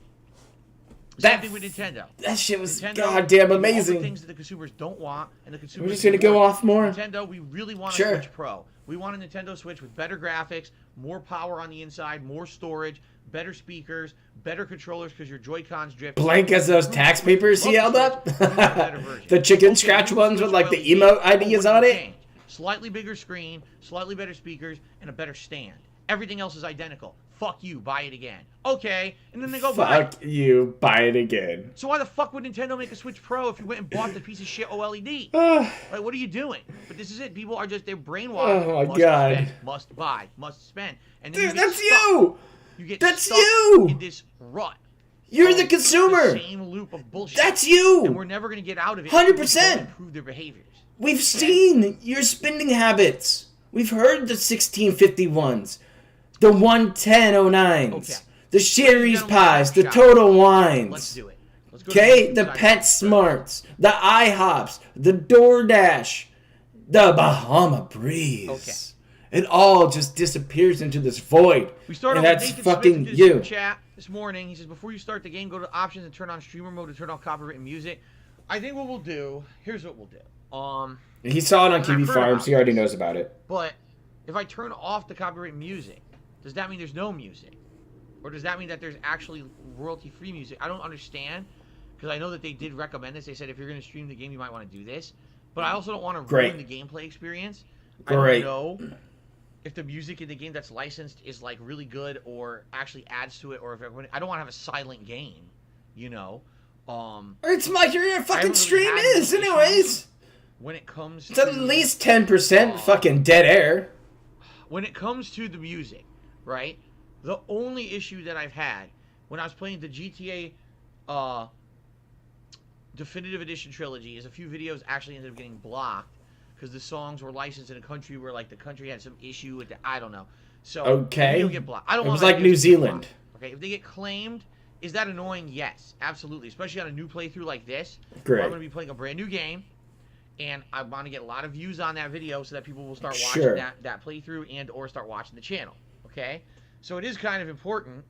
That Same thing with Nintendo. That shit was Nintendo, goddamn all the amazing. things that the consumers don't want, and the consumers. We're just gonna go off more. Nintendo, we really want a Sure. Switch Pro. We want a Nintendo Switch with better graphics, more power on the inside, more storage, better speakers, better controllers because your Joy-Cons drift. Blank as those tax papers he held up. The chicken scratch ones with like the emote ideas on it. Slightly bigger screen, slightly better speakers, and a better stand. Everything else is identical. Fuck you, buy it again. Okay, and then they go buy it. Fuck you, buy it again. So why the fuck would Nintendo make a Switch Pro if you went and bought the piece of shit OLED? Like, what are you doing? But this is it. People are just, they're brainwashed. Oh my must God. Spend, must buy, must spend. And then Dude, you get that's stuck. you! You get That's stuck you! in this rut. You're of the consumer! The same loop of bullshit. That's you! And we're never going to get out of it. 100%. Until people improve their behaviors. We've seen your spending habits. We've heard the 1651s, the 11009s, Okay. the Sherry's Gentlemen, Pies, the shot. Total Wines. Let's do it. Let's go to Okay, the side. Pet Smarts, the IHOPs, the DoorDash, the Bahama Breeze. Okay. It all just disappears into this void. We start and off that's with Nathan fucking Smith in his you. super chat this morning. He says, before you start the game, go to options and turn on streamer mode to turn off copyrighted music. I think what we'll do, here's what we'll do. He saw it on I've TV heard Farms. about He already this. knows about it. But if I turn off the copyrighted music, does that mean there's no music? Or does that mean that there's actually royalty-free music? I don't understand, because I know that they did recommend this. They said if you're going to stream the game, you might want to do this. But I also don't want to ruin the gameplay experience. Great. I don't know if the music in the game that's licensed is like really good or actually adds to it, or if everyone, I don't want to have a silent game, you know. It's like your fucking really stream had is, any anyways. When it comes It's at to, least 10% fucking dead air. when it comes to the music, right? The only issue that I've had when I was playing the GTA Definitive Edition trilogy is a few videos actually ended up getting blocked because the songs were licensed in a country where like the country had some issue with the, I don't know. So Okay. the video get blocked. I don't It want was like New Zealand. Okay, if they get claimed, is that annoying? Yes, absolutely. Especially on a new playthrough like this. Great. Where I'm going to be playing a brand new game, and I want to get a lot of views on that video so that people will start watching Sure. that playthrough and or start watching the channel. Okay, so it is kind of important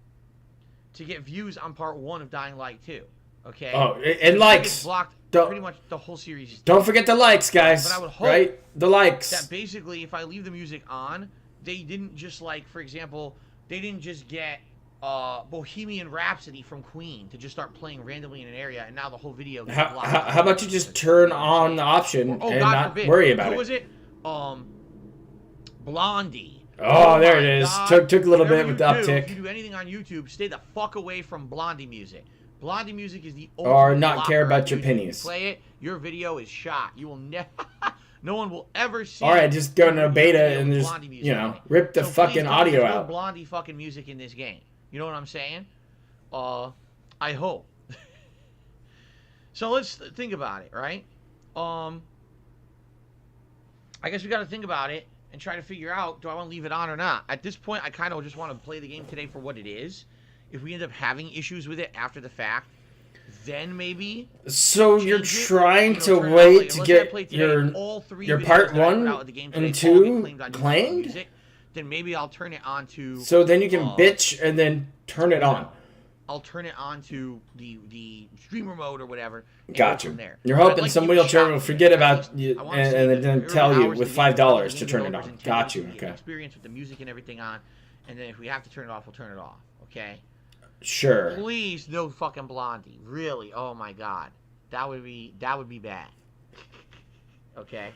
to get views on part 1 of Dying Light 2. Okay. Oh, If and it likes. gets blocked. Don't- Pretty much the whole series. Is Don't forget the likes, guys. But I would hope right? The likes. that basically, if I leave the music on, they didn't just like, for example, they didn't just get Bohemian Rhapsody from Queen to just start playing randomly in an area, and now the whole video gets blocked. How about you just turn on the option Oh, and God not forbid. worry about Who it? was it? Blondie. Oh, there my it is. God. Took a little Whatever bit with you the do, uptick. If you do anything on YouTube, stay the fuck away from Blondie music. Blondie music is the only Or not care blocker on about your YouTube. pennies. You play it, your video is shot. You will never. No one will ever see. All right, just go your into a video beta with and just, Blondie music you in know, it. rip the So please fucking don't audio use no out. Blondie fucking music in this game. You know what I'm saying? I hope. So let's think about it, right? I guess we got to think about it and try to figure out, do I want to leave it on or not? At this point, I kind of just want to play the game today for what it is. If we end up having issues with it after the fact, then maybe. So you're change it, trying you know, to turn it on, wait like, to let's say I get play today, all three your videos part that I put 1 out of the game today and all get 2 claimed on YouTube claimed? Music, then maybe I'll turn it on to. So then you can bitch and then turn it on. I'll turn it on to the streamer mode or whatever. And Gotcha. go from there. You're But I'd hoping like to some give it a wheelchair shot will for forget it. about you I wanna and see then the early tell you hours with of the game, $5 the to turn it developers on. intended Got to you. get Okay. Experience with the music and everything on, and then if we have to turn it off, we'll turn it off. Okay. Sure. Please, no fucking Blondie. Really? Oh my God, that would be bad. Okay.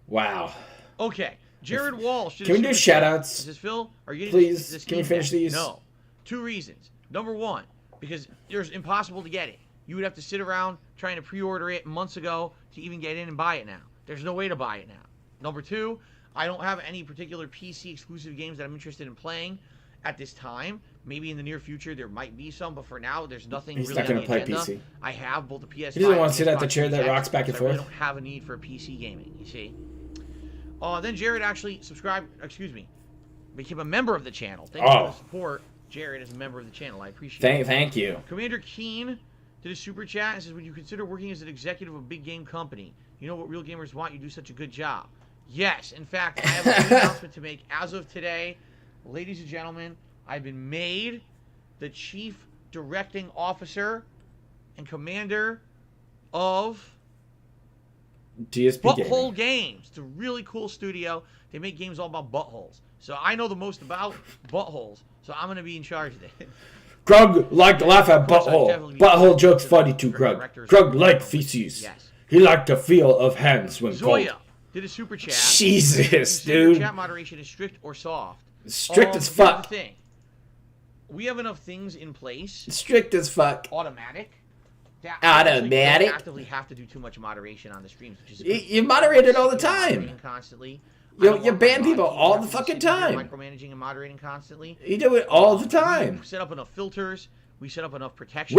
Wow. Okay. Jared Walsh. Can we do shout-outs? Is this Phil? Are you Please, this can we Steam finish Deck? these? No. 2 reasons. Number 1, because there's impossible to get it. You would have to sit around trying to pre-order it months ago to even get in and buy it now. There's no way to buy it now. Number 2, I don't have any particular PC exclusive games that I'm interested in playing at this time. Maybe in the near future there might be some, but for now there's nothing He's really not on gonna the play agenda. PC. I have both the PS5. He doesn't want to and sit at the Xbox chair that Series rocks X, back and so I really forth. don't have a need for PC gaming, you see. Then Jared actually became a member of the channel. Thank you for the support, Jared as a member of the channel. I appreciate it. Thank you. Commander Keen did a super chat and says, when you consider working as an executive of a big game company, you know what real gamers want, you do such a good job. Yes, in fact, I have a big announcement to make as of today. Ladies and gentlemen, I've been made the chief directing officer and commander of DSP Butthole Gaming. Games. It's a really cool studio. They make games all about buttholes. So I know the most about buttholes. So I'm going to be in charge of it. Grug liked to laugh at butthole. definitely Butthole need jokes to funny the to Grug. directors Grug of liked the- feces. Yes. He liked the feel of hands when cold. Zoya did a super chat. Jesus, Super dude. Chat moderation is strict or soft. Strict as Here's fuck. the thing. We have enough things in place. Strict as fuck. Automatic. That Automatic? We don't actively have to do too much moderation on the streams. Which is a good You thing. moderate it all the You're moderating time. Constantly. You- I don't you want ban my people mod team all to the have to fucking sit here time. Micromanaging and moderating constantly. You do it all the time. We set up enough filters. We set up enough protections.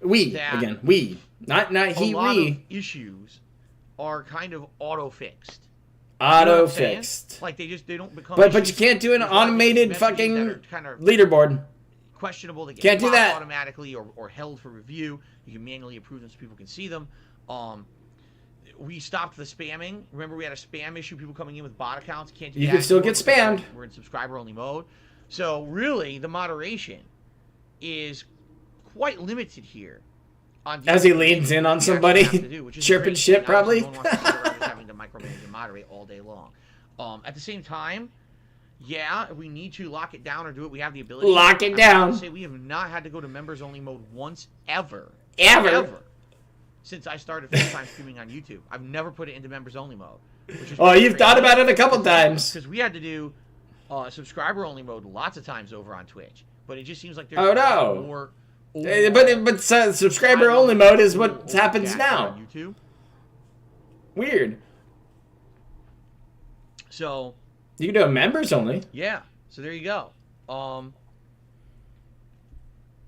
We. that Again, we. Not he, a lot of we. issues are kind of auto-fixed. Auto I'm saying? fixed. Like they don't become. But you issues. can't do an There's a lot of automated messages that fucking are kind of leaderboard. questionable. They get Can't do blocked that. automatically or held for review. You can manually approve them so people can see them. We stopped the spamming. Remember, we had a spam issue. People coming in with bot accounts can't do You that can still anymore get because spammed. We're in subscriber only mode. So really, the moderation is quite limited here. As he leans in on somebody, chirping shit, probably. No one wants to sit around just having to micromanage and moderate all day long. At the same time, yeah, if we need to lock it down or do it, we have the ability. Lock it I'm down. proud to say we have not had to go to members only mode once ever. Ever. Since I started full-time streaming on YouTube. I've never put it into members only mode. Oh, you've thought about it a couple times. Because we had to do subscriber only mode lots of times over on Twitch. But it just seems like there's Oh, a lot no. more. But subscriber only mode is what happens now. On YouTube. Weird. So, You can do it members only. yeah. So there you go.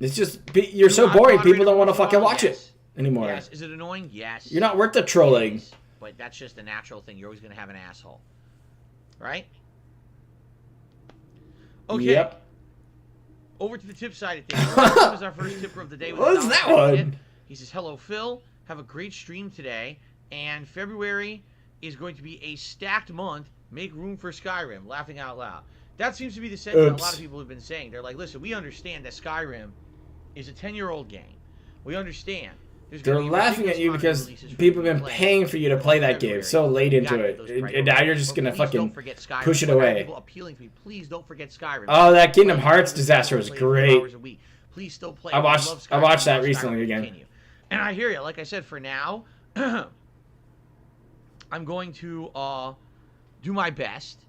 It's just you're so boring. People don't want to fucking watch it anymore. Yes. Is it annoying? Yes. You're not worth the trolling. Yes. But that's just a natural thing. You're always going to have an asshole. Right? Okay. Yep. Over to the tip side of things. This is our first tipper of the day. With What was that one? He says, hello, Phil. Have a great stream today. And February is going to be a stacked month. Make room for Skyrim. Laughing out loud. That seems to be the sentiment a lot of people have been saying. They're like, listen, we understand that Skyrim is a 10-year-old game. We understand. They're laughing at you because people have been paying for you to play that game so late into it. And now you're just going to fucking push it away. People appealing to me, please don't forget Skyrim. Oh, that Kingdom Hearts disaster was great. Please still play. I watched that recently again. And I hear you. Like I said, for now, I'm going to do my best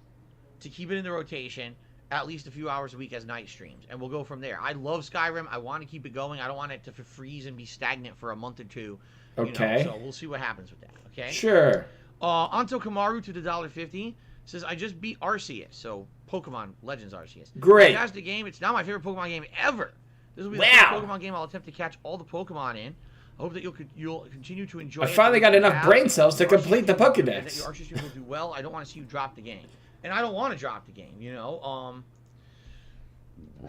to keep it in the rotation at least a few hours a week as night streams, and we'll go from there. I love Skyrim. I want to keep it going. I don't want it to freeze and be stagnant for a month or two. Okay. So we'll see what happens with that. Okay. Sure. Anto Kamaru to the $1.50 says, I just beat Arceus, so Pokemon Legends Arceus. Great. Fantastic game. It's now my favorite Pokemon game ever. This will be the Wow. first Pokemon game I'll attempt to catch all the Pokemon in. I hope that you'll continue to enjoy I it. finally got enough Have brain cells to your complete the Arceus stream, and that Pokedex. your Arceus stream will do well. I don't want to see you drop the game. And I don't want to drop the game, you know.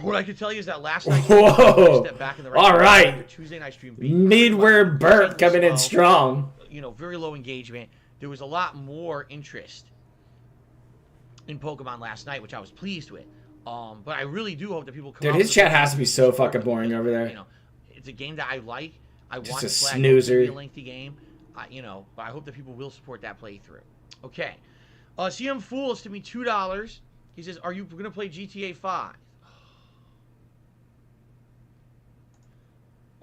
What I can tell you is that last night, Whoa. step back in the All right. The Tuesday night stream beat Midward Burt coming in slow, strong. You know, very low engagement. There was a lot more interest in Pokemon last night, which I was pleased with. But I really do hope that people come Dude, out his with chat a- has to be so fucking boring over there. You know, it's a game that I like. I Just want a to flag snoozer. it to be a lengthy game. You know, but I hope that people will support that playthrough. Okay. CM Fool is to me $2. He says, "Are you going to play GTA 5?"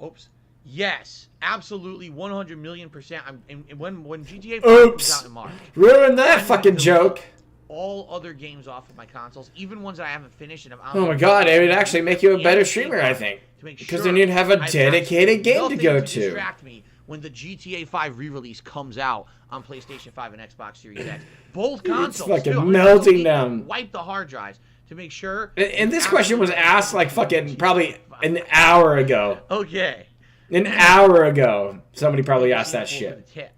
Oops. Yes, absolutely, 100 million%. When GTA 5 comes Oops. out in March, Ruined that I'm fucking gonna joke. all other games off of my consoles, even ones that I haven't finished. And Oh my god, it would actually make you a better streamer, I think. Because then you'd have a dedicated game to go to. Distract me when the GTA 5 re-release comes out on PlayStation 5 and Xbox Series X. Both consoles. fucking too. I'm melting completely down. Wipe the hard drives to make sure. And this question was asked like fucking probably an hour ago. Okay. An hour ago, somebody probably asked that CM4 for shit. the tip.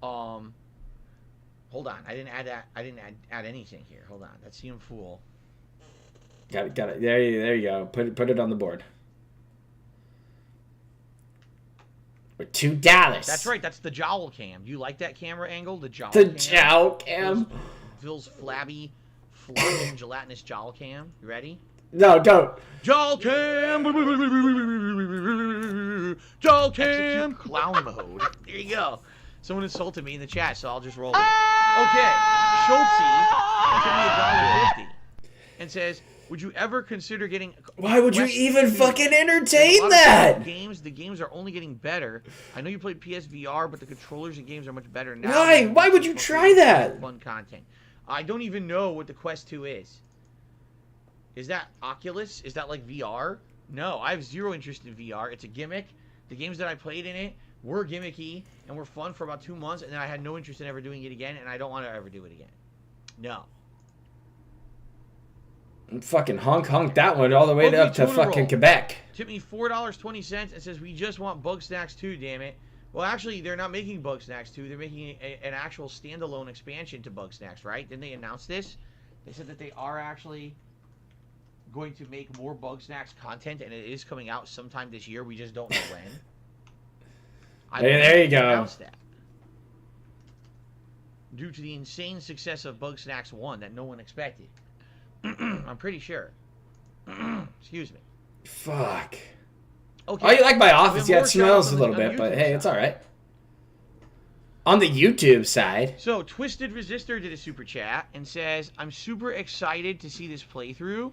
Hold on. I didn't add that. I didn't add anything here. Hold on. That's CM Fool. Got it. There you go. Put it on the board. For $2. That's right. That's the jowl cam. Do you like that camera angle? The jowl The cam? jowl cam? Phil's flabby, flopping, gelatinous jowl cam. You ready? No, don't. Jowl cam! Jowl cam! Clown mode. There you go. Someone insulted me in the chat, so I'll just roll with it. Okay. Schultze sent me $1.50 and says, would you ever consider getting... Why would you even fucking entertain the that? games are only getting better. I know you played PSVR, but the controllers and games are much better now. Why? Why would you try that? Fun content. I don't even know what the Quest 2 is. Is that Oculus? Is that like VR? No, I have zero interest in VR. It's a gimmick. The games that I played in it were gimmicky and were fun for about 2 months, and then I had no interest in ever doing it again, and I don't want to ever do it again. No. Fucking honk that one all the way up to fucking Quebec. Tip me $4.20 and says, we just want Bug Snacks 2, damn it. Well, actually, they're not making Bug Snacks 2. They're making an actual standalone expansion to Bug Snacks, right? Didn't they announce this? They said that they are actually going to make more Bug Snacks content, and it is coming out sometime this year. We just don't know when. There you go. Announced that. Due to the insane success of Bug Snacks 1 that no one expected. I'm pretty sure. Excuse me. Fuck. Okay. Oh, you like my office? Yeah, it smells a little bit, but hey, it's alright. On the YouTube side. So, Twisted Resistor did a super chat and says, I'm super excited to see this playthrough.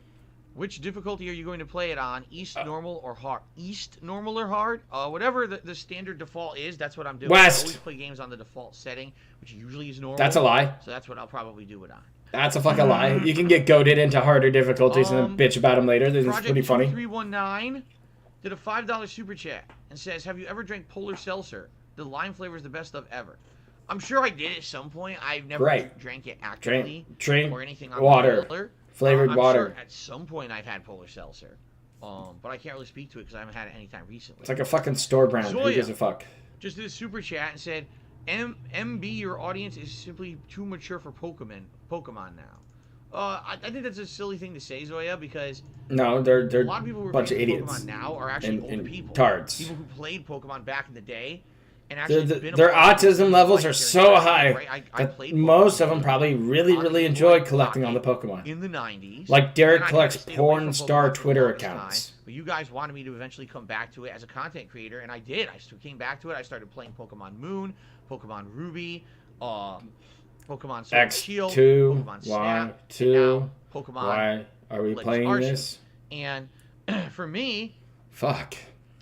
Which difficulty are you going to play it on? East, normal, or hard? East, normal, or hard? Whatever the standard default is, that's what I'm doing. West. I always play games on the default setting, which usually is normal. That's a lie. So that's what I'll probably do it on. That's a fucking lie. You can get goaded into harder difficulties and then bitch about them later. This is pretty funny. Project 319 did a $5 super chat and says, have you ever drank Polar Seltzer? The lime flavor is the best of ever. I'm sure I did at some point. I've never drank it actively or anything on water. Flavored water. Sure at some point I've had Polar Seltzer. But I can't really speak to it because I haven't had it any time recently. It's like a fucking store brand. Zoya Who gives a fuck? just did a super chat and said, MB, your audience is simply too mature for Pokemon now. I think that's a silly thing to say, Zoya, because no, they're a lot of people who are bunch of playing idiots Pokemon now are actually older people. Tards. People who played Pokemon back in the day. And actually their autism levels are so high that most of them probably really enjoy collecting all the Pokemon. In the 90s. Like Derek collects porn star Twitter accounts. But you guys wanted me to eventually come back to it as a content creator, and I did. I came back to it. I started playing Pokemon Moon, Pokemon Ruby, Pokemon Sword and Shield, Pokemon Snap, Y2, Pokemon. Why are we playing this? And for me, fuck,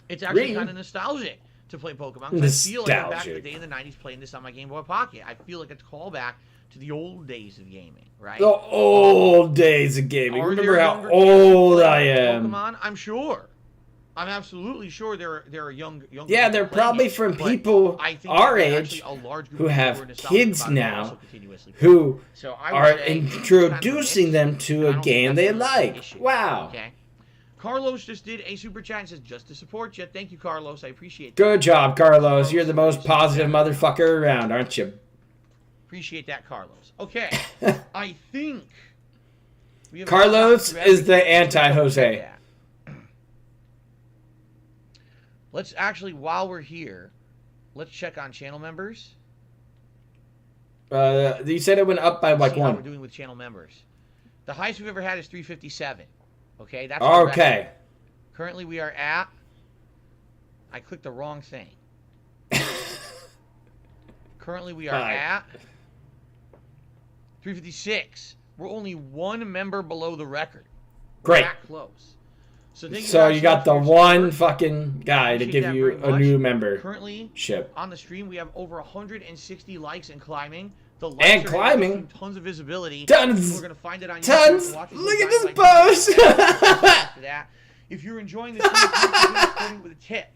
it's actually kind of nostalgic to play Pokemon. Because I feel like I'm back in the day in the 90s playing this on my Game Boy Pocket. I feel like it's a callback to the old days of gaming, right? The old days of gaming. Remember how old I am. Pokemon, I'm sure. I'm absolutely sure there are young yeah, they're probably from people our age who have kids now who are introducing them to a game they like. Wow. Okay. Carlos just did a super chat and says, just to support you. Thank you, Carlos. I appreciate that. Good job, Carlos. You're the most positive motherfucker around, aren't you? Appreciate that, Carlos. Okay. I think... Carlos is the anti-Jose. Let's actually, while we're here, let's check on channel members. You said it went up by like one. How we're doing with channel members. The highest we've ever had is 357. Okay, that's okay. Currently, we are at. I clicked the wrong thing. Currently, we are at 356. We're only one member below the record. Great. That close. So you got the one fucking guy to give you a new member. Currently, on the stream, we have over 160 likes and climbing. The likes and climbing. Tons of visibility. Tons. We're gonna find it on tons. YouTube. Look at this post. After that, if you're enjoying this, please with a tip.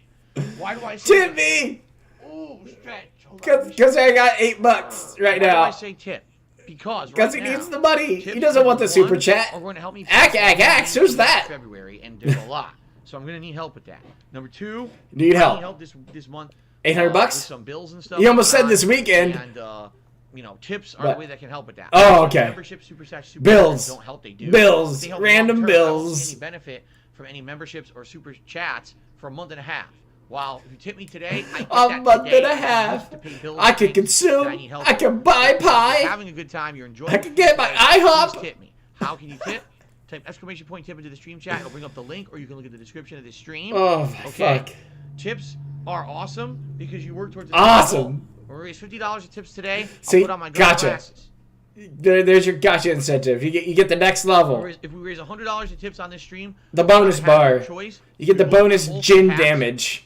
Why do I say tip me? Oh, stretch. Because I got $8 right now. Why do I say tip? Because he needs the money. He doesn't want the super chat. Are going to help me Ax. Who's that? February, and there's a lot, so I'm gonna need help with that. Number two, need help this month. $800 with some bills and stuff. You almost said this weekend. And you know, tips are What? the way that can help with that. Oh, okay. Membership, super chats, super Bills. don't help. They do. Bills. They help Random long-term. I don't bills. see any benefit from any memberships or super chats for a month and a half. While if you tip me today, I get A that month today. and a half. To pay bills I and can things consume. that I need help I with. can buy If you're pie. having a good time, you're enjoying. I can get my please IHOP. tip me. How can you tip? Type exclamation point tip into the stream chat. It'll bring up the link, or you can look at the description of this stream. Oh, okay. fuck. Tips are awesome because you work towards a Awesome. We'll raise $50 of tips today. See, I'll put on my gotcha. glasses. There's your gotcha incentive. You get the next level. If we raise $100 of tips on this stream, The bonus I have bar. no choice. You get the We will bonus multiple gin hats. damage.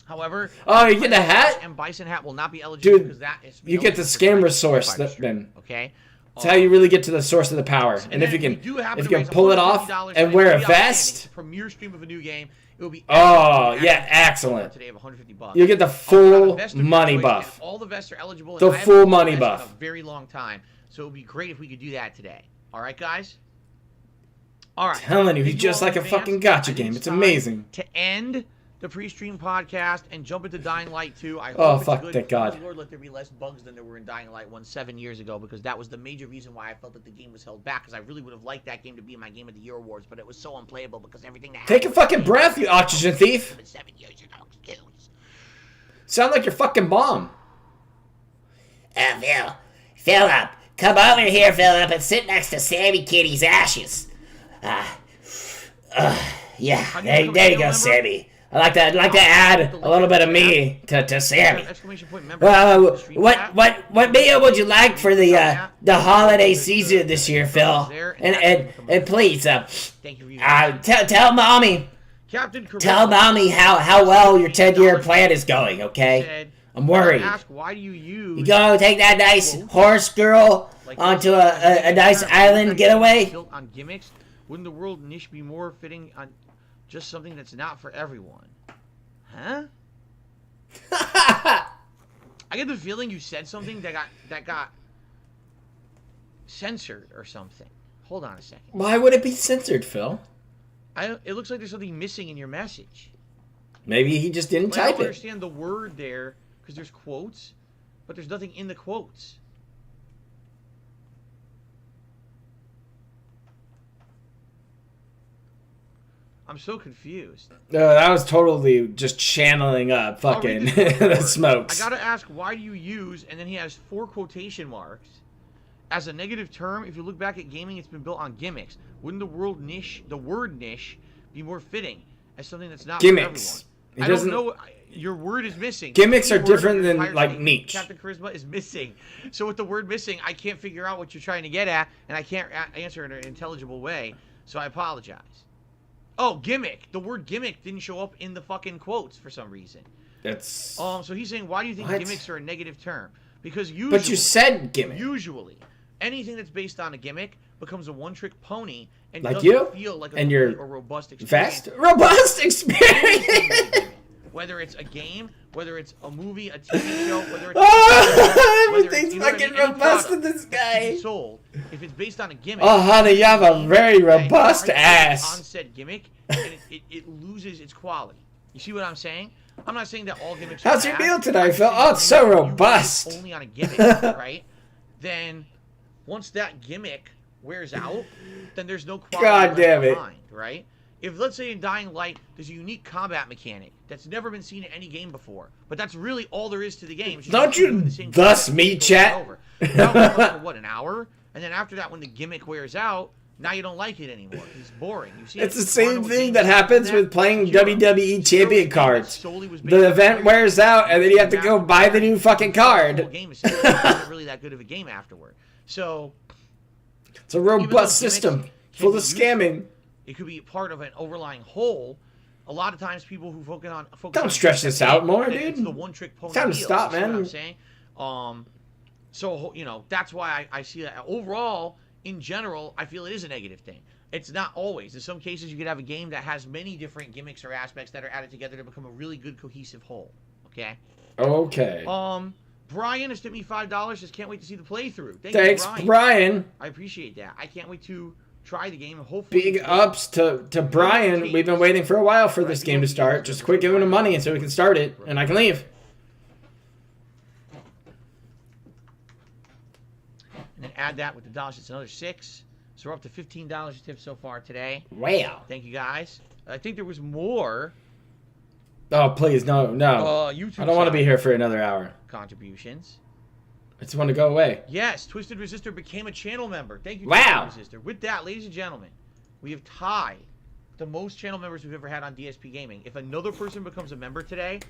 However, Oh, you get the hat? and Bison hat will not be eligible Dude, because that is you get the scam resource then. Okay. That's how you really get to the source of the power. And if you then can, we do happen if to you can raise pull it off $150 and wear a $50 vest. standing Premier stream of a new game, it will be. Oh, excellent. yeah, excellent. Today of $150. You get the I'll put out full a vest of your money choice, buff. and all the vests are eligible. The and I haven't full used a money vest buff. in a very long time, so it would be great if we could do that today. All right, guys. All right. Telling you, he's Thank you just all like in a advance. fucking gotcha I think game. It's time amazing. To end the pre-stream podcast and jump into Dying Light 2. I hope Oh, it's fuck, good. thank God. Lord, let there be less bugs than there were in Dying Light 1 7 years ago, because that was the major reason why I felt that the game was held back, because I really would have liked that game to be my Game of the Year awards, but it was so unplayable because everything that Take a fucking breath, you oxygen thief. 7 years ago. Excuse. Sound like your fucking mom. Philip, come over here, Philip, and sit next to Sammy Kitty's ashes. Yeah, there you go, Sammy. I'd like to add a little bit of me to Sammy. Exclamation point member. What meal would you like for the holiday season this year, Phil? And please, Thank you. tell mommy, Captain tell mommy how well your 10-year plan is going. Okay, I'm worried. Ask, why do you use You go take that nice horse girl onto a nice island getaway. built on gimmicks? Wouldn't the world niche be more fitting on just something that's not for everyone? Huh? I get the feeling you said something that got censored or something. Hold on a second. Why would it be censored, Phil? It looks like there's something missing in your message. Maybe he just didn't Like, I type don't it. understand the word there because there's quotes, but there's nothing in the quotes. I'm so confused. That was totally just channeling up fucking I'll read this the word. smokes. I gotta ask, why do you use, and then he has 4 quotation marks, as a negative term? If you look back at gaming, it's been built on gimmicks. Wouldn't the word niche be more fitting as something that's not Gimmicks. for everyone? I don't know. Your word is missing. Gimmicks The are key word of different your than, entire like, statement, niche. Captain Charisma is missing. So with the word missing, I can't figure out what you're trying to get at, and I can't answer in an intelligible way. So I apologize. Oh, gimmick. The word gimmick didn't show up in the fucking quotes for some reason. That's. So he's saying, why do you think What? gimmicks are a negative term? Because usually, But you said gimmick. usually, anything that's based on a gimmick becomes a one-trick pony and Like doesn't you? feel like a And your complete or robust experience. Vast, robust experience. Whether it's a game, whether it's a movie, a TV show, whether it's Oh, whether everything's you know what I fucking mean, any robust in product this that can be guy. sold, if it's based on a gimmick. Oh, honey, you have a very robust on ass. said gimmick, and it loses its quality. You see what I'm saying? I'm not saying that all gimmicks. How's are your bad. meal today, I'm just Phil? saying Oh, that it's so you base it robust. Only on a gimmick, right? Then once that gimmick wears out, then there's no quality God left damn it. behind, right? If, let's say, in Dying Light, there's a unique combat mechanic that's never been seen in any game before, but that's really all there is to the game. It's just Don't keep you doing the same thus combat me, over and chat? over. Now it runs for, what, an hour? And then after that, when the gimmick wears out, now you don't like it anymore. It's boring. You see, It's the you wanna same know what thing game that is happens that? with playing Sekiro. WWE Sekiro Champion was a game that cards. solely was based The on event players. wears out, and then you have to go buy the new fucking The whole card. game is not really that good of a game afterward. So It's a even though robust gimmicks system can full be of useful, scamming. it could be part of an overlying whole. A lot of times, people who focus on Don't stretch this out more, it's dude. the one-trick pony. It's time to deal. stop, You see what man. I'm saying? So you know that's why I see that overall, in general, I feel it is a negative thing. It's not always. In some cases, you could have a game that has many different gimmicks or aspects that are added together to become a really good cohesive whole. Okay. Okay. Brian has tipped me $5. Just can't wait to see the playthrough. Thanks, you, Brian. I appreciate that. I can't wait to try the game and hopefully. Big ups to Brian. We've been waiting for a while for this game to start. Just quit giving him money so we can start it, and I can leave. add that with the dollars, it's another $6. So we're up to $15 tips so far today. Wow. Thank you guys. I think there was more. Oh, please, no. YouTube I don't want to side be here for another hour. contributions. I just want to go away. Yes, Twisted Resistor became a channel member. Thank you, Wow. Twisted Resistor. With that, ladies and gentlemen, we have tied the most channel members we've ever had on DSP Gaming. If another person becomes a member today,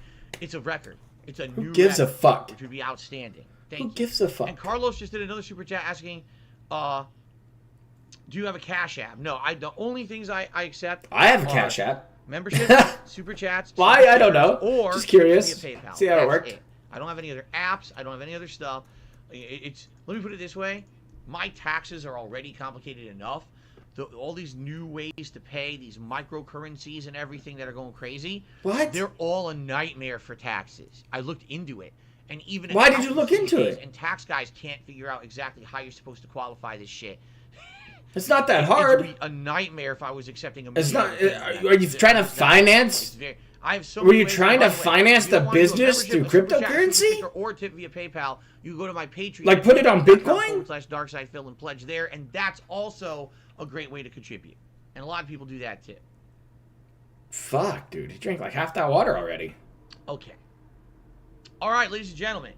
it's a record. It's a new Who gives a record, fuck? which would be outstanding. Thank Who you. gives a fuck? And Carlos just did another super chat asking, do you have a Cash App? No, the only things I accept. I have a are Cash App. Membership, super chats. Why? super I don't stickers, know. Or Just curious. via PayPal. See how it That's worked. I don't have any other apps. I don't have any other stuff. Let me put it this way. My taxes are already complicated enough. All these new ways to pay, these microcurrencies and everything that are going crazy. What? They're all a nightmare for taxes. I looked into it. And even Why did you look into it? And tax guys can't figure out exactly how you're supposed to qualify this shit. It's not that It hard. would be a nightmare if I was accepting a It's not. million. Are you trying to finance? I have so Were many you ways. trying By to the way, finance if you the don't wanna do a business through membership, a super chat, cryptocurrency? super sticker, or tip via PayPal, you go to my Patreon. Like, put it on Bitcoin? /DarkSidePhil and pledge there, and that's also a great way to contribute. And a lot of people do that too. Fuck, dude. He drank like half that water already. Okay. All right, ladies and gentlemen,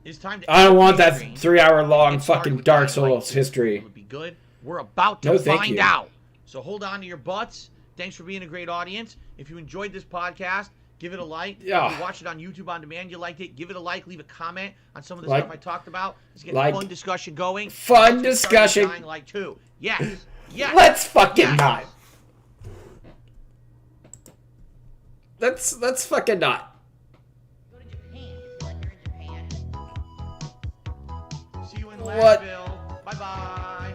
it's time to. I don't want that stream. 3-hour long Get started fucking with Dark Dying Light Souls 2. history. It would be good. We're about to No, thank find you. out. So hold on to your butts. Thanks for being a great audience. If you enjoyed this podcast, give it a like. Yeah. If you watch it on YouTube on demand, you liked it, give it a like. Leave a comment on some of the Like. stuff I talked about. Let's get Like. a fun discussion going. Fun Let's get started discussion. with Dying Light 2. Yes. Yes. Let's fucking Yes. not. Let's fucking not. Go to Japan. What? You're in Japan. See you in What? Landville. Bye-bye.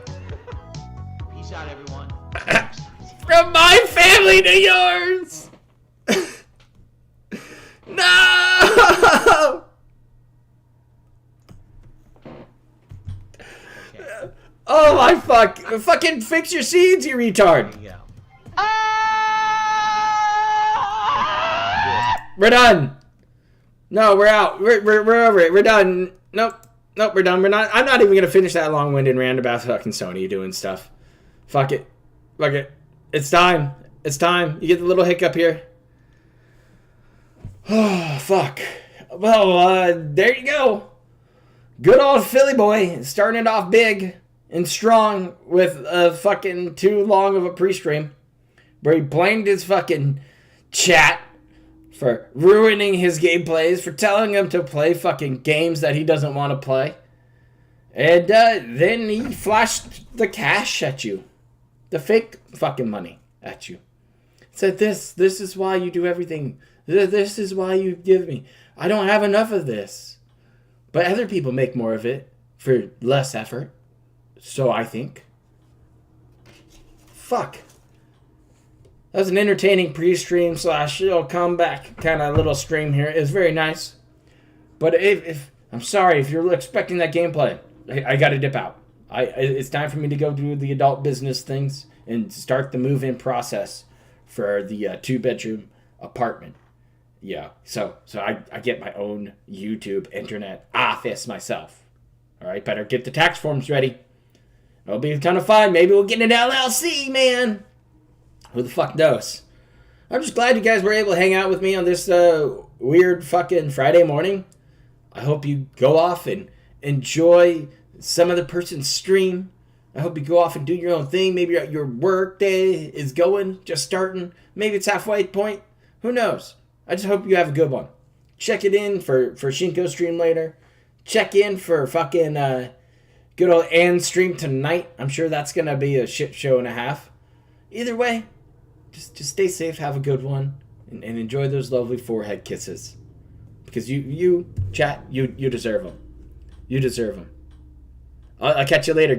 Peace out, everyone. From my family to yours. No. Okay. Oh my fuck. Fucking fix your seeds, you retard. There you go. We're done. No, we're out. We're over it. We're done. Nope, we're done. We're not. I'm not even gonna finish that long-winded rant about fucking Sony doing stuff. Fuck it. It's time. You get the little hiccup here. Oh, fuck. Well, there you go. Good old Philly boy starting it off big and strong with a fucking too long of a pre-stream where he blamed his fucking chat for ruining his gameplays, for telling him to play fucking games that he doesn't want to play. And then he flashed the cash at you. The fake fucking money at you. Said this is why you do everything. This is why you give me. I don't have enough of this. But other people make more of it for less effort. So I think. Fuck. That was an entertaining pre-stream / comeback kind of little stream here. It was very nice. But if I'm sorry if you're expecting that gameplay, I got to dip out. It's time for me to go do the adult business things and start the move-in process for the 2-bedroom apartment. Yeah, so I get my own YouTube internet office myself. All right, better get the tax forms ready. It'll be a ton of fun. Maybe we'll get an LLC, man. Who the fuck knows? I'm just glad you guys were able to hang out with me on this weird fucking Friday morning. I hope you go off and enjoy some other person's stream. I hope you go off and do your own thing. Maybe your work day is going, just starting. Maybe it's halfway point. Who knows? I just hope you have a good one. Check it in for Shinko's stream later. Check in for fucking good old Ann's stream tonight. I'm sure that's going to be a shit show and a half. Either way, just stay safe, have a good one, and enjoy those lovely forehead kisses. Because you chat, you deserve them. You deserve them. I'll catch you later, guys.